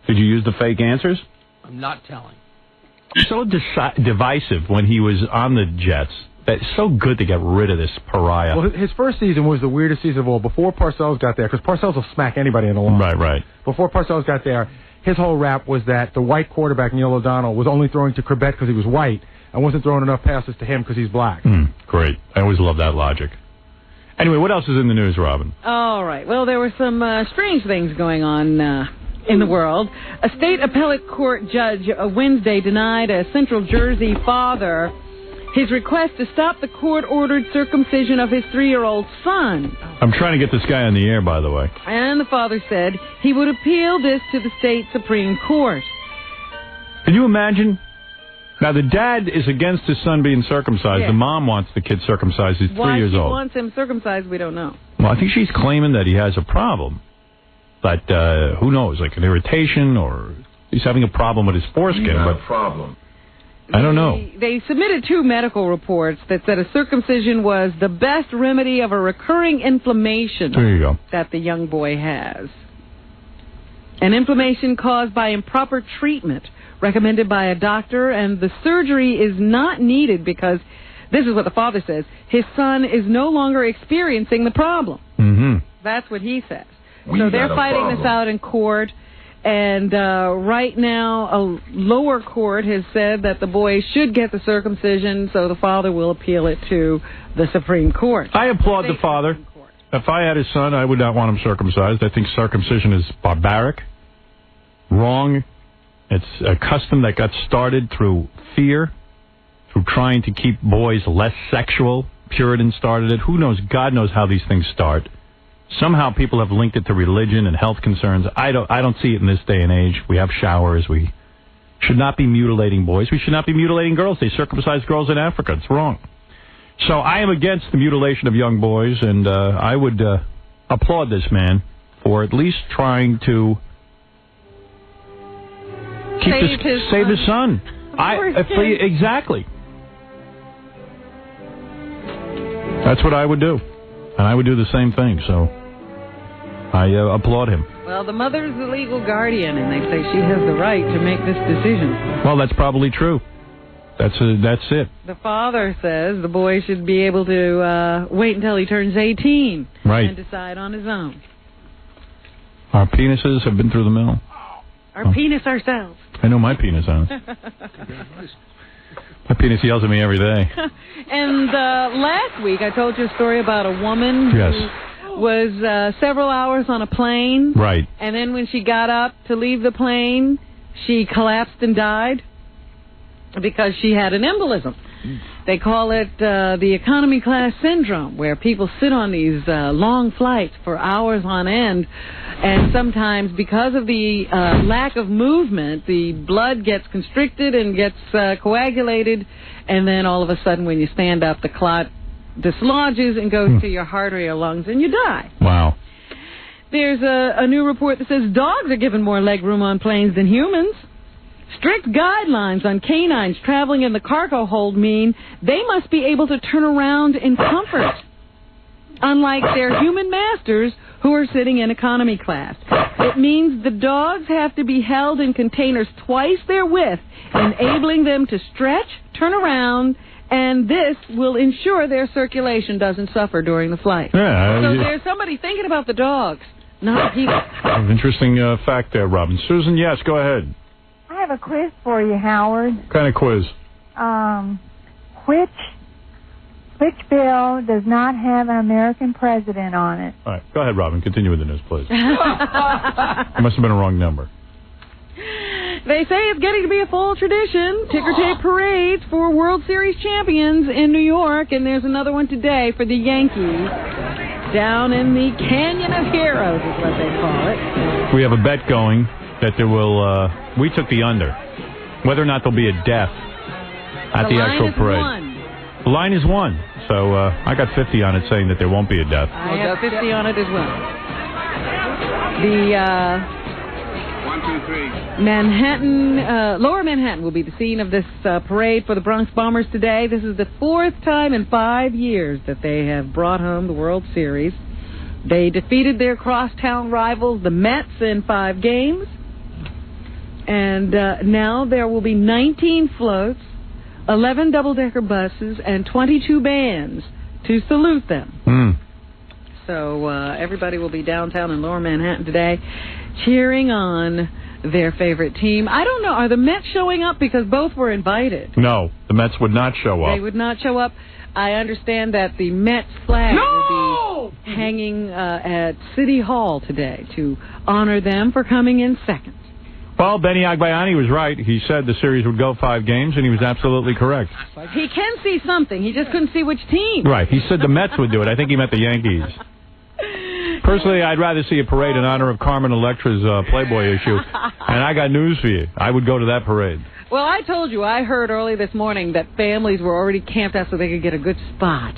Did you use the fake answers? I'm not telling. So divisive when he was on the Jets. It's so good to get rid of this pariah. Well, his first season was the weirdest season of all. Before Parcells got there, because Parcells will smack anybody in the lawn. Right. Before Parcells got there, his whole rap was that the white quarterback, Neil O'Donnell, was only throwing to Corbett because he was white and wasn't throwing enough passes to him because he's black. Great. I always love that logic. Anyway, what else is in the news, Robin? All right. Well, there were some strange things going on in the world. A state appellate court judge Wednesday denied a Central Jersey father his request to stop the court-ordered circumcision of his 3-year-old son. I'm trying to get this guy on the air, by the way. And the father said he would appeal this to the state Supreme Court. Can you imagine? Now, the dad is against his son being circumcised. Yeah. The mom wants the kid circumcised. He's 3 years old. Why she wants him circumcised, we don't know. Well, I think she's claiming that he has a problem. But who knows, like an irritation, or he's having a problem with his foreskin. But a problem. I don't know. They submitted 2 medical reports that said a circumcision was the best remedy of a recurring inflammation there you go. that the young boy has. An inflammation caused by improper treatment recommended by a doctor, and the surgery is not needed because, this is what the father says, his son is no longer experiencing the problem. Mm-hmm. That's what he says. So they're fighting this out in court. And right now, a lower court has said that the boy should get the circumcision, so the father will appeal it to the Supreme Court. I applaud the father. If I had his son, I would not want him circumcised. I think circumcision is barbaric, wrong. It's a custom that got started through fear, through trying to keep boys less sexual. Puritans started it. Who knows? God knows how these things start. Somehow people have linked it to religion and health concerns. I don't see it in this day and age. We have showers. We should not be mutilating boys. We should not be mutilating girls. They circumcise girls in Africa. It's wrong. So I am against the mutilation of young boys, and I would applaud this man for at least trying to save his son. Exactly. That's what I would do. And I would do the same thing, so I applaud him. Well, the mother's the legal guardian, and they say she has the right to make this decision. Well, that's probably true. That's it. The father says the boy should be able to wait until he turns 18 and decide on his own. Our penises have been through the mill. Our penis ourselves. I know my penis has. My penis yells at me every day. And last week I told you a story about a woman who was several hours on a plane. Right. And then when she got up to leave the plane, she collapsed and died because she had an embolism. They call it the economy class syndrome, where people sit on these long flights for hours on end, and sometimes because of the lack of movement, the blood gets constricted and gets coagulated, and then all of a sudden when you stand up, the clot dislodges and goes to your heart or your lungs, and you die. Wow. There's a new report that says dogs are given more leg room on planes than humans. Strict guidelines on canines traveling in the cargo hold mean they must be able to turn around in comfort, unlike their human masters who are sitting in economy class. It means the dogs have to be held in containers twice their width, enabling them to stretch, turn around, and this will ensure their circulation doesn't suffer during the flight. Yeah, so there's somebody thinking about the dogs, not the people. Interesting fact there, Robin. Susan, yes, go ahead. I have a quiz for you, Howard. What kind of quiz? Which bill does not have an American president on it? All right, go ahead, Robin. Continue with the news, please. It must have been a wrong number. They say it's getting to be a fall tradition. Ticker tape parades for World Series champions in New York, and there's another one today for the Yankees down in the Canyon of Heroes is what they call it. We have a bet going that there will, we took the under, whether or not there'll be a death at the actual parade. The line is 1. So I got 50 on it saying that there won't be a death. I have 50 on it as well. The 1, 2, 3. Manhattan, Lower Manhattan will be the scene of this parade for the Bronx Bombers today. This is the 4th time in 5 years that they have brought home the World Series. They defeated their crosstown rivals, the Mets, in 5 games. And now there will be 19 floats, 11 double-decker buses, and 22 bands to salute them. So everybody will be downtown in Lower Manhattan today cheering on their favorite team. I don't know. Are the Mets showing up? Because both were invited. No, the Mets would not show up. They would not show up. I understand that the Mets flag will be hanging at City Hall today to honor them for coming in second. Well, Benny Agbayani was right. He said the series would go 5 games, and he was absolutely correct. He can see something. He just couldn't see which team. Right. He said the Mets would do it. I think he meant the Yankees. Personally, I'd rather see a parade in honor of Carmen Electra's Playboy issue. And I got news for you. I would go to that parade. Well, I told you, I heard early this morning that families were already camped out so they could get a good spot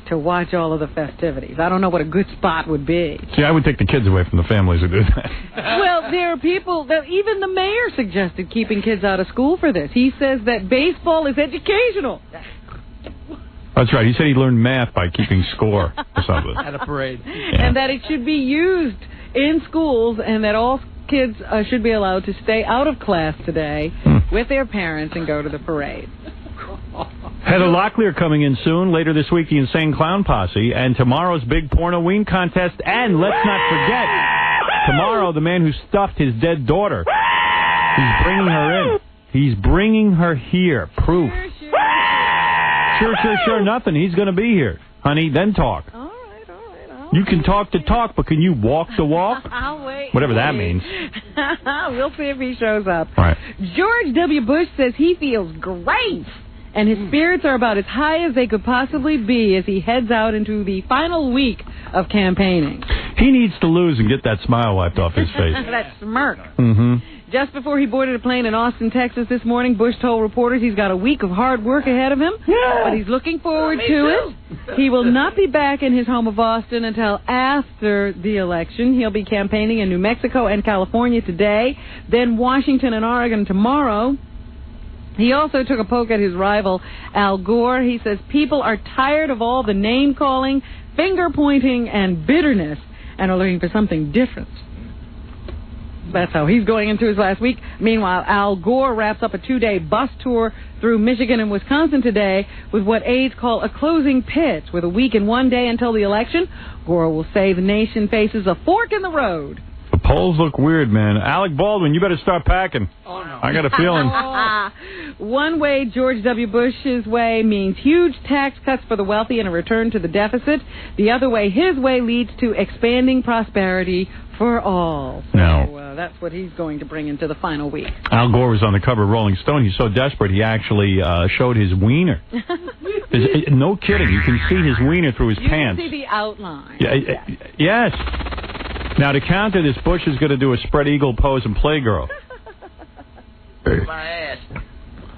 to watch all of the festivities. I don't know what a good spot would be. See, I would take the kids away from the families who do that. Well, there are people, that even the mayor suggested keeping kids out of school for this. He says that baseball is educational. That's right. He said he learned math by keeping score or something. At a parade. Yeah. And that it should be used in schools, and that all kids should be allowed to stay out of class today with their parents and go to the parade. Heather Locklear coming in soon. Later this week, the Insane Clown Posse. And tomorrow's big porno ween contest. And let's not forget, tomorrow, the man who stuffed his dead daughter, he's bringing her in. He's bringing her here. Proof. Sure, nothing. He's going to be here. Honey, then talk. All right. You can talk the talk, but can you walk the walk? I'll wait. Whatever that means. We'll see if he shows up. All right. George W. Bush says he feels great, and his spirits are about as high as they could possibly be as he heads out into the final week of campaigning. He needs to lose and get that smile wiped off his face. That smirk. Mm-hmm. Just before he boarded a plane in Austin, Texas this morning, Bush told reporters he's got a week of hard work ahead of him, but he's looking forward to it. He will not be back in his home of Austin until after the election. He'll be campaigning in New Mexico and California today, then Washington and Oregon tomorrow. He also took a poke at his rival, Al Gore. He says people are tired of all the name-calling, finger-pointing, and bitterness, and are looking for something different. That's how he's going into his last week. Meanwhile, Al Gore wraps up a 2-day bus tour through Michigan and Wisconsin today with what aides call a closing pitch. With a week and 1 day until the election, Gore will say the nation faces a fork in the road. The polls look weird, man. Alec Baldwin, you better start packing. Oh, no. I got a feeling. One way, George W. Bush's way, means huge tax cuts for the wealthy and a return to the deficit. The other way, his way, leads to expanding prosperity for all. So that's what he's going to bring into the final week. Al Gore was on the cover of Rolling Stone. He's so desperate, he actually showed his wiener. No kidding. You can see his wiener through his pants. You can see the outline. Yes. Now, to counter this, Bush is going to do a spread eagle pose and play girl. My ass.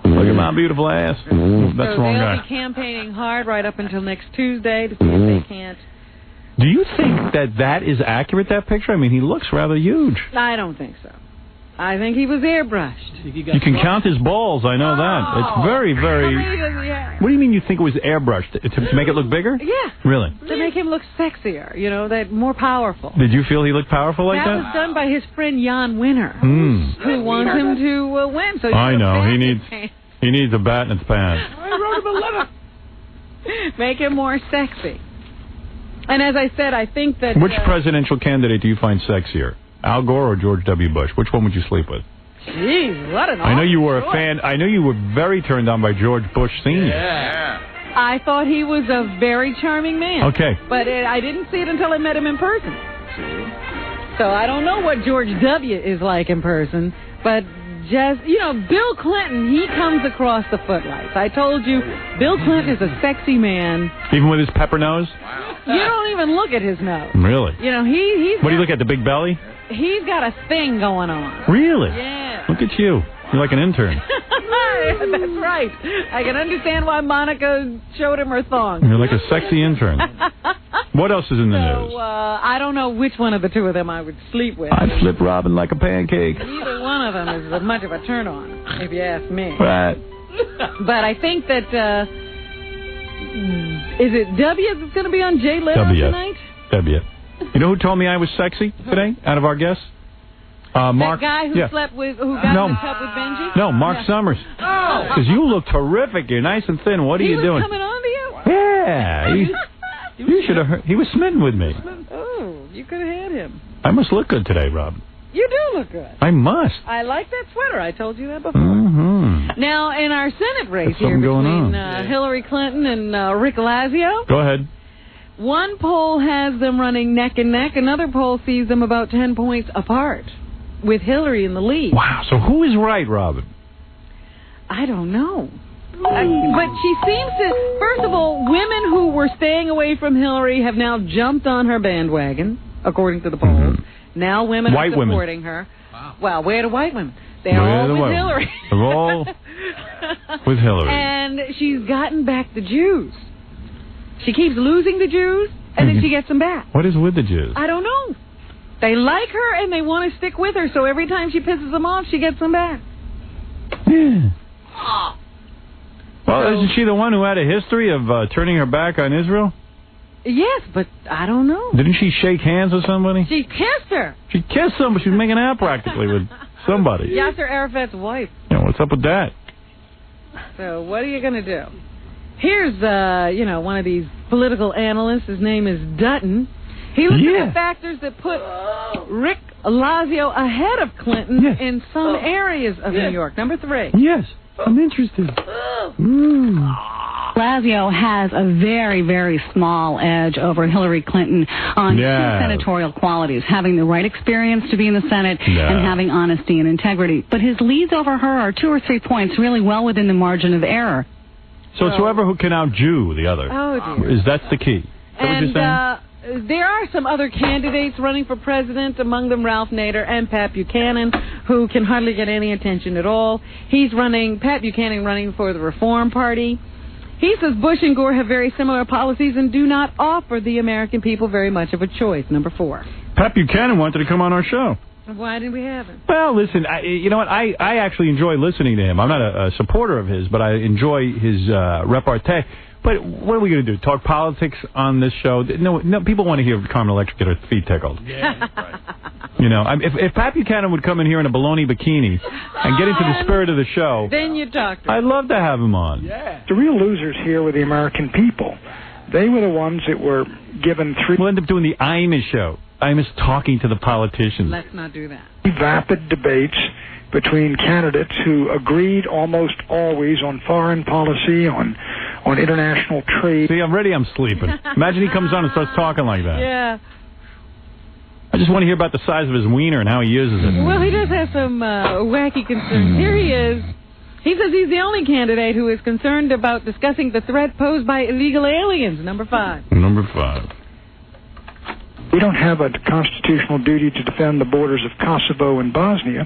Look at my beautiful ass. That's the wrong guy. They'll be campaigning hard right up until next Tuesday to see if they can't. Do you think that is accurate, that picture? I mean, he looks rather huge. I don't think so. I think he was airbrushed. You can count his balls, I know that. It's very, very... How many does he have? What do you mean you think it was airbrushed? To make it look bigger? Yeah. Really? To make him look sexier, that more powerful. Did you feel he looked powerful like that? That was done by his friend Jan Winner, who wants him to win. So I know. He needs a bat in his pants. I wrote him a letter. Make him more sexy. And as I said, I think that... Which presidential candidate do you find sexier? Al Gore or George W. Bush? Which one would you sleep with? Jeez, what an I know you were choice. a fan. I know you were very turned on by George Bush Sr. Yeah. I thought he was a very charming man. Okay. But I didn't see it until I met him in person. So I don't know what George W. is like in person. But just, Bill Clinton, he comes across the footlights. I told you, Bill Clinton is a sexy man. Even with his pepper nose? You don't even look at his nose. Really? He's... What do you look at, the big belly? He's got a thing going on. Really? Yeah. Look at you. You're like an intern. That's right. I can understand why Monica showed him her thong. You're like a sexy intern. What else is in the news? I don't know which one of the two of them I would sleep with. I'd flip Robin like a pancake. Neither one of them is as much of a turn-on, if you ask me. Right. But I think that, is it W that's going to be on Jay Leno tonight? W. You know who told me I was sexy today, out of our guests? Mark. That guy who slept with, who got in the tub with Benji? No, Mark Summers. Oh. Because you look terrific. You're nice and thin. What are you doing? He was coming on to you? Yeah. You should have heard. He was smitten with me. Oh, you could have had him. I must look good today, Rob. You do look good. I must. I like that sweater. I told you that before. Mm-hmm. Now, in our Senate race here between Hillary Clinton and Rick Lazio. Go ahead. One poll has them running neck and neck. Another poll sees them about 10 points apart, with Hillary in the lead. Wow. So who is right, Robin? I don't know. But she seems to... First of all, women who were staying away from Hillary have now jumped on her bandwagon, according to the polls. Mm-hmm. Now women are supporting her. Wow. Well, where are the white women? They're all with Hillary. They're all with Hillary. And she's gotten back the Jews. She keeps losing the Jews, and then she gets them back. What is with the Jews? I don't know. They like her, and they want to stick with her, so every time she pisses them off, she gets them back. Yeah. Well, isn't she the one who had a history of turning her back on Israel? Yes, but I don't know. Didn't she shake hands with somebody? She kissed her. She kissed somebody. She was making out practically with somebody. Yasser Arafat's wife. Yeah, what's up with that? So what are you going to do? Here's, one of these political analysts. His name is Dutton. He looked at the factors that put Rick Lazio ahead of Clinton in some areas of New York. Number 3. Yes, I'm interested. Lazio has a very, very small edge over Hillary Clinton on two senatorial qualities, having the right experience to be in the Senate and having honesty and integrity. But his leads over her are 2 or 3 points, really well within the margin of error. So it's whoever who can out-Jew the other. Oh, dear. That's the key. Is that what you're saying? There are some other candidates running for president, among them Ralph Nader and Pat Buchanan, who can hardly get any attention at all. Pat Buchanan running for the Reform Party. He says Bush and Gore have very similar policies and do not offer the American people very much of a choice. Number 4. Pat Buchanan wanted to come on our show. Why didn't we have him? Well, listen, you know what? I actually enjoy listening to him. I'm not a supporter of his, but I enjoy his repartee. But what are we going to do? Talk politics on this show? No, people want to hear Carmen Electra get her feet tickled. Yeah, right. You know, if Pat Buchanan would come in here in a baloney bikini and get into the spirit of the show, then you talk to him. I'd love to have him on. Yeah. The real losers here were the American people. They were the ones that were given 3... We'll end up doing the Imus show. Imus talking to the politicians. Let's not do that. Vapid debates between candidates who agreed almost always on foreign policy, on international trade. See, I'm sleeping. Imagine he comes on and starts talking like that. Yeah. I just want to hear about the size of his wiener and how he uses it. Well, he does have some wacky concerns. Here he is. He says he's the only candidate who is concerned about discussing the threat posed by illegal aliens. Number 5. Number 5. We don't have a constitutional duty to defend the borders of Kosovo and Bosnia,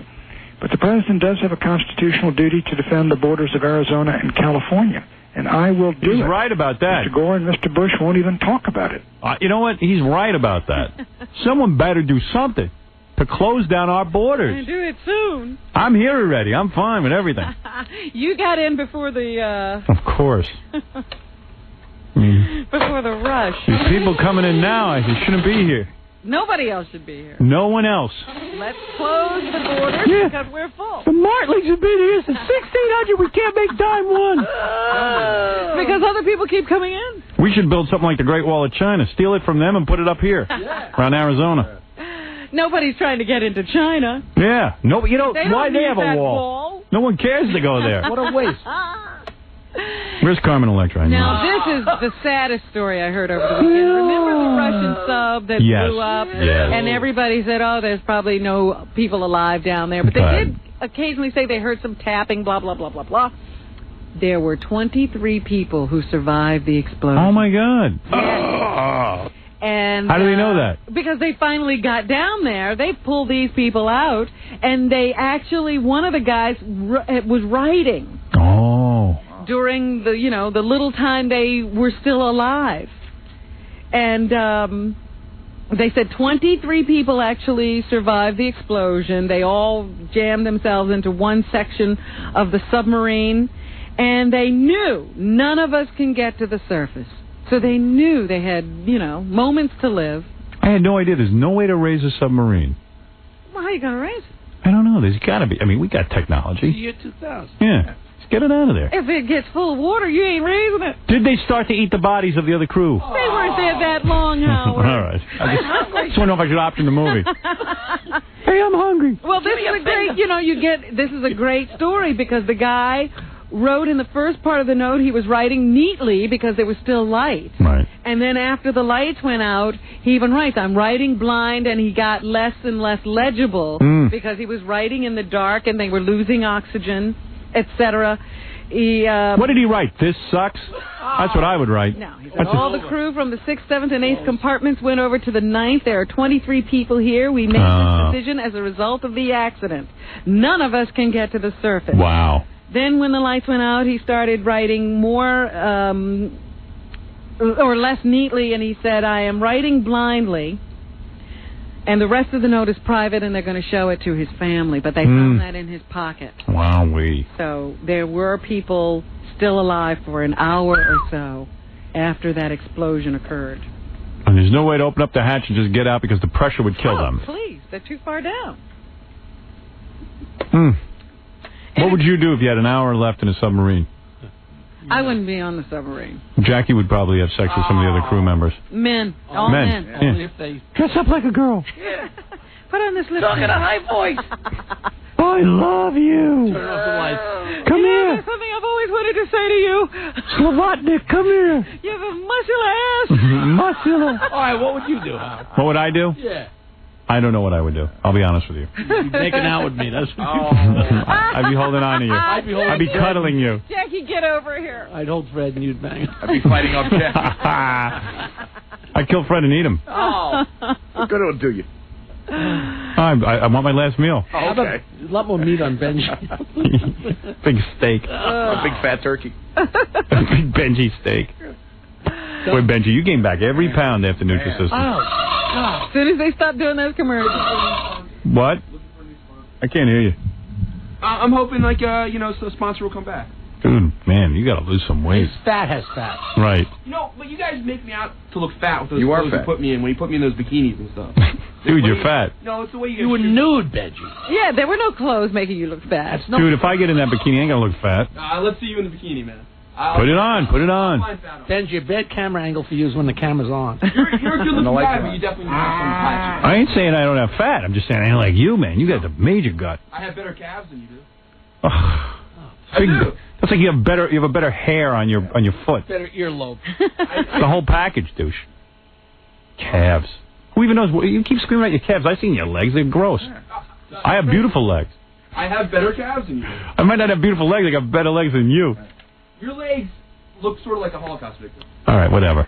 but the president does have a constitutional duty to defend the borders of Arizona and California. And I will do it. He's right about that. Mr. Gore and Mr. Bush won't even talk about it. You know what? He's right about that. Someone better do something to close down our borders. And do it soon. I'm here already. I'm fine with everything. You got in before the... Of course. Before the rush. These people coming in now, they shouldn't be here. Nobody else should be here. No one else. Let's close the borders because we're full. The Martleys have been here since 1600. We can't make dime one. Because other people keep coming in. We should build something like the Great Wall of China. Steal it from them and put it up here around Arizona. Nobody's trying to get into China. Yeah. No, you know, why they have a wall? No one cares to go there. What a waste. Where's Carmen Electra? Now, this is the saddest story I heard over the weekend. Remember the Russian sub that blew up? Yes. And everybody said, oh, there's probably no people alive down there. But they did occasionally say they heard some tapping, blah, blah, blah, blah, blah. There were 23 people who survived the explosion. Oh, my God. Yes. And how do they know that? Because they finally got down there. They pulled these people out, and they actually, one of the guys was writing. Oh. During the, the little time they were still alive. And they said 23 people actually survived the explosion. They all jammed themselves into one section of the submarine. And they knew none of us can get to the surface. So they knew they had, moments to live. I had no idea. There's no way to raise a submarine. Well, how are you going to raise it? I don't know. There's got to be. I mean, we got technology. Year 2000. Yeah. Get it out of there. If it gets full of water, you ain't raising it. Did they start to eat the bodies of the other crew? They weren't there that long, Howard. All right. I just want to know if I should opt in the movie. Hey, I'm hungry. Well, this is a great, this is a great story because the guy wrote in the first part of the note, he was writing neatly because there was still light. Right. And then after the lights went out, he even writes, I'm writing blind, and he got less and less legible because he was writing in the dark and they were losing oxygen, etc. What did he write? This sucks? That's what I would write. No, he said, all the crew from the 6th, 7th, and 8th compartments went over to the 9th. There are 23 people here. We made this decision as a result of the accident. None of us can get to the surface. Wow. Then when the lights went out, he started writing more or less neatly, and he said, I am writing blindly. And the rest of the note is private, and they're going to show it to his family. But they found that in his pocket. Wowee. So there were people still alive for an hour or so after that explosion occurred. And there's no way to open up the hatch and just get out because the pressure would kill them. Please. They're too far down. What would you do if you had an hour left in a submarine? I wouldn't be on the submarine. Jackie would probably have sex with some of the other crew members. Men. All men. Yeah. Only if they Dress up like a girl. Put on this lipstick. talk in a high voice. I love you. Turn off the lights. Come here. There's something I've always wanted to say to you. Slovotnik, come here. You have a muscular ass. Muscular. All right, what would you do, Howard? What would I do? Yeah. I don't know what I would do. I'll be honest with you. You'd be making out with me. That's what I'd be holding on to you. I'd be cuddling you. Jackie, get over here. I'd hold Fred and you'd bang. I'd be fighting off Jackie. I'd kill Fred and eat him. Oh. What good it'll do you? I want my last meal. How about a lot more meat on Benji? Big steak. A big fat turkey. Big Benji steak. Boy, Benji, you gained back every pound after Nutrisystem. As soon as they stop doing those commercials. What? I can't hear you. I'm hoping, like, so a sponsor will come back. Dude, man, you got to lose some weight. Fat has fat. Right. But you guys make me out to look fat with those You are clothes fat. you put me in when you put me in those bikinis and stuff. Dude, you're fat. No, it's the way You were nude, Benji. Yeah, there were no clothes making you look fat. Dude, if I get in that bikini, I ain't going to look fat. Let's see you in the bikini, man. Put it on. Put it on. Benji, a bad camera angle for you is when the camera's on. You're a good-looking guy, but you definitely have some fat. I ain't saying I don't have fat. I'm just saying I ain't like you, man. You got the major gut. I have better calves than you do. That's like you have a better hair on your foot. Better earlobe. The whole package, douche. Calves. Who even knows? You keep screaming at your calves. I've seen your legs. They're gross. I have beautiful legs. I have better calves than you do. I might not have beautiful legs. I got better legs than you. Your legs look sort of like a Holocaust victim. All right, whatever.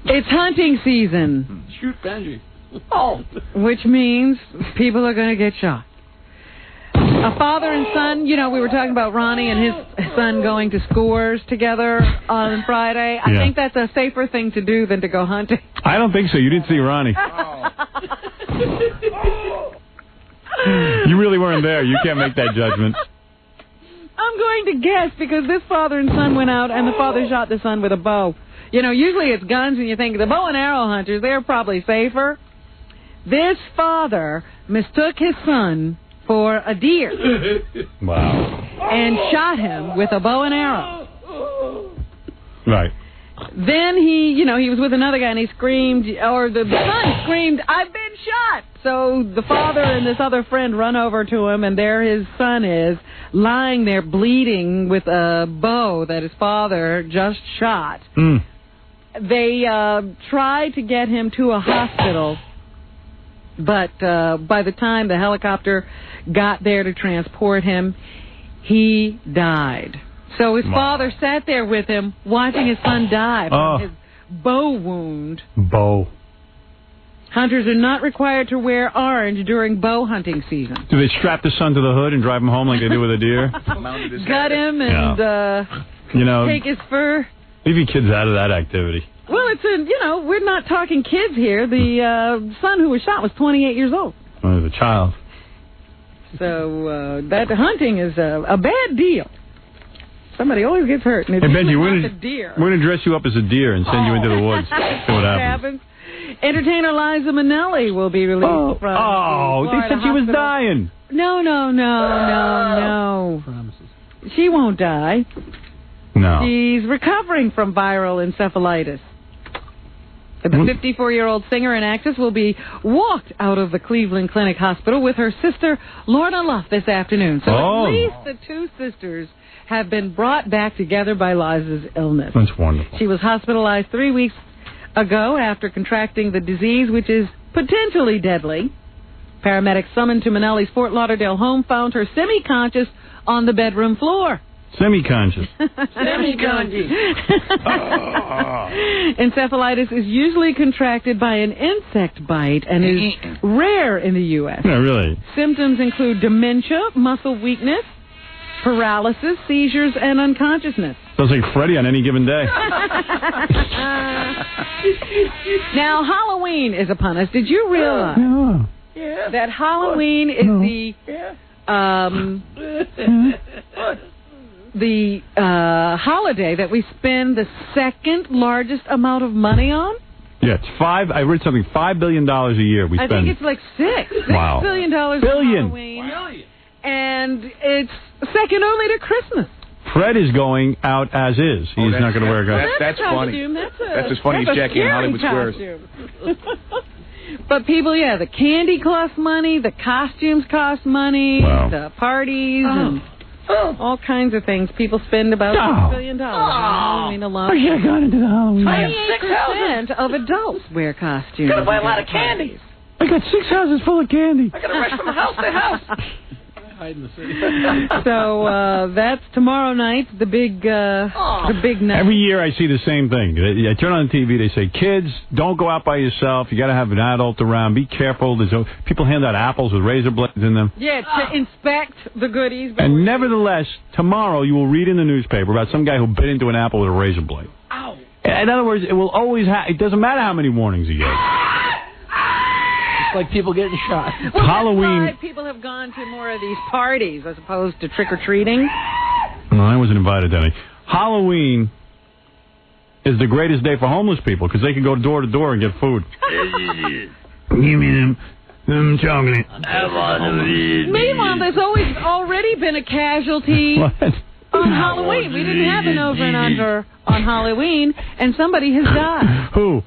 It's hunting season. Shoot Benji. Which means people are going to get shot. A father and son, we were talking about Ronnie and his son going to Scores together on Friday. I think that's a safer thing to do than to go hunting. I don't think so. You didn't see Ronnie. You really weren't there. You can't make that judgment. I'm going to guess because this father and son went out and the father shot the son with a bow. Usually it's guns and you think the bow and arrow hunters, they're probably safer. This father mistook his son for a deer. Wow. And shot him with a bow and arrow. Right. Then he was with another guy and he screamed, or the son screamed, "I've been shot!" So the father and this other friend run over to him, and there his son is, lying there bleeding with a bow that his father just shot. They tried to get him to a hospital, but by the time the helicopter got there to transport him, he died. So his father sat there with him, watching his son die from his bow wound. Bow. Hunters are not required to wear orange during bow hunting season. Do they strap the son to the hood and drive him home like they do with a deer? Gut him and take his fur. Leave your kids out of that activity. Well, we're not talking kids here. The son who was shot was 28 years old. Well, he's a child. So that hunting is a bad deal. Somebody always gets hurt. And hey, Benji, we're going to dress you up as a deer and send you into the woods. See what happens. Entertainer Liza Minnelli will be released from they said she was dying. No. She won't die. No. She's recovering from viral encephalitis. The 54-year-old singer and actress will be walked out of the Cleveland Clinic Hospital with her sister, Lorna Luff, this afternoon. So at least the two sisters have been brought back together by Liza's illness. That's wonderful. She was hospitalized 3 weeks ago after contracting the disease, which is potentially deadly. Paramedics summoned to Minnelli's Fort Lauderdale home found her semi-conscious on the bedroom floor. Semi-conscious. Semi-conscious. Encephalitis is usually contracted by an insect bite and is rare in the U.S. No, really. Symptoms include dementia, muscle weakness, paralysis, seizures, and unconsciousness. Sounds like Freddy on any given day. Now, Halloween is upon us. Did you realize that Halloween is the holiday that we spend the second largest amount of money on? Yeah, it's I read something, $5 billion a year we spend. I think it's like $6 billion on Halloween. And it's second only to Christmas. Fred is going out as is. He's not going to wear a costume. That's funny. That's as funny as Jackie in Hollywood Squares. But people, the candy costs money, the costumes cost money, the parties, and all kinds of things. People spend about $6 billion on Halloween alone. I should have gone into the Halloween. 28% of adults wear costumes. Gotta buy a lot of candy. I got 6 houses full of candy. I gotta rush from house to house. Hide in the city. So that's tomorrow night, the big night. Every year I see the same thing. I turn on the TV, they say, kids, don't go out by yourself. You got to have an adult around. Be careful. People hand out apples with razor blades in them. Yeah, to inspect the goodies. And nevertheless, tomorrow you will read in the newspaper about some guy who bit into an apple with a razor blade. Ow. In other words, it will always it doesn't matter how many warnings you get. Like people getting shot. Well, Halloween. that's why people have gone to more of these parties as opposed to trick-or-treating. No, I wasn't invited to any. Halloween is the greatest day for homeless people because they can go door to door and get food. Give me them chocolate. Meanwhile, there's already been a casualty on Halloween. We didn't have an over and under on Halloween, and somebody has died. Who?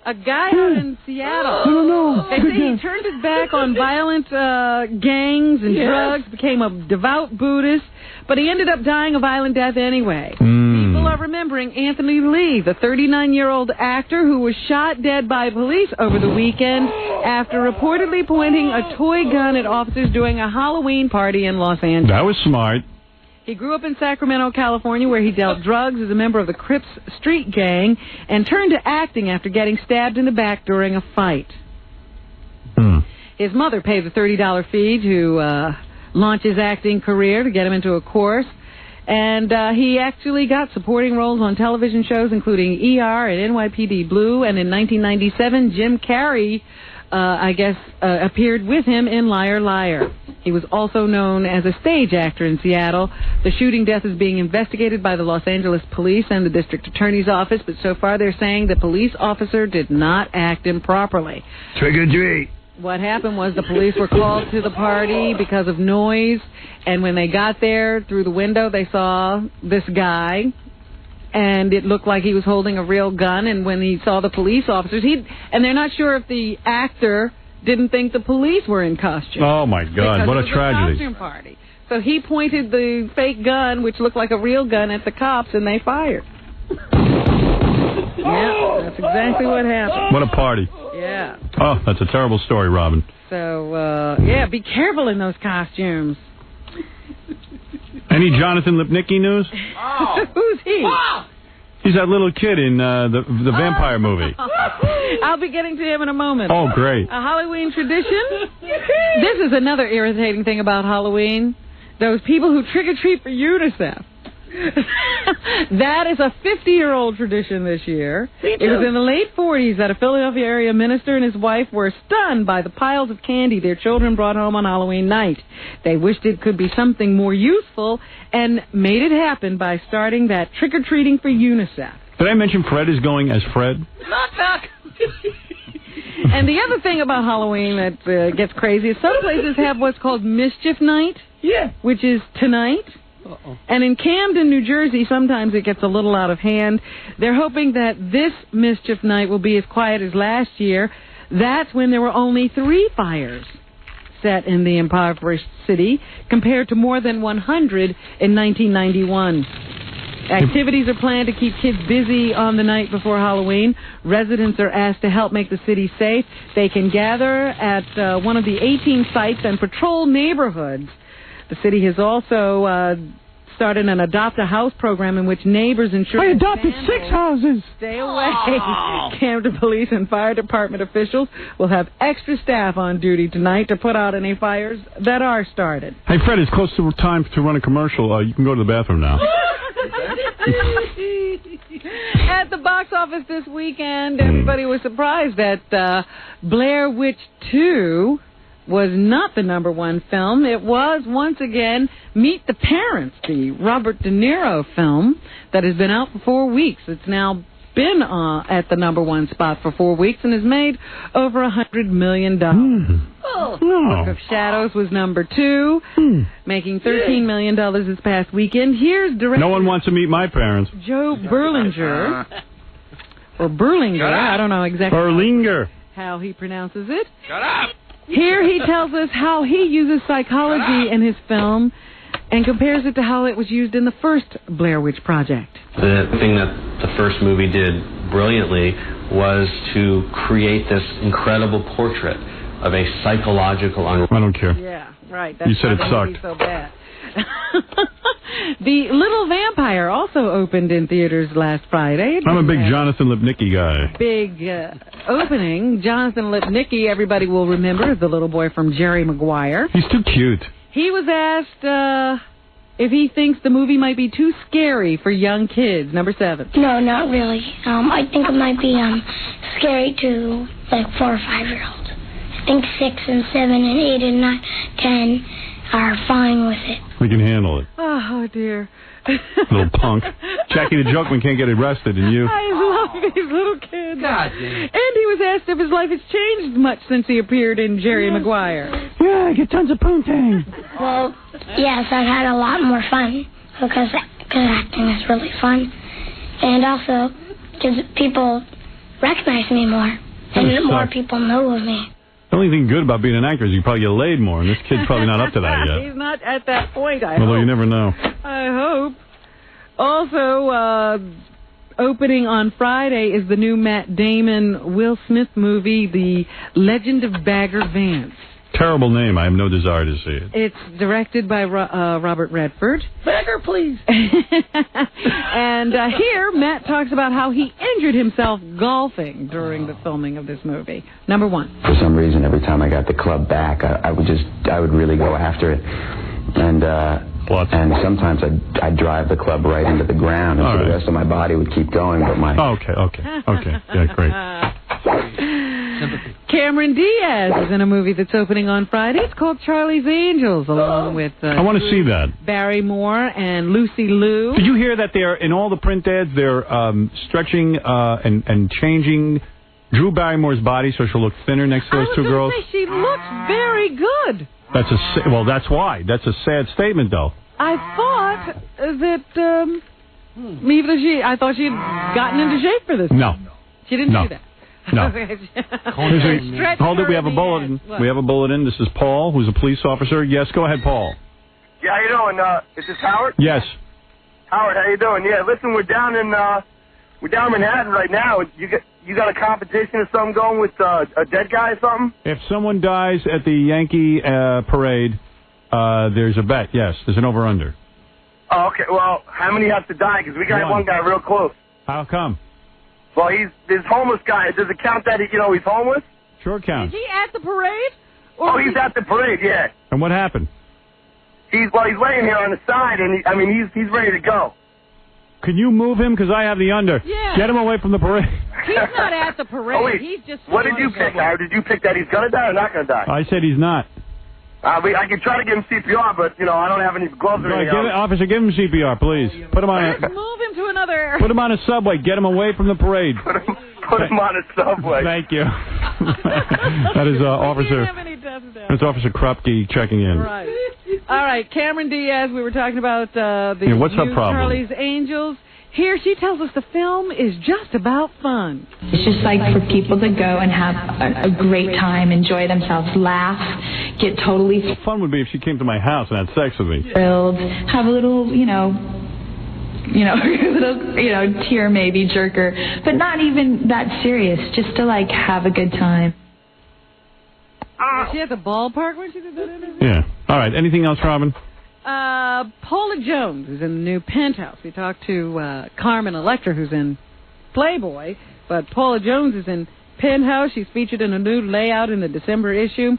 A guy out in Seattle. I don't know. They say he turned his back on violent gangs and drugs, became a devout Buddhist, but he ended up dying a violent death anyway. People are remembering Anthony Lee, the 39-year-old actor who was shot dead by police over the weekend after reportedly pointing a toy gun at officers during a Halloween party in Los Angeles. That was smart. He grew up in Sacramento, California, where he dealt drugs as a member of the Crips street gang and turned to acting after getting stabbed in the back during a fight. His mother paid the $30 fee to launch his acting career, to get him into a course. And he actually got supporting roles on television shows, including ER and NYPD Blue. And in 1997, Jim Carrey, appeared with him in Liar Liar. He was also known as a stage actor in Seattle. The shooting death is being investigated by the Los Angeles Police and the District Attorney's Office, but so far they're saying the police officer did not act improperly. Trick or treat. What happened was the police were called to the party because of noise, and when they got there, through the window, they saw this guy, and it looked like he was holding a real gun, and when he saw the police officers, and they're not sure if the actor didn't think the police were in costume. Oh, my God, what a tragedy. Costume party. So he pointed the fake gun, which looked like a real gun, at the cops, and they fired. Yeah, that's exactly what happened. What a party. Yeah. Oh, that's a terrible story, Robin. So, be careful in those costumes. Any Jonathan Lipnicki news? Oh. Who's he? Wow. He's that little kid in the vampire movie. I'll be getting to him in a moment. Oh, great. A Halloween tradition? This is another irritating thing about Halloween. Those people who trick-or-treat for UNICEF. That is a 50-year-old tradition this year. It was in the late 40s that a Philadelphia area minister and his wife were stunned by the piles of candy their children brought home on Halloween night. They wished it could be something more useful and made it happen by starting that trick-or-treating for UNICEF. Did I mention Fred is going as Fred? Knock, knock. And the other thing about Halloween that gets crazy is some places have what's called Mischief Night, which is tonight. And in Camden, New Jersey, sometimes it gets a little out of hand. They're hoping that this Mischief Night will be as quiet as last year. That's when there were only 3 fires set in the impoverished city, compared to more than 100 in 1991. Activities are planned to keep kids busy on the night before Halloween. Residents are asked to help make the city safe. They can gather at one of the 18 sites and patrol neighborhoods. The city has also started an Adopt a House program in which neighbors ensure... I adopted 6 houses! Stay away. Camden Police and Fire Department officials will have extra staff on duty tonight to put out any fires that are started. Hey, Fred, it's close to time to run a commercial. You can go to the bathroom now. At the box office this weekend, everybody was surprised that Blair Witch 2... was not the #1 film. It was, once again, Meet the Parents, the Robert De Niro film that has been out for 4 weeks. It's now been at the #1 spot for 4 weeks and has made over $100 million. Oh, Book of Shadows was number 2, making $13 million this past weekend. Here's director... No one wants to meet my parents. Joe Berlinger. Or Berlinger, I don't know exactly Berlinger. how he pronounces it. Shut up! Here he tells us how he uses psychology in his film and compares it to how it was used in the first Blair Witch Project. The thing that the first movie did brilliantly was to create this incredible portrait of a psychological I don't care. Yeah, right. That's You said it why the sucked. movie's so bad. The Little Vampire also opened in theaters last Friday. I'm a big Jonathan Lipnicki guy. Big opening. Jonathan Lipnicki, everybody will remember, is the little boy from Jerry Maguire. He's too cute. He was asked if he thinks the movie might be too scary for young kids. Number 7. No, not really. I think it might be scary to like 4 or 5-year-olds. I think 6 and 7 and 8 and 9, 10 are fine with it. We can handle it. Oh, dear. Little punk. Jackie the Jokeman can't get arrested, and you... I love these little kids. God damn. And he was asked if his life has changed much since he appeared in Jerry Maguire. Yeah, I get tons of poontang. Well, yes, I've had a lot more fun because acting is really fun. And also because people recognize me more and more people know of me. The only thing good about being an actor is you probably get laid more, and this kid's probably not up to that yet. He's not at that point, I Although hope. you never know. I hope. Also, opening on Friday is the new Matt Damon, Will Smith movie, The Legend of Bagger Vance. Terrible name. I have no desire to see it. It's directed by Robert Redford. Bagger, please. And here, Matt talks about how he injured himself golfing during the filming of this movie. Number 1. For some reason, every time I got the club back, I would really go after it. And sometimes I'd drive the club right into the ground, and so the rest of my body would keep going, but my... Okay. Yeah, great. Cameron Diaz is in a movie that's opening on Friday. It's called Charlie's Angels, along with I want to see that. Barry Moore and Lucy Liu. Did you hear that they're in all the print ads? They're stretching and changing Drew Barrymore's body so she'll look thinner next to those two girls. Say, she looks very good. That's that's why. That's a sad statement, though. I thought that I thought she had gotten into shape for this. No, she didn't do that. No. Hold it. We have a bulletin. What? We have a bulletin. This is Paul, who's a police officer. Yes, go ahead, Paul. Yeah, how you doing? Is this Howard? Yes. Howard, how you doing? Yeah, listen, we're down in Manhattan right now. You got a competition or something going with a dead guy or something? If someone dies at the Yankee parade, there's a bet. Yes, there's an over/under. Oh, okay. Well, how many have to die? Because we got one guy real close. How come? Well, he's this homeless guy. Does it count that he's homeless? Sure counts. Is he at the parade? He's at the parade. Yeah. And what happened? He's laying here on the side, and he's ready to go. Can you move him? Because I have the under. Yeah. Get him away from the parade. He's not at the parade. Oh, wait. He's just. What did you pick, Howard? Did you pick that he's gonna die or not gonna die? I said he's not. I can try to give him CPR, but I don't have any gloves or anything. Officer, give him CPR, please. Put him on. Move him to another area. Put him on a subway. Get him away from the parade. Put him on a subway. Thank you. That is Officer. That's Officer Krupke checking in. Right. All right, Cameron Diaz. We were talking about the what's her new problem? Charlie's Angels. Here she tells us the film is just about fun. It's just like for people to go and have a great time, enjoy themselves, laugh, get totally Fun would be if she came to my house and had sex with me. thrilled, have a little, little, tear maybe jerker, but not even that serious, just to have a good time. Was she at the ballpark when she did that interview? Yeah. All right. Anything else, Robin? Paula Jones is in the new Penthouse. We talked to Carmen Electra, who's in Playboy, but Paula Jones is in Penthouse. She's featured in a new layout in the December issue.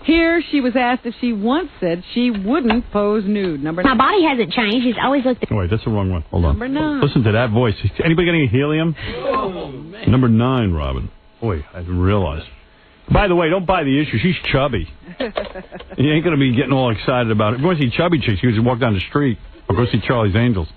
Here, she was asked if she once said she wouldn't pose nude. Number 9. My body hasn't changed. It's always looked... Oh, wait, that's the wrong one. Hold on. Number 9. Listen to that voice. Anybody got any helium? Oh, man. Number 9, Robin. Boy, I didn't realize. By the way, don't buy the issue. She's chubby. You ain't going to be getting all excited about it. If you want to see chubby chicks, you just walk down the street or go see Charlie's Angels.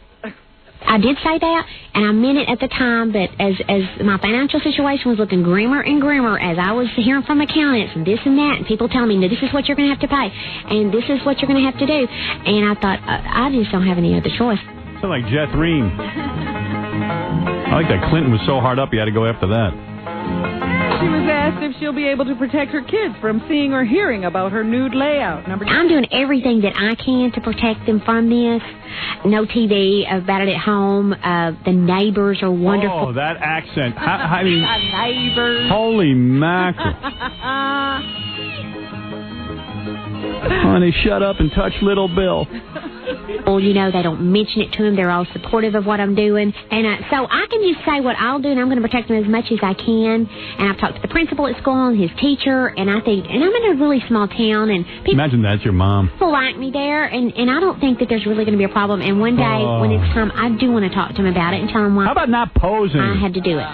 I did say that, and I meant it at the time, but as my financial situation was looking grimmer and grimmer, as I was hearing from accountants and this and that, and people telling me, no, this is what you're going to have to pay, and this is what you're going to have to do, and I thought, I just don't have any other choice. Sound like Jethreen. I like that Clinton was so hard up, he had to go after that. She was asked if she'll be able to protect her kids from seeing or hearing about her nude layout. I'm doing everything that I can to protect them from this. No TV about it at home. The neighbors are wonderful. Oh, that accent. I mean, neighbors. Holy mackerel. Honey, shut up and touch little Bill. Well, you know, they don't mention it to him. They're all supportive of what I'm doing. And so I can just say what I'll do, and I'm going to protect them as much as I can. And I've talked to the principal at school and his teacher, and I think, and I'm in a really small town, and people... Imagine that's your mom. People like me there, and I don't think that there's really going to be a problem. And one day, when it's time, I do want to talk to him about it and tell him why... How about not posing? I had to do it.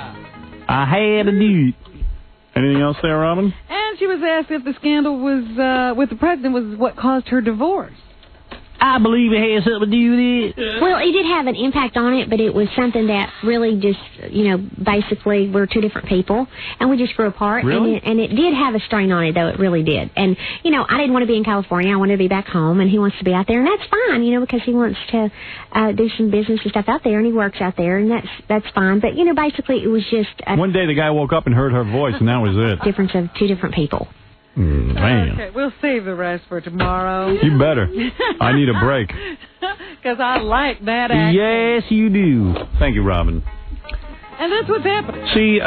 I had to do it. Anything else there, Robin? And she was asked if the scandal was with the president was what caused her divorce. I believe it has something to do with it. Well, it did have an impact on it, but it was something that really just, you know, basically we're two different people, and we just grew apart. Really? And it did have a strain on it, though. It really did. And, you know, I didn't want to be in California. I wanted to be back home, and he wants to be out there, and that's fine, you know, because he wants to do some business and stuff out there, and he works out there, and that's fine. But, you know, basically it was just... One day the guy woke up and heard her voice, and that was it. Difference of two different people. Man. Okay, we'll save the rest for tomorrow. You better. I need a break. Because I like that accent. Yes, you do. Thank you, Robin. And that's what's happening. See,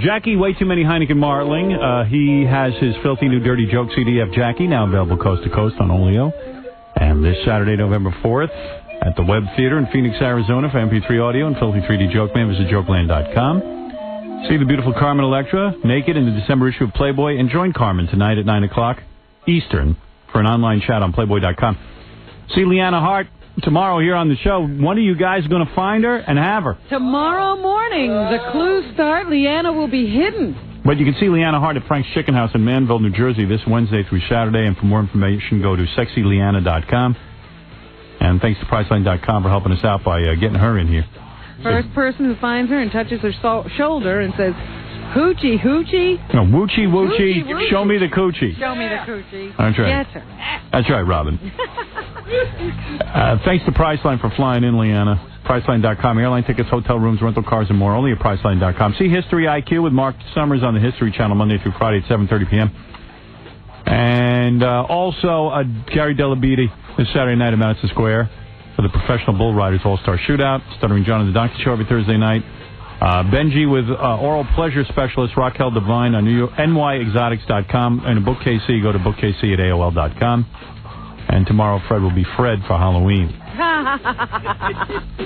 Jackie, way too many Heineken Martling. He has his Filthy New Dirty Joke CD of Jackie, now available coast to coast on Olio. And this Saturday, November 4th, at the Webb Theater in Phoenix, Arizona for MP3 Audio and Filthy 3D Joke Man, visit jokeland.com. See the beautiful Carmen Electra naked in the December issue of Playboy, and join Carmen tonight at 9 o'clock Eastern for an online chat on Playboy.com. See Leanna Hart tomorrow here on the show. One of you guys is going to find her and have her. Tomorrow morning, the clues start. Leanna will be hidden. But you can see Leanna Hart at Frank's Chicken House in Manville, New Jersey this Wednesday through Saturday. And for more information, go to sexyleanna.com. And thanks to Priceline.com for helping us out by getting her in here. First person who finds her and touches her shoulder and says, hoochie, hoochie. No, woochie, woochie, show me the coochie. Show me the coochie. That's right. Get her. That's right, Robin. Thanks to Priceline for flying in, Leanna. Priceline.com, airline tickets, hotel rooms, rental cars, and more. Only at Priceline.com. See History IQ with Mark Summers on the History Channel Monday through Friday at 7:30 p.m. And also Gary Delabete this Saturday night at Madison Square for the Professional Bull Riders All-Star Shootout. Stuttering John and the Donkey Show every Thursday night. Benji with Oral Pleasure Specialist Raquel Devine on nyexotics.com. And a Book KC, go to bookkc at AOL.com. And tomorrow Fred will be Fred for Halloween.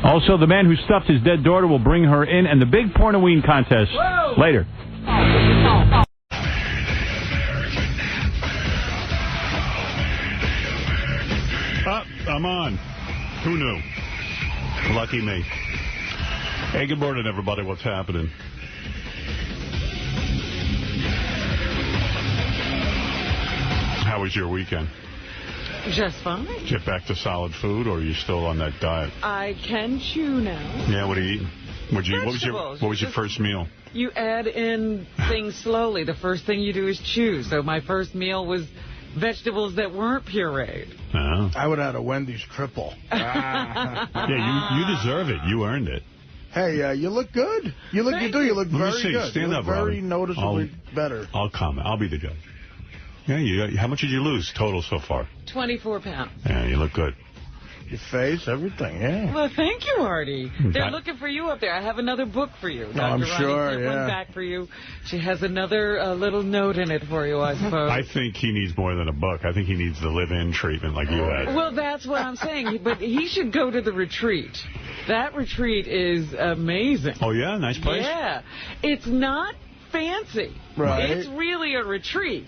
Also, the man who stuffed his dead daughter will bring her in, and the big Pornoween contest later. I'm on. Who knew? Lucky me. Hey, good morning, everybody. What's happening? How was your weekend? Just fine. Get back to solid food, or are you still on that diet? I can chew now. Yeah, what are you eating? What was your first meal? You add in things slowly. The first thing you do is chew. So my first meal was vegetables that weren't pureed. Oh. I would add a Wendy's triple. Yeah, you deserve it. You earned it. Hey, you look good. You look very good. Stand up, very Robin. Noticeably better. I'll comment. I'll be the judge. Yeah, how much did you lose total so far? 24 pounds. Yeah, you look good. Your face, everything, yeah. Well, thank you, Artie. They're looking for you up there. I have another book for you. Dr. I'm sure, Ronnie yeah. One back for you. She has another little note in it for you, I suppose. I think he needs more than a book. I think he needs the live-in treatment like you had. Well, that's what I'm saying. But he should go to the retreat. That retreat is amazing. Oh, yeah? Nice place? Yeah. It's not fancy. Right. It's really a retreat.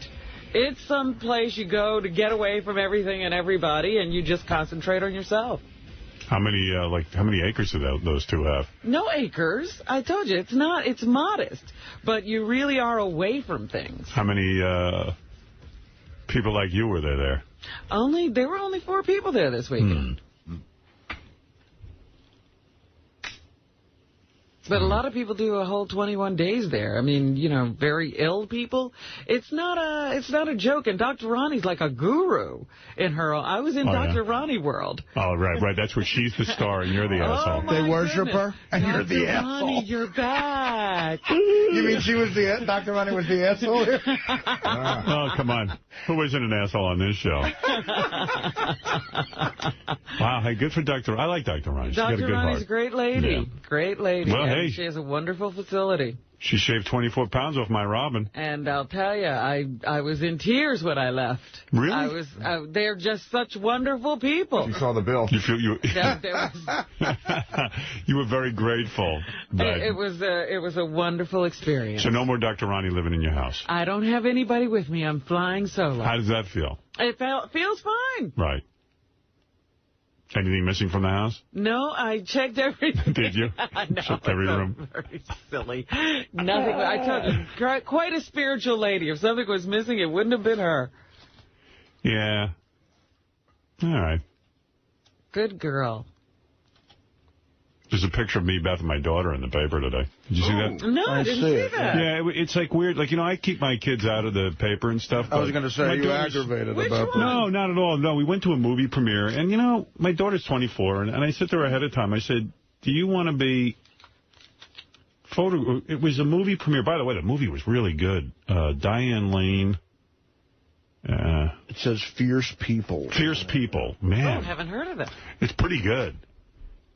It's some place you go to get away from everything and everybody, and you just concentrate on yourself. How many acres do those two have? No acres. I told you, it's modest. But you really are away from things. How many people like you were there? There were only 4 people there this weekend. But a lot of people do a whole 21 days there. I mean, you know, very ill people. It's not a joke. And Dr. Ronnie's like a guru in her own. I was in Dr. Ronnie world. Oh, right. That's where she's the star and you're the asshole. They worship her and you're the Dr. asshole. Ronnie, you're back. You mean she was Dr. Ronnie was the asshole here? Oh, come on. Who isn't an asshole on this show? Wow, hey, good for Dr. I like Dr. Ronnie. She's got a good Ronnie's heart. a great lady. Yeah. Great lady. Well, and hey. she has a wonderful facility. She shaved 24 pounds off my Robin. And I'll tell you, I was in tears when I left. Really? They're just such wonderful people. You saw the bill. You feel you? There was, you were very grateful. it was a wonderful experience. So no more Dr. Ronnie living in your house. I don't have anybody with me. I'm flying solo. How does that feel? It feels fine. Right. Anything missing from the house? No, I checked everything. Did you? No, checked every room? Very silly. Nothing. I told you, quite a spiritual lady. If something was missing, it wouldn't have been her. Yeah. All right. Good girl. There's a picture of me, Beth, and my daughter in the paper today. Did you see that? No, I didn't see that. Yeah, it's like weird. Like, you know, I keep my kids out of the paper and stuff. I was going to say, you aggravated about that. No, not at all. No, we went to a movie premiere, and, you know, my daughter's 24, and I said to her ahead of time, I said, do you want to be It was a movie premiere. By the way, the movie was really good. Diane Lane. It says Fierce People. Fierce People. Man. Oh, haven't heard of it. It's pretty good.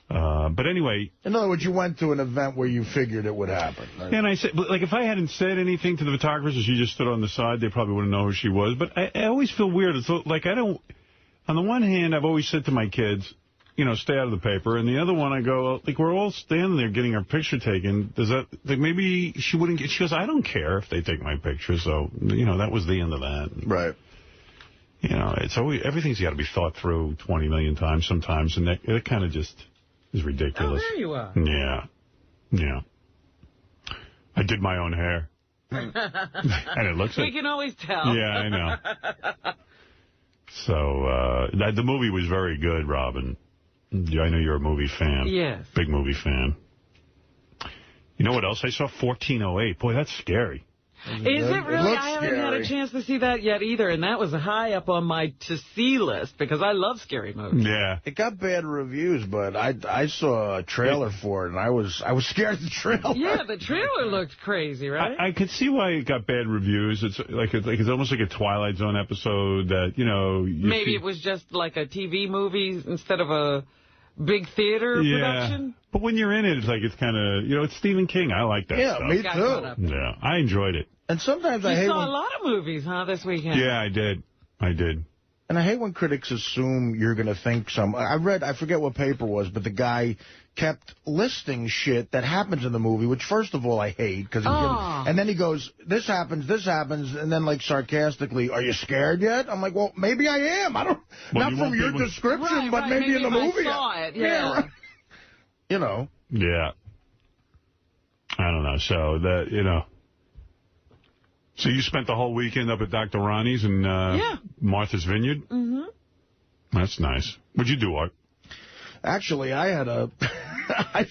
But anyway... In other words, you went to an event where you figured it would happen. Right? And I said, like, if I hadn't said anything to the photographers and she just stood on the side, they probably wouldn't know who she was. But I always feel weird. It's like, I don't... On the one hand, I've always said to my kids, you know, stay out of the paper. And the other one, I go, like, we're all standing there getting our picture taken. Does that... Like, maybe she wouldn't get... She goes, I don't care if they take my picture. So, you know, that was the end of that. Right. You know, it's always... Everything's got to be thought through 20 million times sometimes. And it kind of just... is ridiculous. Oh, there you are. Yeah. Yeah. I did my own hair. And it looks like... We can always tell. Yeah, I know. So, the movie was very good, Robin. I know you're a movie fan. Yes. Big movie fan. You know what else I saw? 1408. Boy, that's scary. Is it really? I haven't had a chance to see that yet either, and that was high up on my to-see list because I love scary movies. Yeah. It got bad reviews, but I saw a trailer for it, and I was scared of the trailer. Yeah, the trailer looked crazy, right? I could see why it got bad reviews. It's almost like a Twilight Zone episode that, you know... Maybe it was just like a TV movie instead of a big theater production. But when you're in it, it's kind of, you know, it's Stephen King. I like that stuff. Yeah, me too. Yeah, I enjoyed it. And sometimes I hate saw a lot of movies, huh, this weekend? Yeah, I did. And I hate when critics assume you're going to think I forget what paper was, but the guy kept listing shit that happens in the movie, which first of all I hate, because and then he goes, this happens, and then like sarcastically, are you scared yet? I'm like, well, maybe I am. I don't, not from your description, but maybe in the movie. I saw it, yeah. You know. Yeah. I don't know. So you know. So you spent the whole weekend up at Dr. Ronnie's in Martha's Vineyard? Mm-hmm. That's nice. What'd you do, Art? Actually, I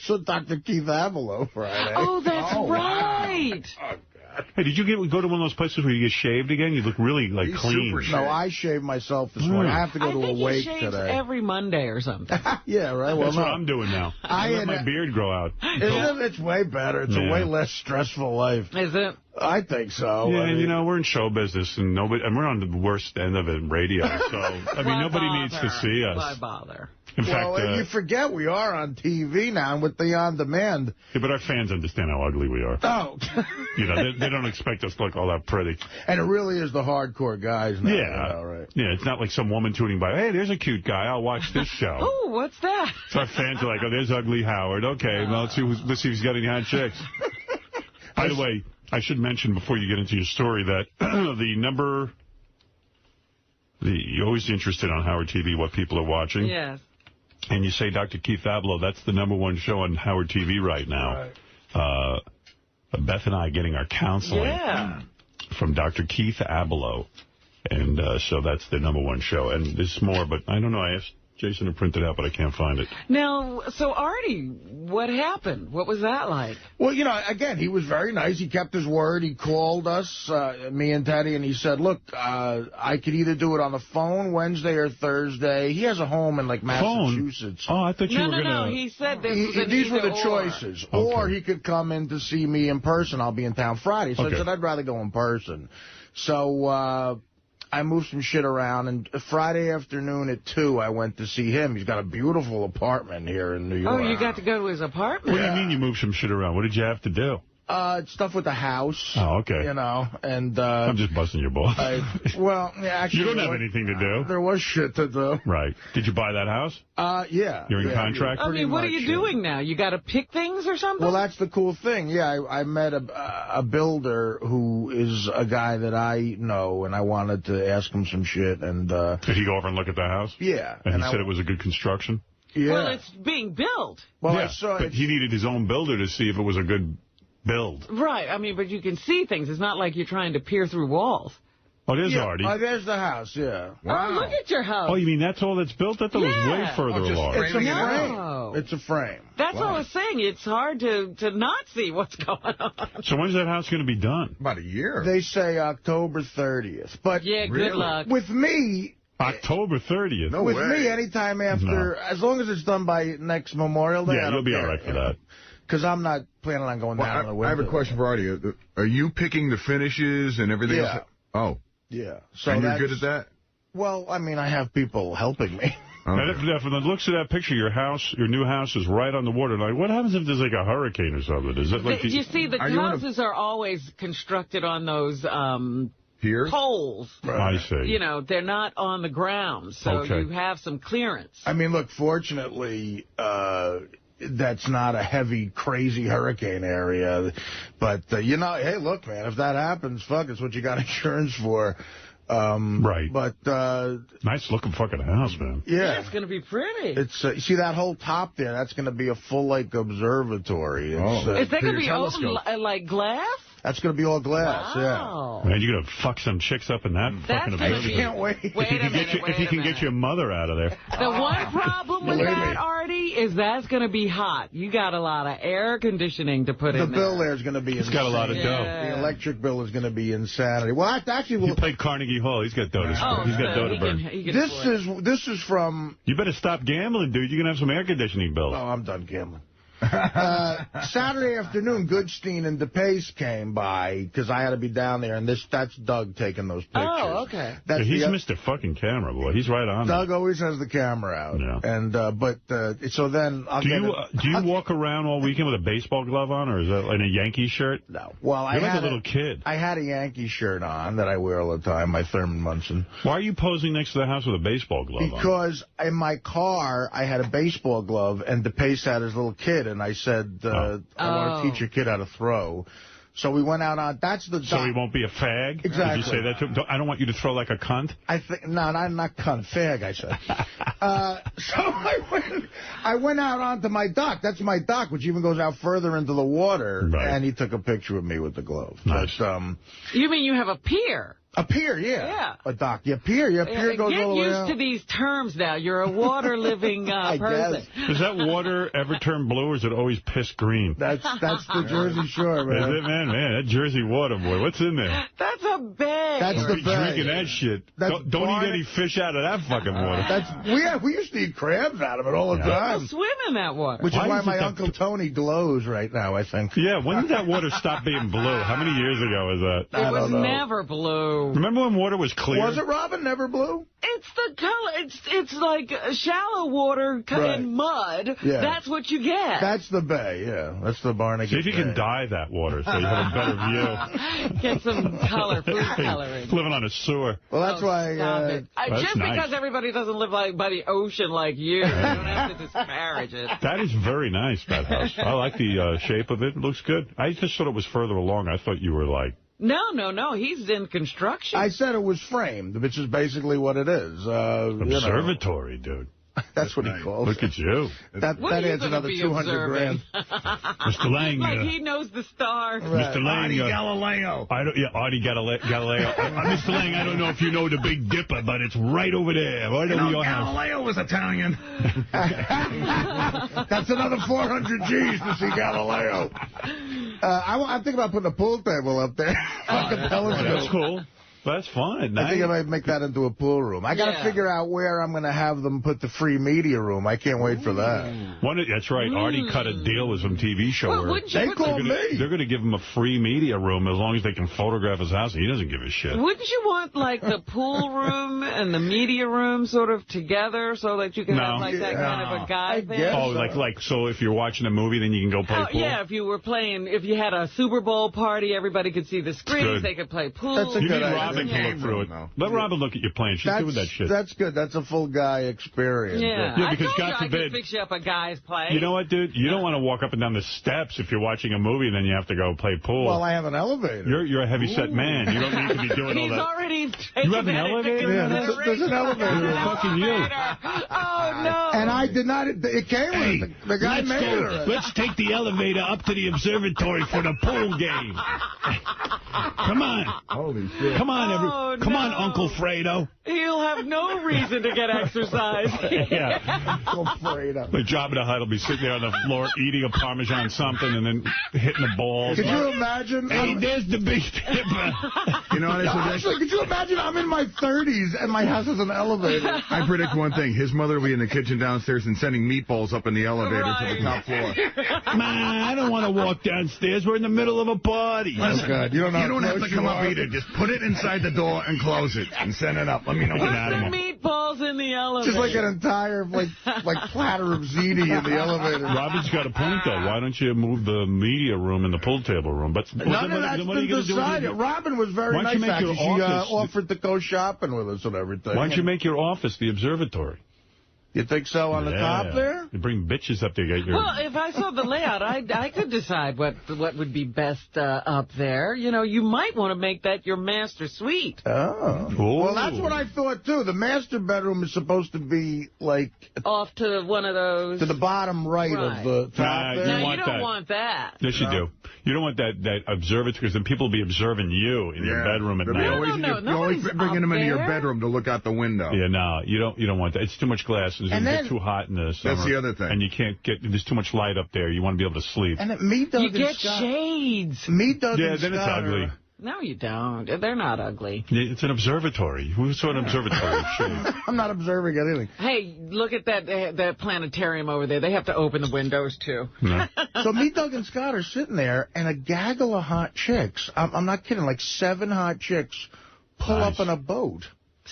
saw Dr. Keith Avilo Friday. Oh, that's right. Wow. Oh, God. Hey, did you go to one of those places where you get shaved again? You look really, clean. No, I shaved myself this morning. I have to go to a wake today. Every Monday or something. Yeah, right. Well, that's what I'm doing now. I let my beard grow out. It's way better. It's a way less stressful life. Is it? I think so. Yeah, and you know, we're in show business, and we're on the worst end of it, radio. So, I mean, nobody needs to see us. Why bother? In fact, you forget we are on TV now and with the on-demand. Yeah, but our fans understand how ugly we are. Oh. You know, they don't expect us to look all that pretty. And it really is the hardcore guys now. Yeah. You know, right? Yeah, it's not like some woman tuning by, hey, there's a cute guy, I'll watch this show. Oh, what's that? So our fans are like, oh, there's Ugly Howard. Okay, well, let's see if he's got any hot chicks. By the way, I should mention before you get into your story that you're always interested on Howard TV what people are watching. Yes. And you say Dr. Keith Avilo, that's the #1 show on Howard TV right now. Right. Beth and I getting our counseling from Dr. Keith Avilo. And so that's the #1 show. And there's more, but I don't know. I asked Jason had printed out, but I can't find it. Now, so Artie, what happened? What was that like? Well, you know, again, he was very nice. He kept his word. He called us, me and Teddy, and he said, look, I could either do it on the phone Wednesday or Thursday. He has a home in, like, Massachusetts. Oh, I thought you were going to... No, he said this was an these were the either choices. Okay. Or he could come in to see me in person. I'll be in town Friday. So I said, I'd rather go in person. So... I moved some shit around, and Friday afternoon at 2, I went to see him. He's got a beautiful apartment here in New York. Oh, you got to go to his apartment? What do you mean you moved some shit around? What did you have to do? Stuff with the house. Oh, okay. You know, and... I'm just busting your balls. Well, yeah, actually... You don't have anything to do. There was shit to do. Right. Did you buy that house? Yeah. You're in contract? I mean, what are you doing now? You got to pick things or something? Well, that's the cool thing. Yeah, I met a builder who is a guy that I know, and I wanted to ask him some shit. And did he go over and look at the house? Yeah. And he said it was a good construction? Yeah. Well, it's being built. Well, yeah, but he needed his own builder to see if it was a good build. Right. I mean, but you can see things. It's not like you're trying to peer through walls. Oh, there's Artie. Oh, there's the house, yeah. Wow. Oh, look at your house. Oh, you mean that's all that's built? I thought it was way further along. It's a frame. It's a frame. That's all I was saying. It's hard to not see what's going on. So when's that house going to be done? About a year. They say October 30th. But yeah, good luck. With me... October 30th? No With me, anytime after, as long as it's done by next Memorial Day, yeah, you'll be all right for that. Because I'm not planning on going down in the winter. I have a question for Artie. Are you picking the finishes and everything else? Oh. Yeah. So and you're good at that? Well, I mean, I have people helping me. Okay. From the looks of that picture, your new house is right on the water. Like, what happens if there's like a hurricane or something? Is it like you see, the houses are always constructed on those poles. Right. I see. You know, they're not on the ground, so you have some clearance. I mean, look, fortunately, that's not a heavy, crazy hurricane area. But, you know, hey, look, man, if that happens, fuck, it's what you got insurance for. Right. But nice looking fucking house, man. Yeah. It's going to be pretty. It's you see that whole top there? That's going to be a full, like, observatory. Is that going to be open, like glass? That's going to be all glass, wow. Man, you're going to fuck some chicks up in that fucking observatory. I can't wait. If you can get your mother out of there. The one problem with that, Artie, is that's going to be hot. You got a lot of air conditioning to put in there. The bill there is going to be insane. It's got a lot of dough. The electric bill is going to be insanity. Well, actually... He played Carnegie Hall. He's got dough to spend. He's got dough to burn. This is from... You better stop gambling, dude. You're going to have some air conditioning bills. Oh, I'm done gambling. Saturday afternoon, Goodstein and DePace came by because I had to be down there, and that's Doug taking those pictures. Oh, okay. He's Mr. fucking camera boy. He's right on. Doug always has the camera out. Yeah. And so then I'll do you walk around all weekend with a baseball glove on, or is that in a Yankee shirt? No. Well, You're like a little kid. I had a Yankee shirt on that I wear all the time, my Thurman Munson. Why are you posing next to the house with a baseball glove on? Because in my car I had a baseball glove, and DePace had his little kid, and I said, I want to teach your kid how to throw. So we went out on, So he won't be a fag? Exactly. Did you say that to him? I don't want you to throw like a cunt? No, not cunt, fag, I said. So I went out onto my dock. That's my dock, which even goes out further into the water. Right. And he took a picture of me with the glove. Nice. But, you mean you have a pier? A pier, yeah. A dock. Yeah, pier. Yeah, pier goes all the way out. Get used to these terms now. You're a water-living person. Does that water ever turn blue, or is it always piss green? That's the Jersey Shore, man. Is it, man? Man, that Jersey water, boy. What's in there? That's a bay. That's the bay. Drinking that shit. Don't eat any fish out of that fucking water. We used to eat crabs out of it all the time. People swim in that water. Which is why my Uncle Tony glows right now, I think. Yeah, when did that water stop being blue? How many years ago was that? It was never blue. Remember when water was clear? Was it, Robin? Never blue? It's the color. It's like shallow water in mud. Yeah. That's what you get. That's the bay, yeah. That's the Barnegat See if you can dye that water so you have a better view. Get some color, food coloring. Living on a sewer. Well, that's why... just because everybody doesn't live by the ocean like you, you don't have to disparage it. That is very nice, that house. I like the shape of it. It looks good. I just thought it was further along. I thought you were like... No. He's in construction. I said it was framed, which is basically what it is. Observatory, dude. That's what he calls Look at you. That adds another 200 grand. Mr. Lang. Like he knows the stars. Right. Mr. Lang. Artie Galileo. Artie Galileo. Mr. Lang, I don't know if you know the Big Dipper, but it's right over there. Right over your house. Galileo was Italian. That's another 400 G's to see Galileo. I'm thinking about putting a pool table up there. That's cool. That's fun. I think I might make that into a pool room. I got to figure out where I'm going to have them put the free media room. I can't wait for that. That's right. Artie cut a deal with some TV show. Well, where they called me. They're going to give him a free media room as long as they can photograph his house. He doesn't give a shit. Wouldn't you want, like, the pool room and the media room sort of together so that you can have, like, that kind of a guy there? Oh, so if you're watching a movie, then you can go play pool? Yeah, if you you had a Super Bowl party, everybody could see the screens, they could play pool. That's a good idea. Robin to look through it. Let Robin look at your plan. She's doing that shit. That's good. That's a full guy experience. Yeah, because God forbid, I could fix you up a guy's place. You know what, dude? You don't want to walk up and down the steps if you're watching a movie and then you have to go play pool. Well, I have an elevator. You're a heavy-set man. You don't need to be doing all that. He's already You have an elevator? Yeah, there's an elevator. Fucking you. Oh, no. And I did not... It came with the guy made it. Let's take the elevator up to the observatory for the pool game. Come on. Holy shit. Come on, Come on, Uncle Fredo. He'll have no reason to get exercise. Yeah. Uncle Fredo. The Jabba the Hutt will be sitting there on the floor eating a Parmesan something and then hitting the balls. Could you imagine? Hey, there's the Big Dipper. You know what I actually, could you imagine I'm in my 30s and my house has an elevator? I predict one thing. His mother will be in the kitchen downstairs and sending meatballs up in the elevator to the top floor. Man, I don't want to walk downstairs. We're in the middle of a party. Oh, God. You don't have to come up either. Just put it inside the door and close it and send it up. Let me know what happens. Meatballs in the elevator. Just like an entire platter of ziti in the elevator. Robin's got a point, though. Why don't you move the media room and the pool table room? But none of that's been decided. Robin was very nice, actually. She offered to go shopping with us and everything. Why don't you make your office the observatory? You think so on the top there? You bring bitches up there. Well, if I saw the layout, I could decide what would be best up there. You know, you might want to make that your master suite. Oh. Ooh. Well, that's what I thought, too. The master bedroom is supposed to be, like... off to one of those... to the bottom right of the top there. No, you don't want that. Yes, you do. You don't want that observatory, because then people will be observing you in your bedroom at night. You're always bringing them into your bedroom to look out the window. Yeah, no, you don't want that. It's too much glass. It's going to get too hot in the summer. That's the other thing. And you can't get, there's too much light up there. You want to be able to sleep. And me, Doug, you get shades. Me, Doug, yeah, then it's ugly. No, you don't. They're not ugly. It's an observatory. Who saw an observatory? I'm not observing anything. Hey, look at that planetarium over there. They have to open the windows, too. No. So me, Doug, and Scott are sitting there, and a gaggle of hot chicks, I'm not kidding, like 7 hot chicks pull up in a boat.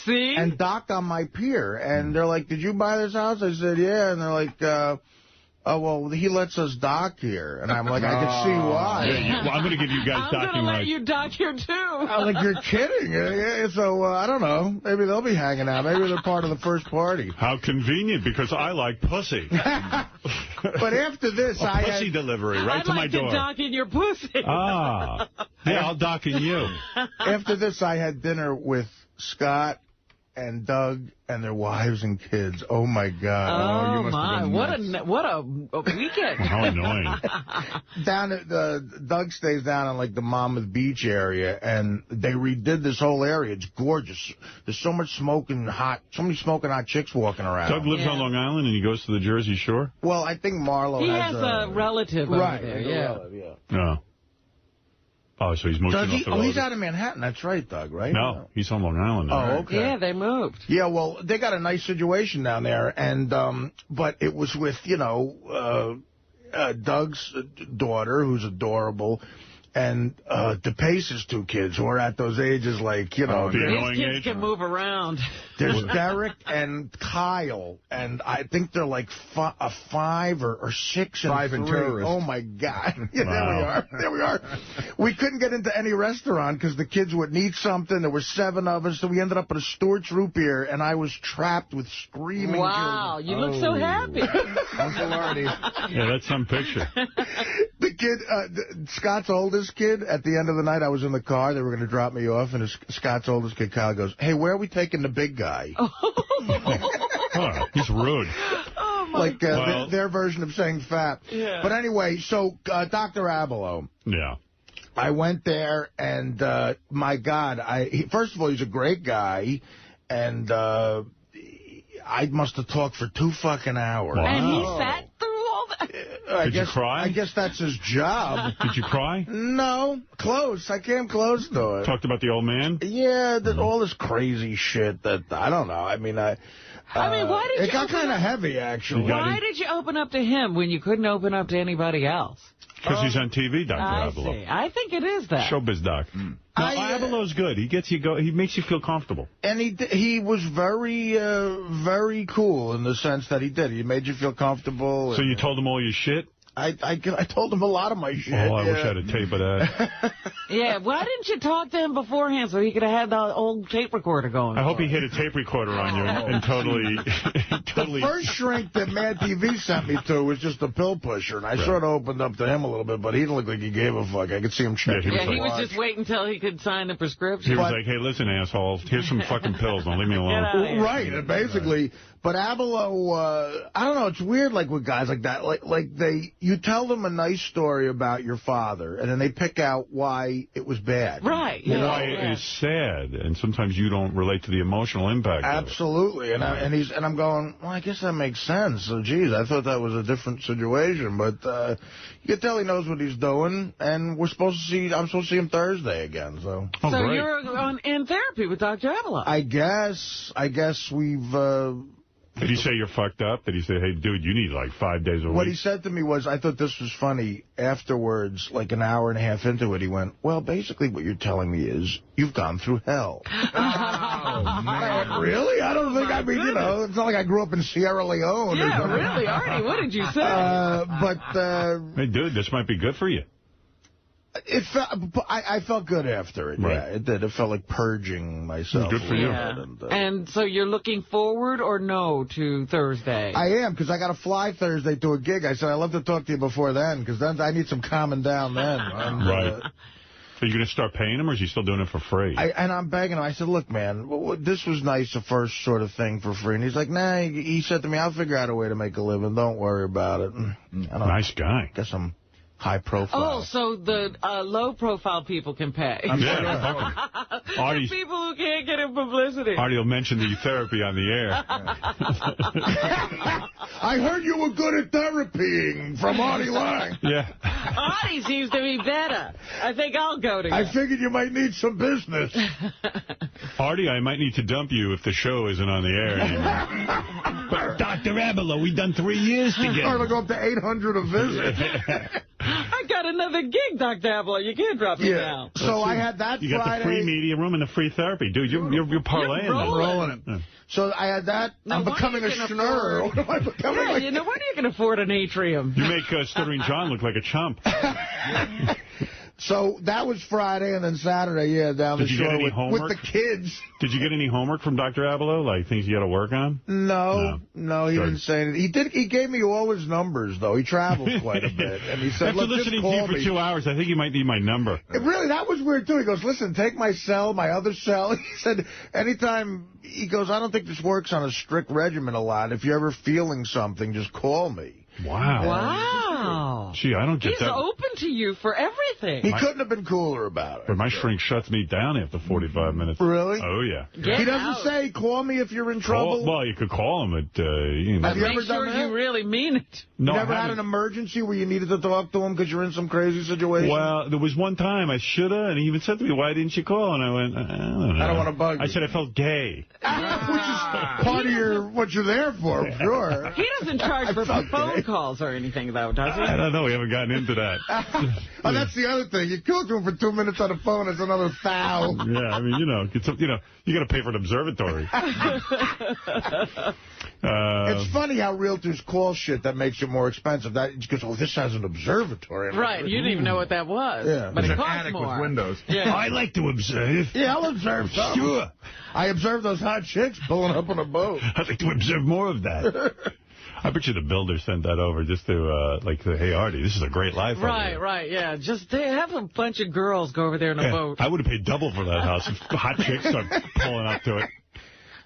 See? And dock on my pier. And they're like, did you buy this house? I said, yeah. And they're like, oh, well, he lets us dock here. And I'm like, I can see why. Well, I'm going to give you guys docking rights. I'm going to let you dock here, too. I'm like, you're kidding. So, I don't know. Maybe they'll be hanging out. Maybe they're part of the first party. How convenient, because I like pussy. But after this, pussy delivery right to my door. I'd like to dock in your pussy. Ah. Yeah, I'll dock in you. After this, I had dinner with Scott and Doug and their wives and kids. Oh, my God. Oh, you must my. have been What a weekend. How annoying. Down at Doug stays down in, like, the Monmouth Beach area, and they redid this whole area. It's gorgeous. There's so many smoking hot chicks walking around. Doug lives on Long Island, and he goes to the Jersey Shore? Well, I think Marlo has a relative over there, yeah. No. Oh, so he's moved off the road. He's out of Manhattan. That's right, Doug, right? No, he's on Long Island. Oh, okay. Yeah, they moved. Yeah, well, they got a nice situation down there, and but it was with, Doug's daughter, who's adorable, and DePace's 2 kids who are at those ages, like, the annoying kids age. can move around. There's Derek and Kyle, and I think they're like 5 or 6 and 5 and 3. terrorists. Oh, my God. Yeah, Wow. There we are. We couldn't get into any restaurant because the kids would need something. There were 7 of us, so we ended up at a Stewart's Root Beer, and I was trapped with screaming Wow, children. you look so happy. Uncle Artie. Yeah, that's some picture. The kid, Scott's oldest kid, at the end of the night, I was in the car. They were going to drop me off, and Scott's oldest kid, Kyle, goes, hey, where are we taking the big guy? Huh. He's rude. Like their version of saying fat. Yeah. But anyway, so Dr. Abelo. Yeah. I went there, and my God, first of all, he's a great guy, and I must have talked for 2 fucking hours. Wow. And he sat through all that? Did you cry? I guess that's his job. Did you cry? No, close. I came close to it. Talked about the old man? Yeah, all this crazy shit that, I don't know. I mean, why did it got kind of heavy, actually. Why did you open up to him when you couldn't open up to anybody else? Because he's on TV, Dr. Abelo. See. I think it is that. Showbiz doc. No, Abelo's good. He gets you He makes you feel comfortable. And he was very, very cool in the sense that he did. He made you feel comfortable. So you told him all your shit? I told him a lot of my shit. Oh, I wish I had a tape of that. Yeah, why didn't you talk to him beforehand so he could have had the old tape recorder going? I hope he hit a tape recorder on you and totally... The first shrink that Mad TV sent me to was just a pill pusher, and I sort of opened up to him a little bit, but he didn't look like he gave a fuck. I could see him checking. Yeah, he was just waiting until he could sign the prescription. He was like, hey, listen, asshole, here's some fucking pills. Don't leave me alone. Right, and basically... But Abelo, I don't know, it's weird, like, with guys like that. You tell them a nice story about your father, and then they pick out why it was bad. Right. Why it is sad, and sometimes you don't relate to the emotional impact Absolutely. of it. And I'm going, well, I guess that makes sense. So, geez, I thought that was a different situation. But you can tell he knows what he's doing, and I'm supposed to see him Thursday again. So you're in therapy with Dr. Abelo. I guess we've... Did he say you're fucked up? Did he say, hey, dude, you need like 5 days a week? What he said to me was, I thought this was funny. Afterwards, like an hour and a half into it, he went, well, basically what you're telling me is you've gone through hell. Oh, man. Really? I don't think, it's not like I grew up in Sierra Leone. Yeah, really, Artie, what did you say? Hey, dude, this might be good for you. I felt good after it. Right. Yeah, it did. It felt like purging myself. Good for you. And so you're looking forward or no to Thursday? I am, because I got to fly Thursday to a gig. I said, I'd love to talk to you before then, because then I need some calming down then. Right. So you're going to start paying him, or is he still doing it for free? And I'm begging him. I said, look, man, this was nice, the first sort of thing for free. And he's like, nah, he said to me, I'll figure out a way to make a living. Don't worry about it. Nice guy. Guess I'm high profile. Oh, so the low-profile people can pay. Artie's, people who can't get in publicity. Artie will mention the therapy on the air. I heard you were good at therapying from Artie Lang. Yeah. Artie seems to be better. I think I'll go to you. I figured you might need some business. Artie, I might need to dump you if the show isn't on the air anymore. But Dr. Abelo, we've done 3 years together. It'll go up to 800 a visit. I got another gig, Dr. Abelo. You can't drop me now. So I had that You Friday. got the free media room and the free therapy. Dude, you're parlaying. You're rolling it. Yeah. So I had that. I'm becoming a schnurr. What am I becoming? Yeah, you know, when are you going to afford an atrium? You make Stuttering John look like a chump. So that was Friday, and then Saturday, down the shore with the kids. Did you get any homework from Dr. Abelo, like things you got to work on? No, he didn't say anything. He gave me all his numbers, though. He travels quite a bit. And he said, after listening to you for 2 hours, I think you might need my number. Really, that was weird, too. He goes, listen, take my cell, my other cell. He said, anytime, he goes, I don't think this works on a strict regimen a lot. If you're ever feeling something, just call me. Wow. Gee, I don't get that. He's open to you for everything. He couldn't have been cooler about it. But my shrink shuts me down after 45 minutes. Really? Oh, yeah. He doesn't say, call me if you're in trouble? Well, you could call him at... Have you ever done that? You really mean it. No, you never had an emergency where you needed to talk to him because you're in some crazy situation? Well, there was one time I should have, and he even said to me, why didn't you call? And I went, I don't know. I don't want to bug you. I said I felt gay. Which is part of what you're there for, sure. He doesn't charge for phone calls or anything, though, does he? I don't know. We haven't gotten into that. Oh, that's the other thing. You talk to him for 2 minutes on the phone, it's another thou. Yeah, I mean, you got to pay for an observatory. It's funny how realtors call shit that makes it more expensive. That because this has an observatory. Right, you didn't even know what that was. Yeah. But it an costs attic more. with windows. Yeah. I like to observe. Yeah, I'll observe some. Sure. I observe those hot chicks pulling up on a boat. I'd like to observe more of that. I bet you the builder sent that over just to, say, hey, Artie, this is a great life. Right, yeah. Just have a bunch of girls go over there in a boat. I would have paid double for that house if hot chicks start pulling up to it.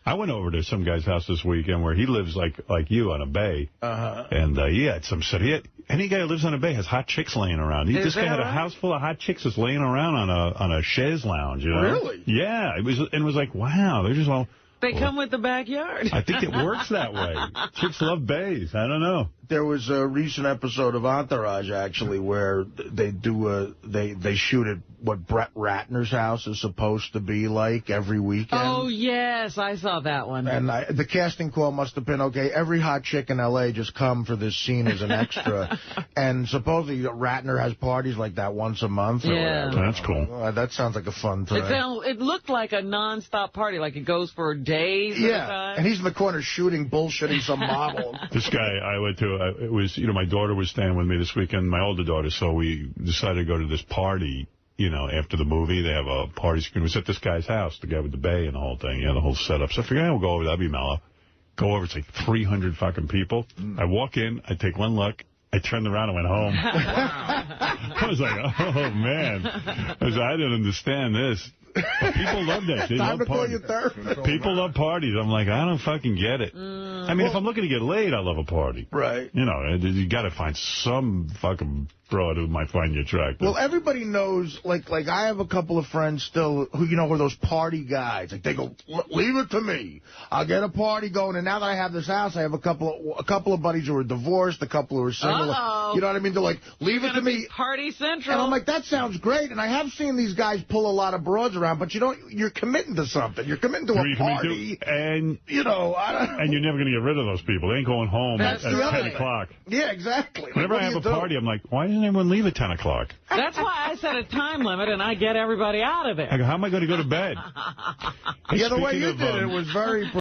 I went over to some guy's house this weekend where he lives like you on a bay. And he had some shit. Any guy who lives on a bay has hot chicks laying around. This guy had a house full of hot chicks just laying around on a chaise lounge, you know? Really? Yeah. It was like, wow, they're just all... They come with the backyard. I think it works that way. Chicks love bays. I don't know. There was a recent episode of Entourage, actually, where they shoot at what Brett Ratner's house is supposed to be like every weekend. Oh, yes, I saw that one. And the casting call must have been, okay, every hot chick in L.A. just come for this scene as an extra. And supposedly Ratner has parties like that once a month. Or whatever. That's cool. That sounds like a fun time. It looked like a non-stop party, like it goes for days at a time. And he's in the corner shooting, bullshitting some model. This guy I went to, it was, my daughter was staying with me this weekend, my older daughter, so we decided to go to this party, after the movie. They have a party. It was at this guy's house, the guy with the bay and the whole thing, the whole setup. So I figured, we'll go over, that'd be mellow. Go over, it's like 300 fucking people. I walk in, I take one look, I turned around and went home. I was like, oh, man. I didn't understand this. But people love that. They love parties. People love parties. I'm like, I don't fucking get it. I mean, if I'm looking to get laid, I love a party. Right. You got to find some fucking broad who might find you attractive. Well, everybody knows, like I have a couple of friends still who, who are those party guys. Like, they go, leave it to me. I'll get a party going. And now that I have this house, I have a couple of buddies who are divorced, a couple who are single. Uh-oh. You know what I mean? They're like, leave it to me. Party Central. And I'm like, that sounds great. And I have seen these guys pull a lot of broads around, but you're committing to something. You're committing to a party. And, and you're never going to get rid of those people. They ain't going home at 10 o'clock. Yeah, exactly. Whenever I have a party, I'm like, why doesn't everyone leave at 10 o'clock? That's why I set a time limit, and I get everybody out of there. I go, how am I going to go to bed? The way you did it was very